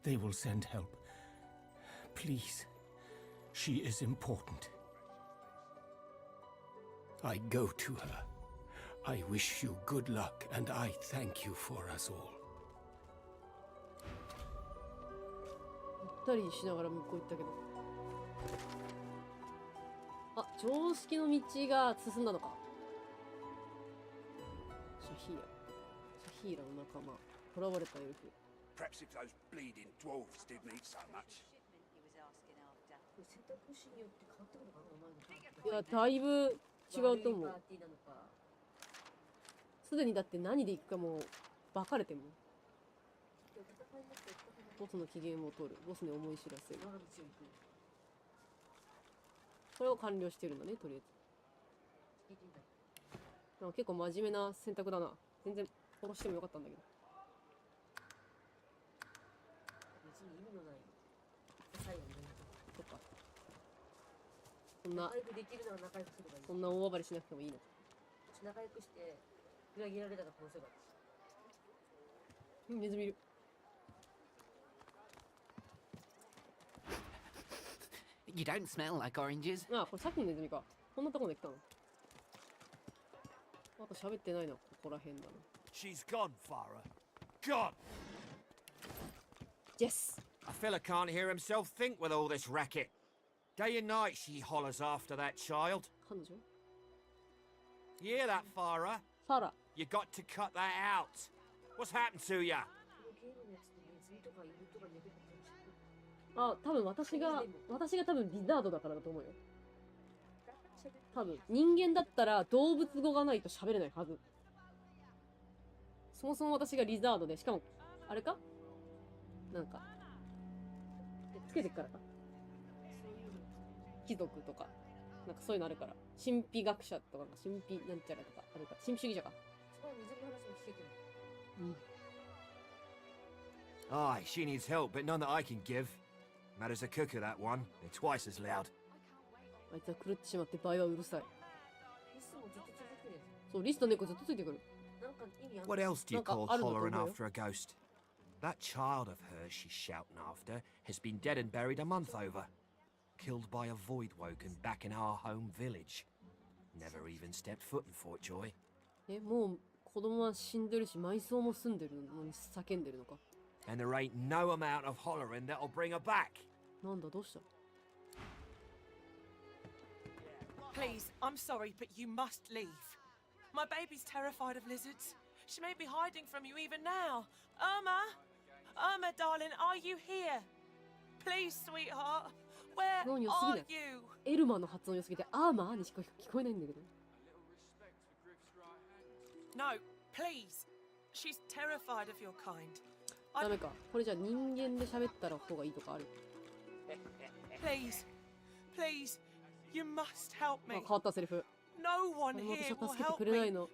They will send help. Please. She is important. I go to her. I wish you good luck, and I thank you for us all. 行ったりしながら向こう行ったけど。あ、常識の道が進んだのか。シャヒーラ。シャヒーラの仲間。囚われたエルフ。 Perhaps if those bleeding dwarves didn't eat so much. 選択肢によって変わってくるかな、お前の。いや、だいぶ違うと思う悪いパー。ティーなのか。すでにだって何で行くかもう分かれてるもん。ボスの機嫌を取る。ボスに思い知らせる。これを完了してるんだね、とりあえず。なんか結構真面目な選択だな。全然殺してもよかったんだけど。別に意味のない。最後にね。そっか。そんな仲良くできるなら仲良くすればいい。そんな大暴れしなくてもいいのか。仲良くして裏切られたら殺せばいい。ネズミいる。You don't smell like oranges. あ、これさっきのネズミか。こんなとこまで来たの。あと喋ってないのはここら辺だな。 She's gone, Farah. Gone! Yes! A fella can't hear himself think with all this racket. Day and night she hollers after that child. 彼女 You hear that, Farah? Farah. You got to cut that out. What's happened to ya? あ、多分私が多分リザードだからだと思うよ。多分人間だったら動物語がないと喋れないはず。そもそも私がリザードで、しかもあれかなんかつけてっからか。貴族とかなんかそういうのあるから。神秘学者とか神秘なんちゃらとかあるから。神秘主義者か。そこは水の話も聞けてる。うん。 Aye, she needs help, but none that I can give. Matters a cooker, that one. They're twice as loud. あいつは狂ってしまって倍はうるさい。リスもずっと続くね。そう、リスと猫ずっとついてくる。なんか意味ある。 What else do you call なんかあるんだと思う hollering よ。 after a ghost? That child of hers she's shouting after has been dead and buried a month over. Killed by a void woken back in our home village. Never even stepped foot in Fort Joy. え、もう子供は死んでるし、埋葬も住んでるのに叫んでるのか。 And there ain't no amount of hollering that'll bring her back. なんだ、どうした Please, I'm sorry, but you must leave. My baby's terrified of lizards. She may be hiding from you even now. Irma, darling, are you here? Please, sweetheart, where 発音良すぎ are ない you? エルマの発音良すぎて、アーマーにしか聞こえないんだけど。 No, please. She's terrified of your kind. ダメか。これじゃあ人間で喋ったら方がいいとかある。 Please, Please, you must help あ、 me. 変わったセリフ。 No one 誰も here 私を will 助けて help くれない me. の。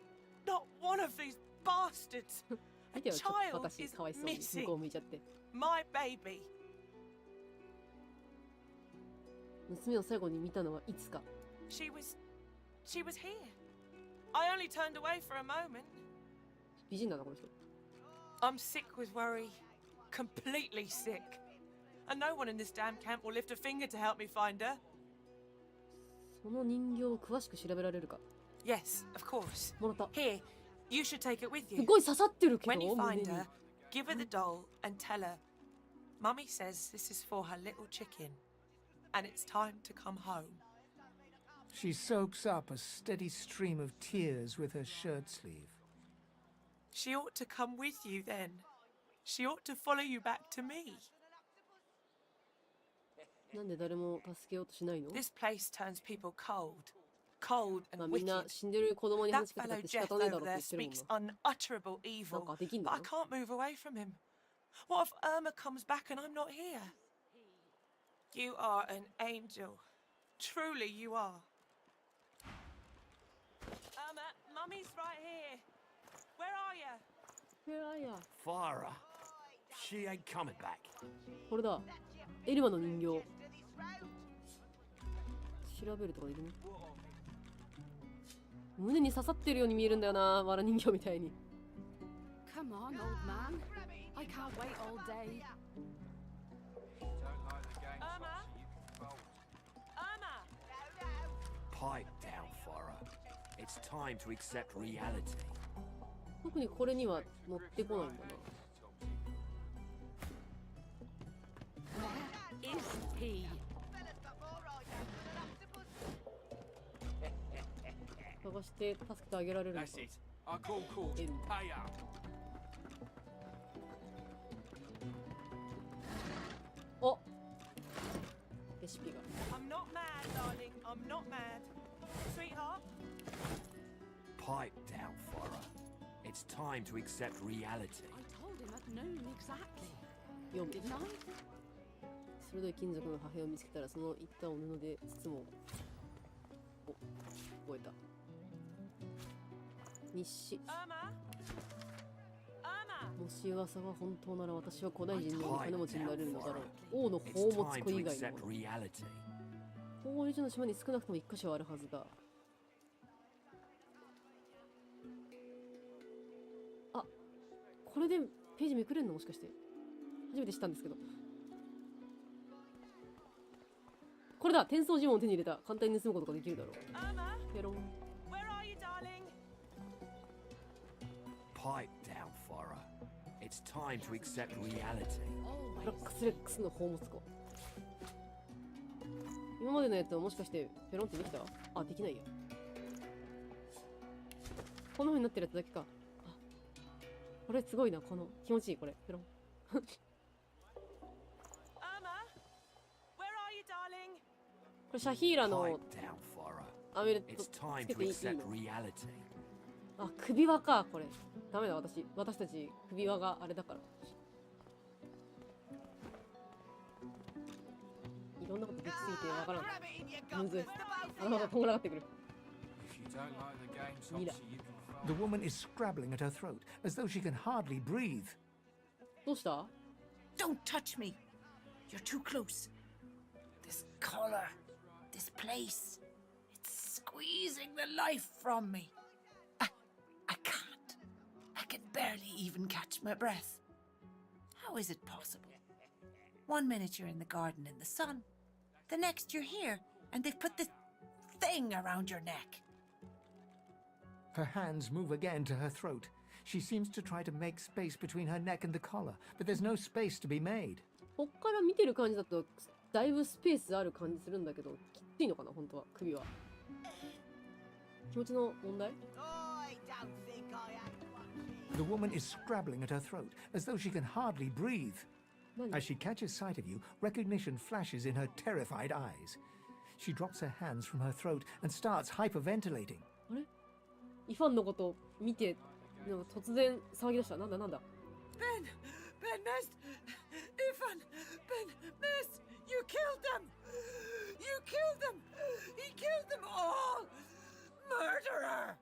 Not one of these bastards. 見 A てよ、ちょっと child 私 is かわいそうに向 missing. こう向いちゃって。 My baby. 娘を最後に見たのはいつか。 She was here. I only turned away for a moment. 美人だな、この人。 I'm sick with worry. Completely sick. And no one in this damn camp will lift a finger to help me find her. その人形を詳しく調べられるか。 Yes, of course. もらった。 Here, you should take it with す you. ごい刺さってるけ When you ど、胸 find に。 her, give her the doll and tell her, Mummy says this is for her little chicken, and it's time to come home. She soaks up a steady stream of tears with her shirt sleeve. She ought to come with you then. She ought to follow you back to me. なんで誰も助けようとしないの？ This place turns people cold. Cold まあ and みんな wicked. 死んでる子供に That 話しかけたっ fellow て仕 Jeff 方ねえだ over ろって there 言ってるもん speaks な。 unutterable なん evil, かできん but の？ I can't move away from him. What if Irma comes back and I'm not here? You are an angel. Truly you are. Irma, Mummy's right here. Where are you? Where are ya? Fire her. She ain't coming back. これだ。エルマの人形。調べるとかできるの？胸に刺さってるように見えるんだよな、わら人形みたいに。 Come on, old man. I can't wait all day. Irma? Irma? Pipe down, Farah. It's time to accept reality. 特にこれには乗ってこないんだな。 Where is he? 探して助けてあげられるのか。 That's it. I call court. Pay up. お、レシピが。 I'm not mad, darling. I'm not mad. Sweetheart? Pipe down, Farah. It's time to accept reality. I told him at noon exactly. 読む。 Didn't I? 鋭い金属の破片を見つけたらその一端を布で包もう。お、覚えた。日誌。 Irma? Irma? もし噂が本当なら私は古代人のように金持ちになれるのだろう。王の宝物庫以外のもの。法律の島に少なくとも一箇所はあるはずだ。あ、これでページめくれんのもしかして。初めて知ったんですけど。これだ、転送呪文を手に入れた。簡単に盗むことができるだろう。ペロン。 Where are you, darling? Pipe down, Farah. It's time to accept reality. ブラックスレックスの宝物庫。今までのやつはもしかしてペロンってできた？あ、できないや。こんな風になってるやつだけか。あ、これすごいな、この気持ちいいこれ。ペロン。 Irma? Where are you, darling? これシャヒーラの Pipe down, Farah. アメレット It's つ time け to ていい accept の？ reality. あ、首輪か、これ。ダメだ、私たち首輪があれだから。いろんなことできすぎてわからん。むずい。頭がこんがらがってくる。 If you don't like the game, Mira. Topsy, you can The woman is scrabbling at her throat, as though she can hardly breathe. どうした？ Don't touch me. You're too close. This collar, this place, it's squeezing the life from me. I can't. I can barely even catch my breath. How is it possible? 1 minute you're in the garden in the sun. The next you're here, and they've put this thing around your neck. Her hands move again to her throat. She seems to try to make space between her neck and the collar, but there's no space to be made. こっから見てる感じだとだいぶスペースある感じするんだけど、きついのかな本当は首は。気持ちの問題？ The woman is scrabbling at her throat, as though she can hardly breathe. As she catches sight of you, recognition flashes in her terrified eyes. She drops her hands from her throat and starts hyperventilating. あれ？イファンのこと見て、なんか突然騒ぎ出した。なんだなんだ。 Ben, Mist, Ifan, Ben, Mist, you killed them! You killed them! He killed them all! Murderer!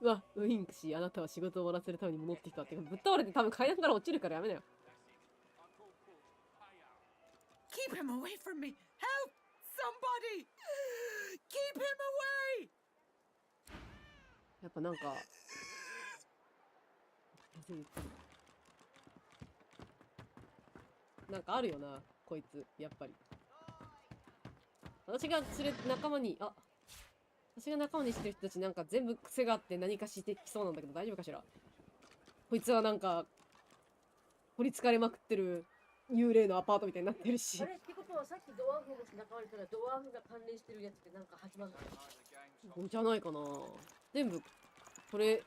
うわ、ウィンク氏、あなたは仕事を終わらせるために戻ってきたっていうか、ぶっ倒れて多分階段から落ちるからやめなよ。Keep him away from me! Help! Somebody! Keep him away! やっぱなんか、なんかあるよな、こいつ、やっぱり。私が仲間に、私が仲間にしてる人たちなんか全部癖があって何かしてきそうなんだけど大丈夫かしら。こいつはなんか、取りつかれまくってる幽霊のアパートみたいになってるし。あれってことはさっきドワーフの仲間にいたらドワーフが関連してるやつってなんか始まるのじゃないかな。全部、これ、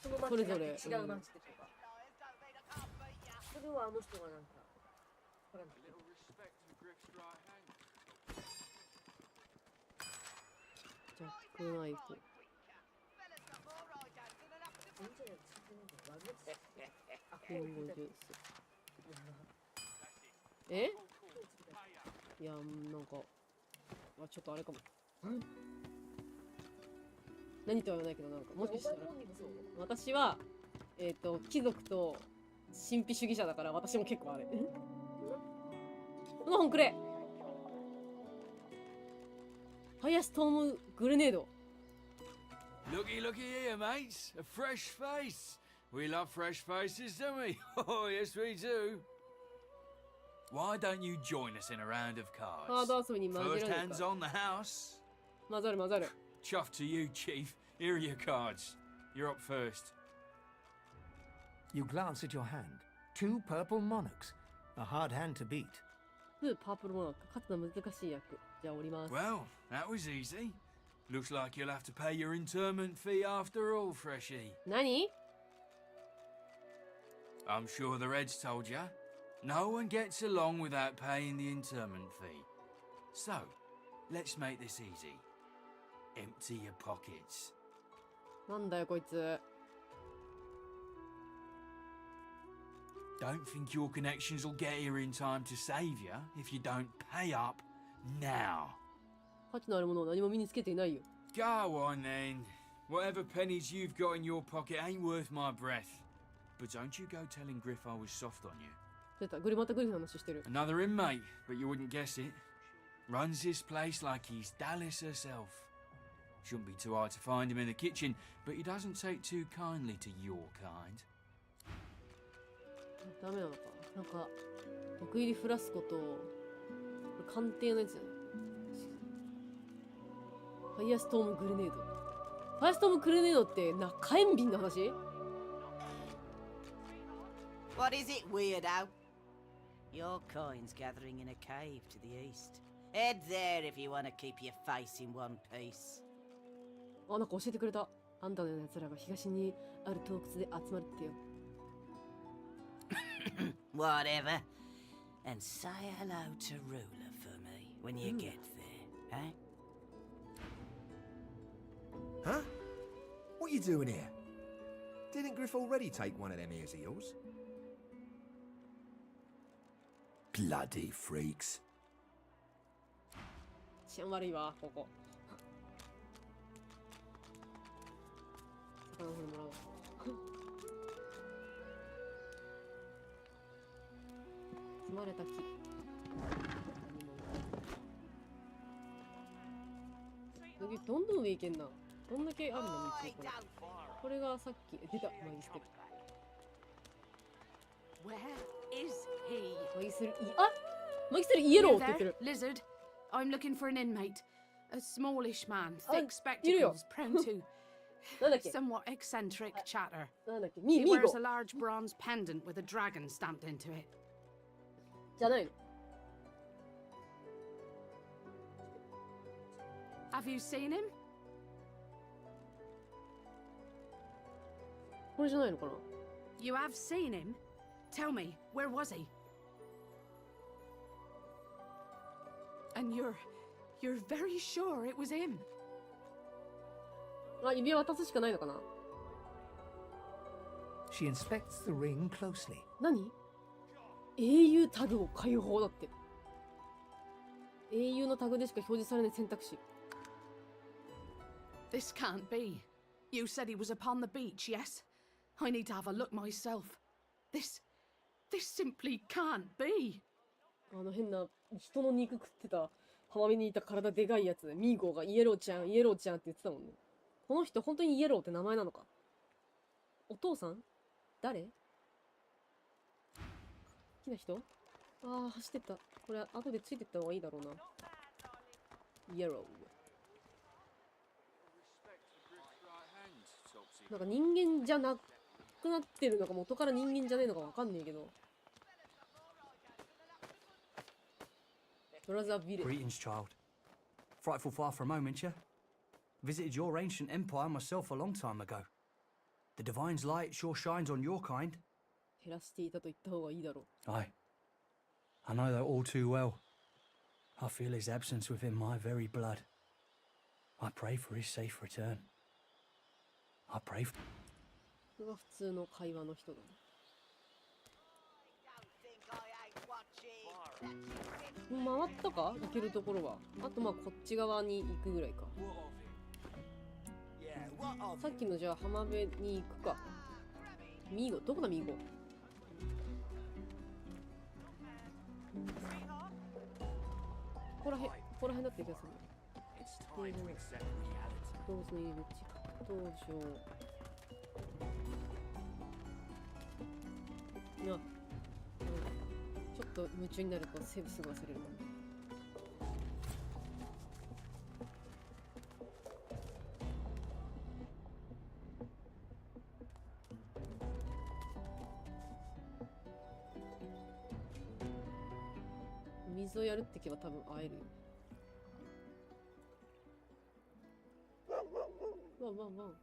その町それぞれ。違う町ってことか。それはあの人がなんか、わかんない。ジャックナイフ。リンゴジュース。え？いや、なんか、ちょっとあれかも。何とは言わないけど、なんか、もしかしたら、私は、貴族と神秘主義者だから私も結構あれ。この本くれ！ファイアストームグレネード。Looky, looky here, mates. A fresh face. We love fresh faces, don't we? Oh, yes, we do. Why don't you join us in a round of cards? First hands on the house. 混ざる混ざる。Chuff to you, Chief. Here are your cards. You're up first. You glance at your hand. 2 purple monarchs. A hard hand to beat. 2パープルモナーク。勝つの難しい役。じゃあ降ります。 Well, that was easy. Looks like you'll have to pay your interment fee after all, Freshie. 何? I'm sure the Reds told ya. No one gets along without paying the interment fee. So, let's make this easy. Empty your pockets. なんだよこいつ。 Don't think your connections will get here in time to save you if you don't pay up now. 価値のあるものを何も身につけていないよ。 Go on then. Whatever pennies you've got in your pocket ain't worth my breath. But don't you go telling Griff I was soft on you. 出た、またグリフの話してる。 Another inmate, but you wouldn't guess it. Runs this place like he's Dallas herself. Shouldn't be too hard to find him in the kitchen, but he doesn't take too kindly to your kind. ダメなのか。なんか、毒入りフラスコと、これ鑑定のやつじゃない。ファイアストームグレネード。ファイアストームグレネードって火炎瓶の話？ What is it, weirdo? Your coin's gathering in a cave to the east. Head there if you want to keep your face in one piece. あ、なんか教えてくれた。あんたのような奴らが東にある洞窟で集まるってよ。Whatever. And say hello to Ruler for me when you get there, eh? Huh? What you doing here? Didn't Griff already take one of them ears of yours? Bloody freaks. 治安悪いわ、ここ。魚これもらおう。積まれた木。どんどん上行けんな。どんだけあるの道これ。これがさっき出たマギステル。Where is he? マギステルマギステルイエローって言ってる。 Lizard. I'm looking for an inmate. A smallish man, thick spectacles, prone to somewhat eccentric chatter. He wears a large bronze pendant with a dragon stamped into it. じゃないの。 Have you seen him? これじゃないのかな。 You have seen him? Tell me, where was he? And you're very sure it was him? あ、指輪渡すしかないのかな。 She inspects the ring closely. 何？英雄タグを解放だって。英雄のタグでしか表示されない選択肢。This can't be. You said he was upon the beach, yes? I need to have a look myself. This simply can't be. あの変な人の肉食ってた浜辺にいた体でかいやつ、ミーゴーがイエローちゃん、イエローちゃんって言ってたもんね。この人本当にイエローって名前なのか。お父さん誰？好きな人？ああ、走ってった。これ後でついてった方がいいだろうな。イエロー。なんか人間じゃなくなってるのか元から人間じゃねえのかわかんねえけど。Greetings, child. Frightful far from home, ain't you? Visited your ancient empire myself a long time ago. The Divine's light sure shines on your kind. 減らしていたと言った方がいいだろう。Aye. I know that all too well. I feel his absence within my very blood. I pray for his safe return. I pray for... これが普通の会話の人だね。回ったか？行けるところは。あとまあこっち側に行くぐらいか。さっきのじゃあ浜辺に行くか。ミーゴ、どこだミーゴ？ここら辺だった気がする。どうぞ入り口、格闘場。いや、ちょっと夢中になるとセーブすぐ忘れるかも。水をやるってけば多分会えるよ。ワンワンワン。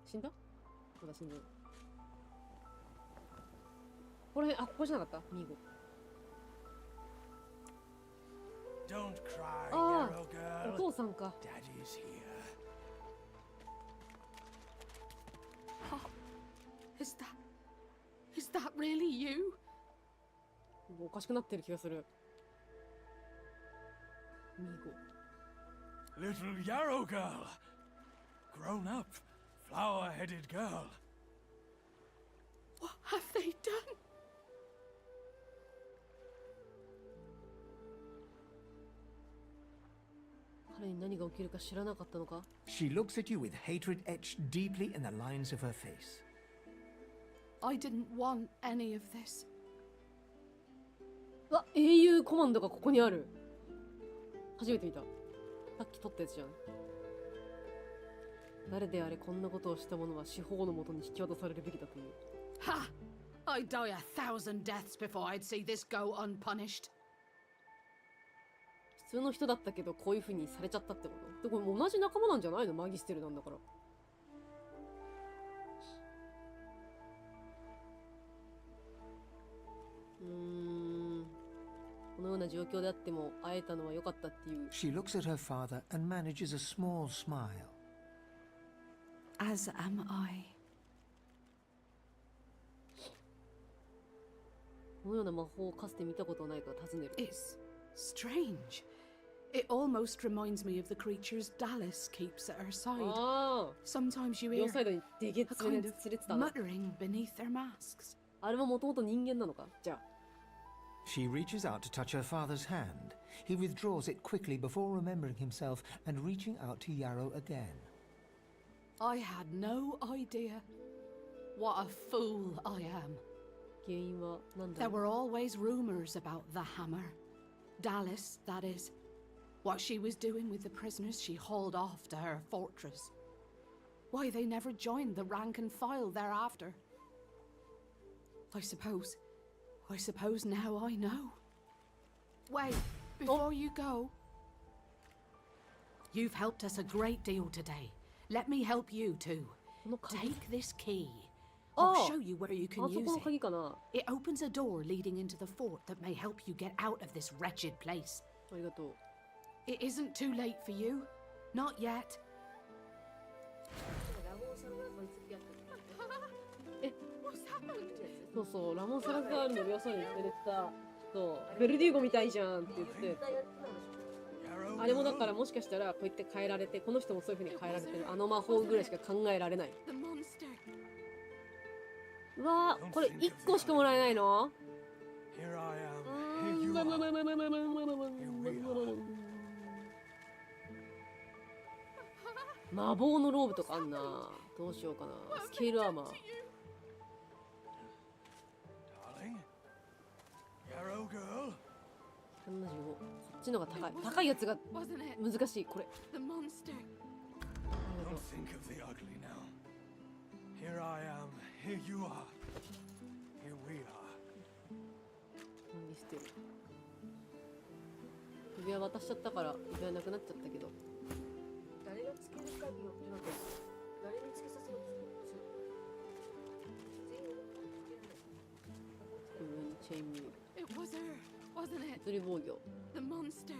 死んだ？まだ死んでる。これ、あ、ここじゃなかったミーゴ。ああ、お父さんか。Is that really you? おかしくなってる気がする。ミーゴ。Little Yarrow girl. Grown up, flower-headed girl. What have they done? 彼に何が起きるか知らなかったのか？ She looks at you with hatred etched deeply in the lines of her face. I didn't want any of this. あ、英雄コマンドがここにある。初めて見た。さっき撮ったやつじゃん。誰であれこんなことをした者は司法のもとに引き渡されるべきだという。Ha! I'd die 1,000 deaths before I'd see this go unpunished. 普通の人だったけどこういう風にされちゃったってこと？でこれ同じ仲間なんじゃないの？マギステルなんだから。このような状況であっても会えたのは良かったっていう。She looks at her father and manages a small smile. As am I. このような魔法をかつて見たことないから尋ねる。It's strange. It almost reminds me of the creatures Dallas keeps at her side. Sometimes you hear a kind of muttering beneath their masks. あれももともと人間なのか？じゃあ。She reaches out to touch her father's hand. He withdraws it quickly before remembering himself and reaching out to Yarrow again. I had no idea. What a fool I am. 原因は何だ？ There were always rumors about the hammer. Dallas, that is. What she was doing with the prisoners she hauled off to her fortress. Why they never joined the rank and file thereafter. I suppose now I know. Wait, before you go. You've helped us a great deal today. Let me help you too. Take this key. I'll show you where you can use it. It opens a door leading into the fort that may help you get out of this wretched place. It isn't too late for you. Not yet. そうそう、ラモン・サラザールの描写に言ってたそう、ベルディーゴみたいじゃんって言って、あれもだからもしかしたらこうやって変えられて、この人もそういう風に変えられてる、あの魔法ぐらいしか考えられない。うわー、これ1個しかもらえないの？魔法のローブとかあんな。どうしようかな。スケールアーマー。75。こっちのが高い。高いやつが難しい。これ。指輪渡しちゃったから指輪なくなっちゃったけど。誰がつけるかによってなんか誰につけさせようとするの？全員上にチェーンミル。 It was her, wasn't it? 物理防御。 The monster.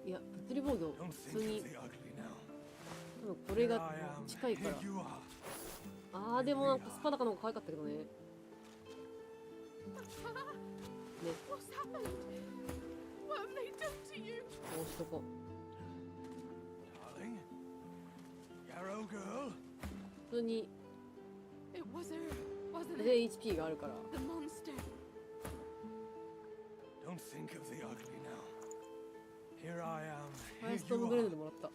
いや、物理防御普通に多分これが近いから。あーでもなんかスパダカの方が可愛かったけどね。ね。What's happened? What have they done to you? こうしとこう。普通に全 HP があるから。ファイストームグレードでもらった。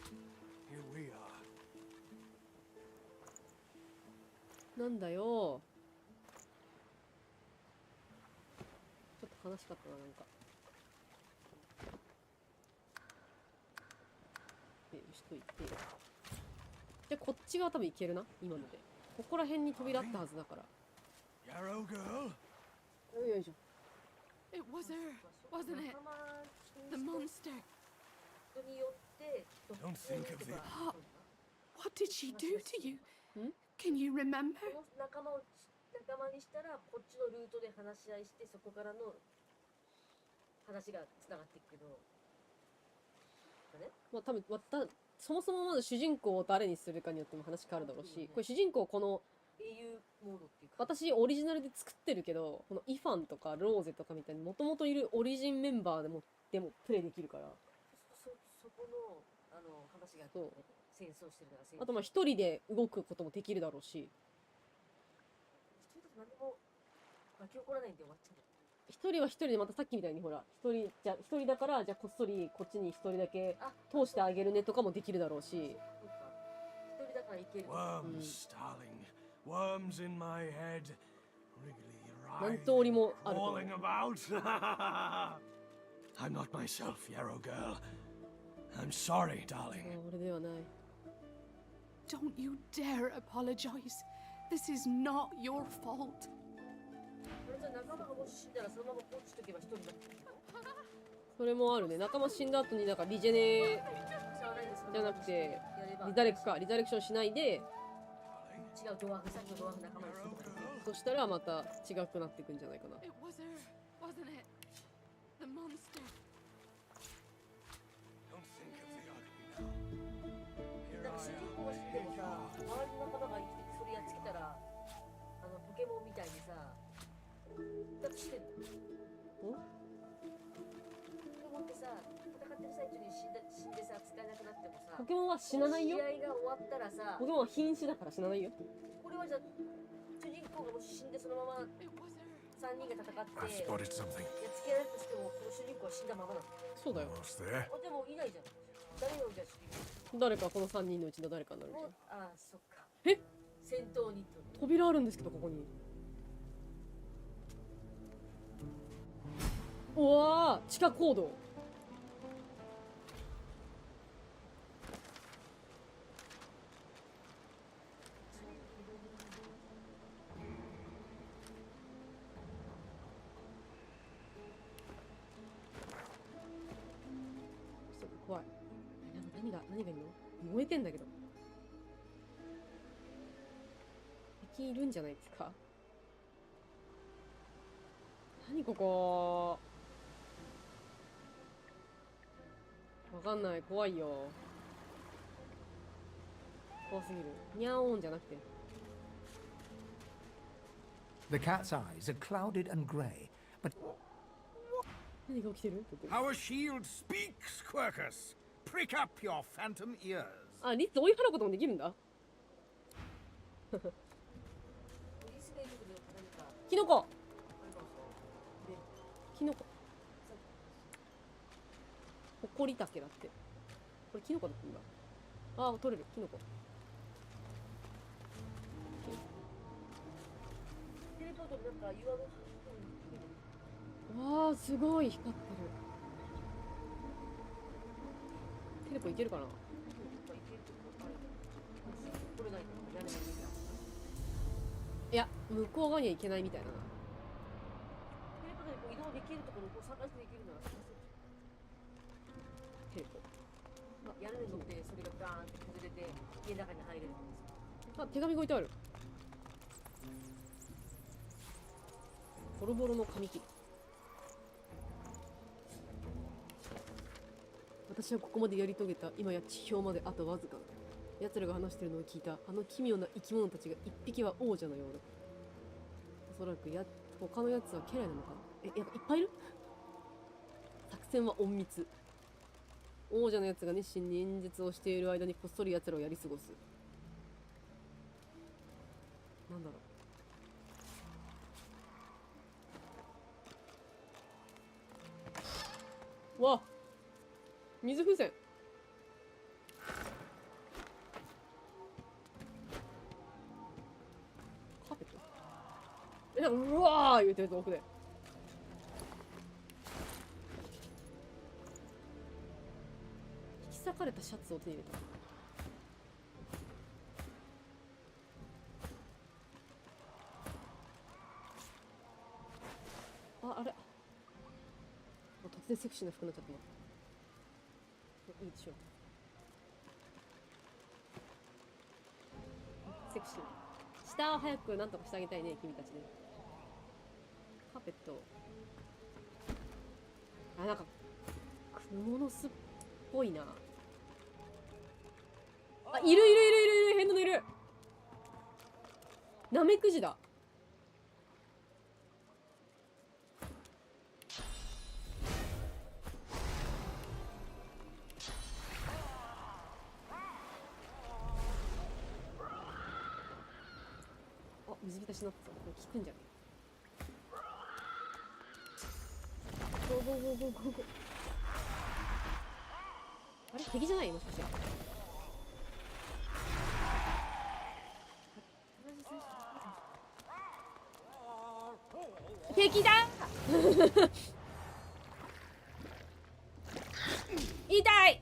なんだよ。ちょっと悲しかったな、なんか。で、しといて。で、こっち側多分いけるな、今ので。ここら辺に扉あったはずだから。よいしょ。It was her, wasn't it? The monster. What did she do to you? Can you remember? 仲間にしたらこっちのルートで話し合いしてそこからの話がつながっていくけど。まあ多分そもそもまず主人公を誰にするかによっても話変わるだろうし、これ主人公この英雄モードっていうか私オリジナルで作ってるけど、このイファンとかローゼとかみたいにもともといるオリジンメンバーでもプレイできるから。そこの話がそう戦争してるから。あとまあ一人で動くこともできるだろうし。一人だと何も巻き起こらないんで終わっちゃう。一人は一人でまたさっきみたいにほら一人だからじゃあこっそりこっちに一人だけ通してあげるねとかもできるだろうし。一人だからいける。Worms, darling. Worms in my head. Wriggly, 何通りもある。falling about. I'm not myself, Yarrow girl. I'm sorry, darling. 俺ではない。Don't you dare apologize. This is not your fault. 仲間がもし死んだらそのまま放置しとけば一人になってるの？それもあるね。仲間死んだ後になんかリジェネじゃなくてリダレクションしないで。違うドワーフ、さっきのドワーフ仲間にするとか。そしたらまた違くなっていくんじゃないかな。It was her, wasn't it? The monster. なんか主人公が死んでもさ、周りの仲間が生きててそれやっつけたらポケモンみたいにさ、だってしてるの？ポケモンってさ、戦ってる最中に死んでさ、使えなくなってもさ、ポケモンは死なないよ。試合が終わったらさ、ポケモンは瀕死だから死なないよ。これはじゃあ主人公がもし死んでそのまま3人が戦ってやっつけられるとしてもこの主人公は死んだままなの。そうだよ。でもいないじゃん。誰のじゃあ主人公？誰かこの3人のうちの誰かになるじゃん。ああ、そっか。え？戦闘に扉あるんですけどここに。うわー、地下行動。怖い。何がいるの？燃えてんだけど。敵いるんじゃないですか？何ここ？わかんない。怖いよ。怖すぎる。にゃーんじゃなくて。The cat's eyes are clouded and grey, but 何が起きてる？ Our shield speaks, Quercus. Prick up your phantom ears. あ、リツ追い払うこともできるんだ。キノコ。キノコ。ほこりたけだって。これキノコだったんだ。あー、取れる。キノコ。テレポートなんか岩の。わあ、すごい光ってる。テレポいけるかな。いや、向こう側には行けないみたいだな。テレポートでこう移動できるところをこう探してできるなら。テレポ。屋根に乗ってそれがガーンって崩れて家の中に入れるんですよ。あ、手紙が置いてある。ボロボロの紙切り。私はここまでやり遂げた。今や地表まであとわずか。奴らが話してるのを聞いた。あの奇妙な生き物たちが一匹は王者のようだ。おそらく他のやつは家来なのか。やっぱいっぱいいる。作戦は隠密。王者のやつが熱心に演説をしている間にこっそり奴らをやり過ごす。なんだろう。わっ、水風船。カーペット。うわー言うてるぞ奥で。引き裂かれたシャツを手に入れた。あれ突然セクシーな服になっちゃったな。いいでしょ。セクシー。下を早くなんとかしてあげたいね、君たちね。カーペット。あ、なんか、クモの巣っぽいな。あ、いる変なのいる。ナメクジだ。水浸しになってた。これ効くんじゃねえ。ゴーゴーゴーゴーゴーゴー。あれ敵じゃないもしかして。敵だ痛い。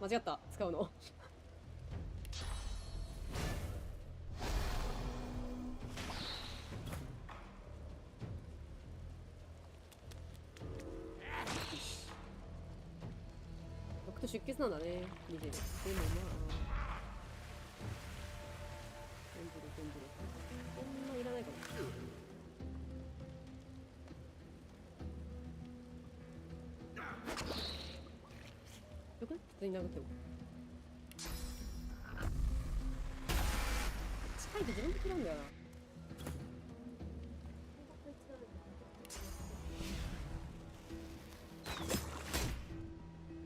間違った、使うの。毒と出血なんだね、見てる。でもまあそんないらないかも。よくね、普通に殴っても近いと自分で嫌うんだよな。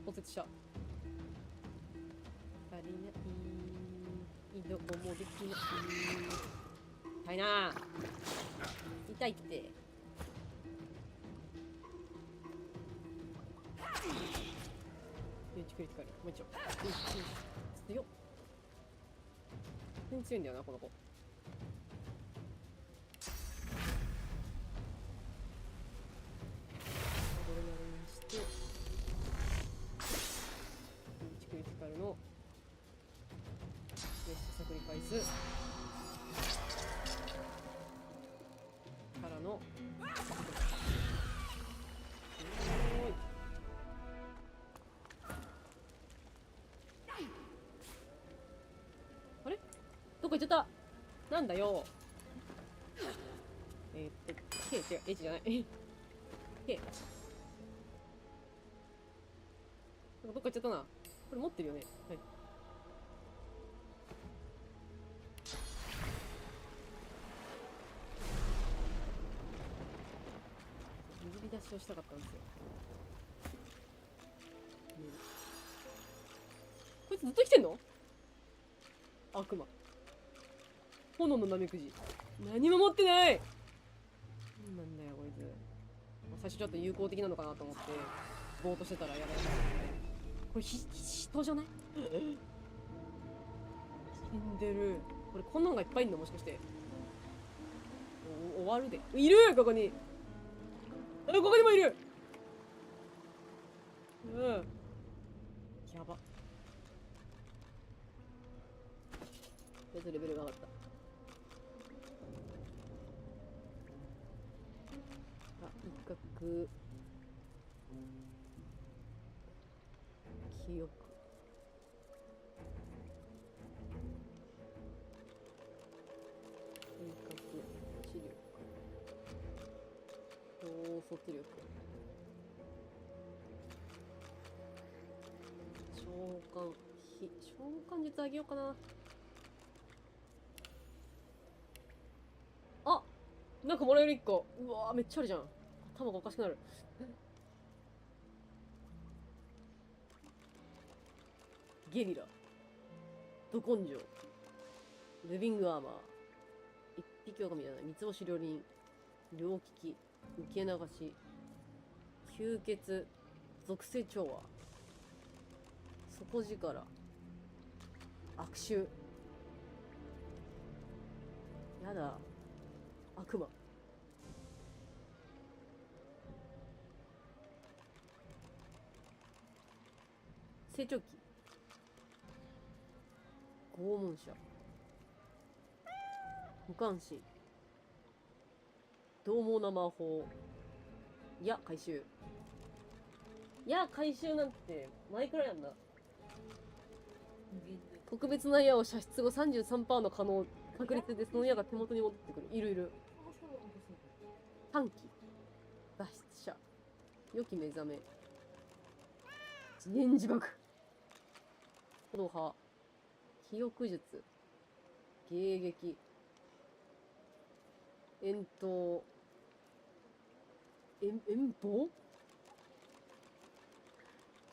骨折した。足りない。移動もできない。痛いな。痛いって。クリティカル。もう一丁。強っ。全然強いんだよな、この子。これやりまして、1クリティカルのメッシュサクリファイスからのこ行っちゃった。なんだよ。K 違う、H じゃない。K。どっか行っちゃったな。これ持ってるよね。はい。水浸しをしたかったんですよ。こいつずっと生きてんの？悪魔。炎のナメクジ。何も持ってない。なんだよこいつ。最初ちょっと友好的なのかなと思ってぼーっとしてたらやばい。これ人じゃない？死んでる。これこんなのがいっぱいいんのもしかして。終わるで。いるここに。ここにもいる。うん。やば。とりあえずレベルが上がった。あ、一角。記憶。味覚、知力。統率力。召喚。召喚術あげようかな。あ、なんかもらえる1個。うわーめっちゃあるじゃん。頭がおかしくなる。ゲリラ、ど根性、ルビングアーマー、一匹狼じゃない、三つ星両輪、両利き、受け流し、吸血、属性調和、底力、悪臭。やだ、悪魔。成長期、拷問者、無関心、獰猛な魔法、回収。回収なんて前くらいなんだ。特別な矢を射出後 33% の可能確率でその矢が手元に戻ってくる。いるいる。短期、脱出者、良き目覚め、自演自爆、コドハ、記憶術、迎撃、遠投、遠方、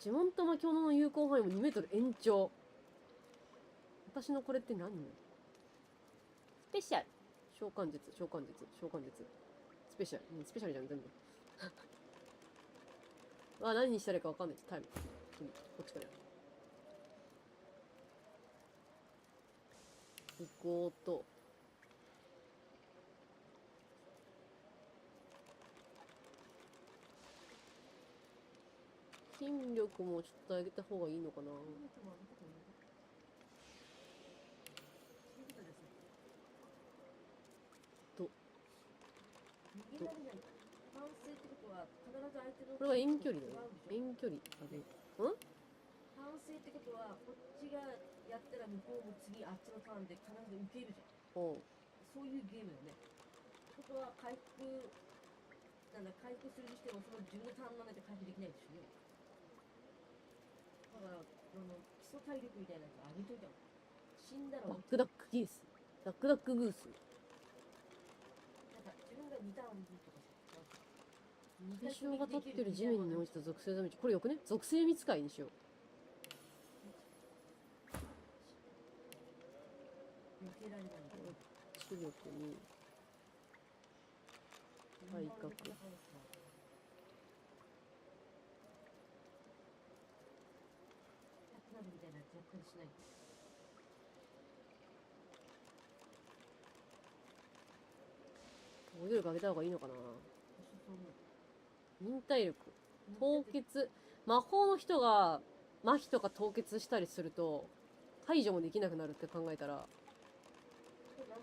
呪文と魔境の有効範囲も2メートル延長。私のこれって何？スペシャル、召喚術、召喚術、召喚術、スペシャル、スペシャルじゃん全部。何にしたらいいかわかんない。タイム、こっちから行こうと。筋力もちょっと上げた方がいいのかな。これは遠距離だよ。遠距離。反省ってことは、こっちがやったら向こうも次あっちのターンで必ず受けるじゃん。そういうゲームだよね。ってことは回復するにしてもその自分のターンなんて回復できないでしょうね。だから基礎体力みたいなやつ上げといたの。死んだらダックダックギース、ダックダックグース。なんか自分が2ターンとか対象が立ってる地面に落ちた属性ダメージ。これよくね。属性見つかいにしよう。視力に体格、防御力上げた方がいいのかな。忍耐力、凍結、魔法の人が麻痺とか凍結したりすると解除もできなくなるって考えたら、なん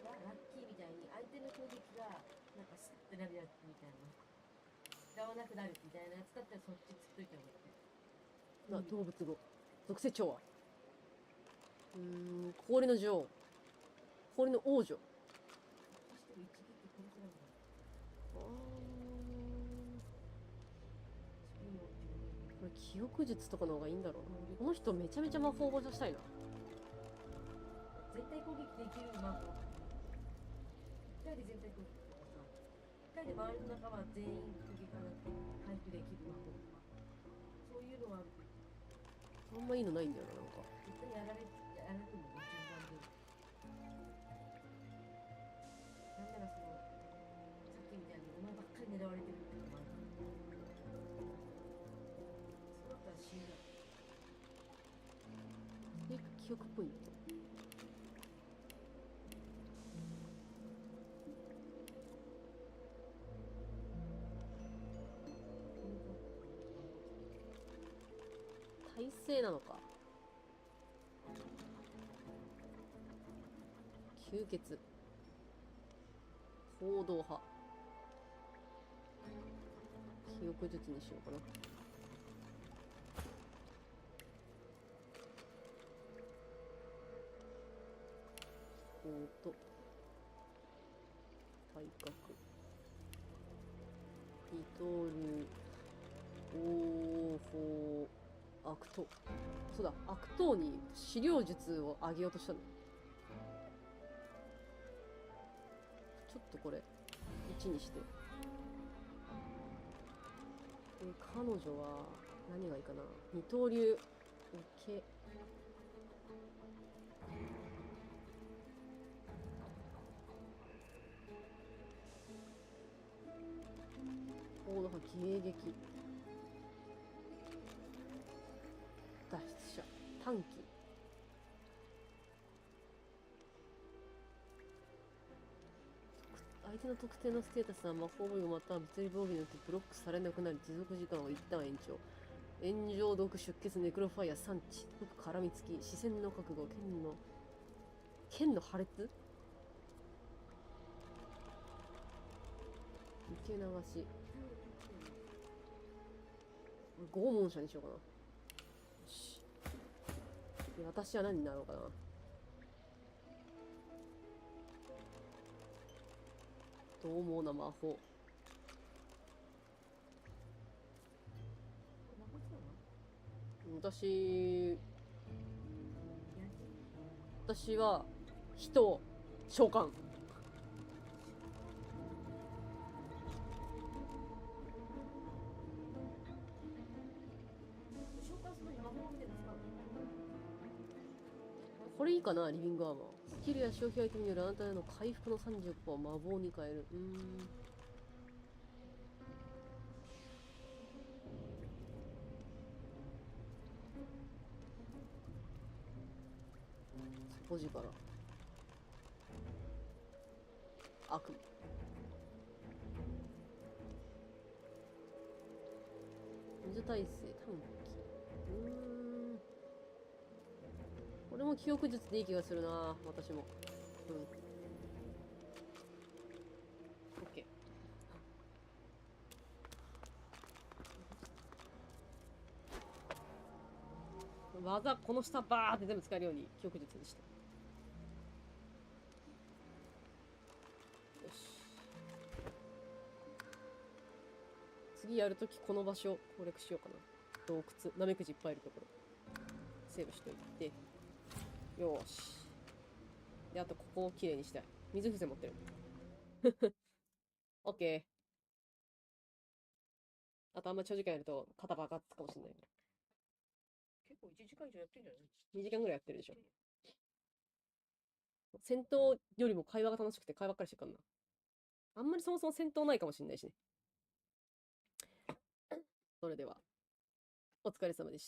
だラッキーみたいに相手の攻撃がなんかスッてなるやつみたいな、使わなくなるみたいなやつだったらそっちつっといた方がいい。動物語、属性調和、氷の女王、氷の王女。これ記憶術とかの方がいいんだろうな。この人めちゃめちゃ魔法を出したいな。絶対攻撃できる魔法。1回で全体攻撃とかさ、1回で周りの仲間全員攻撃かなって回復できる魔法とか、そういうのはあるけど、あんまいいのないんだよな、なんか。絶対やられるのも順番で。なんならその、さっきみたいにお前ばっかり狙われてるっていうのもあるから。そうだったら死んだ。記憶ポイント。体勢なのか。吸血。行動派。記憶術にしようかな。体格。リトル。悪党。そうだ、悪党に資料術をあげようとしたの。ちょっとこれ1にして。彼女は何がいいかな。二刀流。OK。行動派迎撃。脱出者短期。相手の特定のステータスは魔法防御または物理防御によってブロックされなくなり持続時間を一旦延長。炎上毒出血ネクロファイア産地毒絡みつき視線の覚悟剣の破裂受け流し拷問者にしようかな。よし。で私は何になろうかな。獰猛な魔法。私は人を召喚。これいいかな。リビングアーマー。スキルや消費アイテムによるあなたへの回復の 30% を魔法に変える。底力。悪夢。水耐性短期。これも記憶術でいい気がするな、私も。OK。技、この下バーって全部使えるように記憶術にした。よし。次やるときこの場所を攻略しようかな。洞窟、ナメクジいっぱいいるところ。セーブしといて。よーし。で、あとここをきれいにしたい。水風船持ってる。オッケー。あとあんま長時間やると肩バカつくかもしれない。結構1時間以上やってんじゃない？ 2 時間ぐらいやってるでしょ。戦闘よりも会話が楽しくて会話ばっかりしてるからな。あんまりそもそも戦闘ないかもしれないしね。それでは、お疲れ様でした。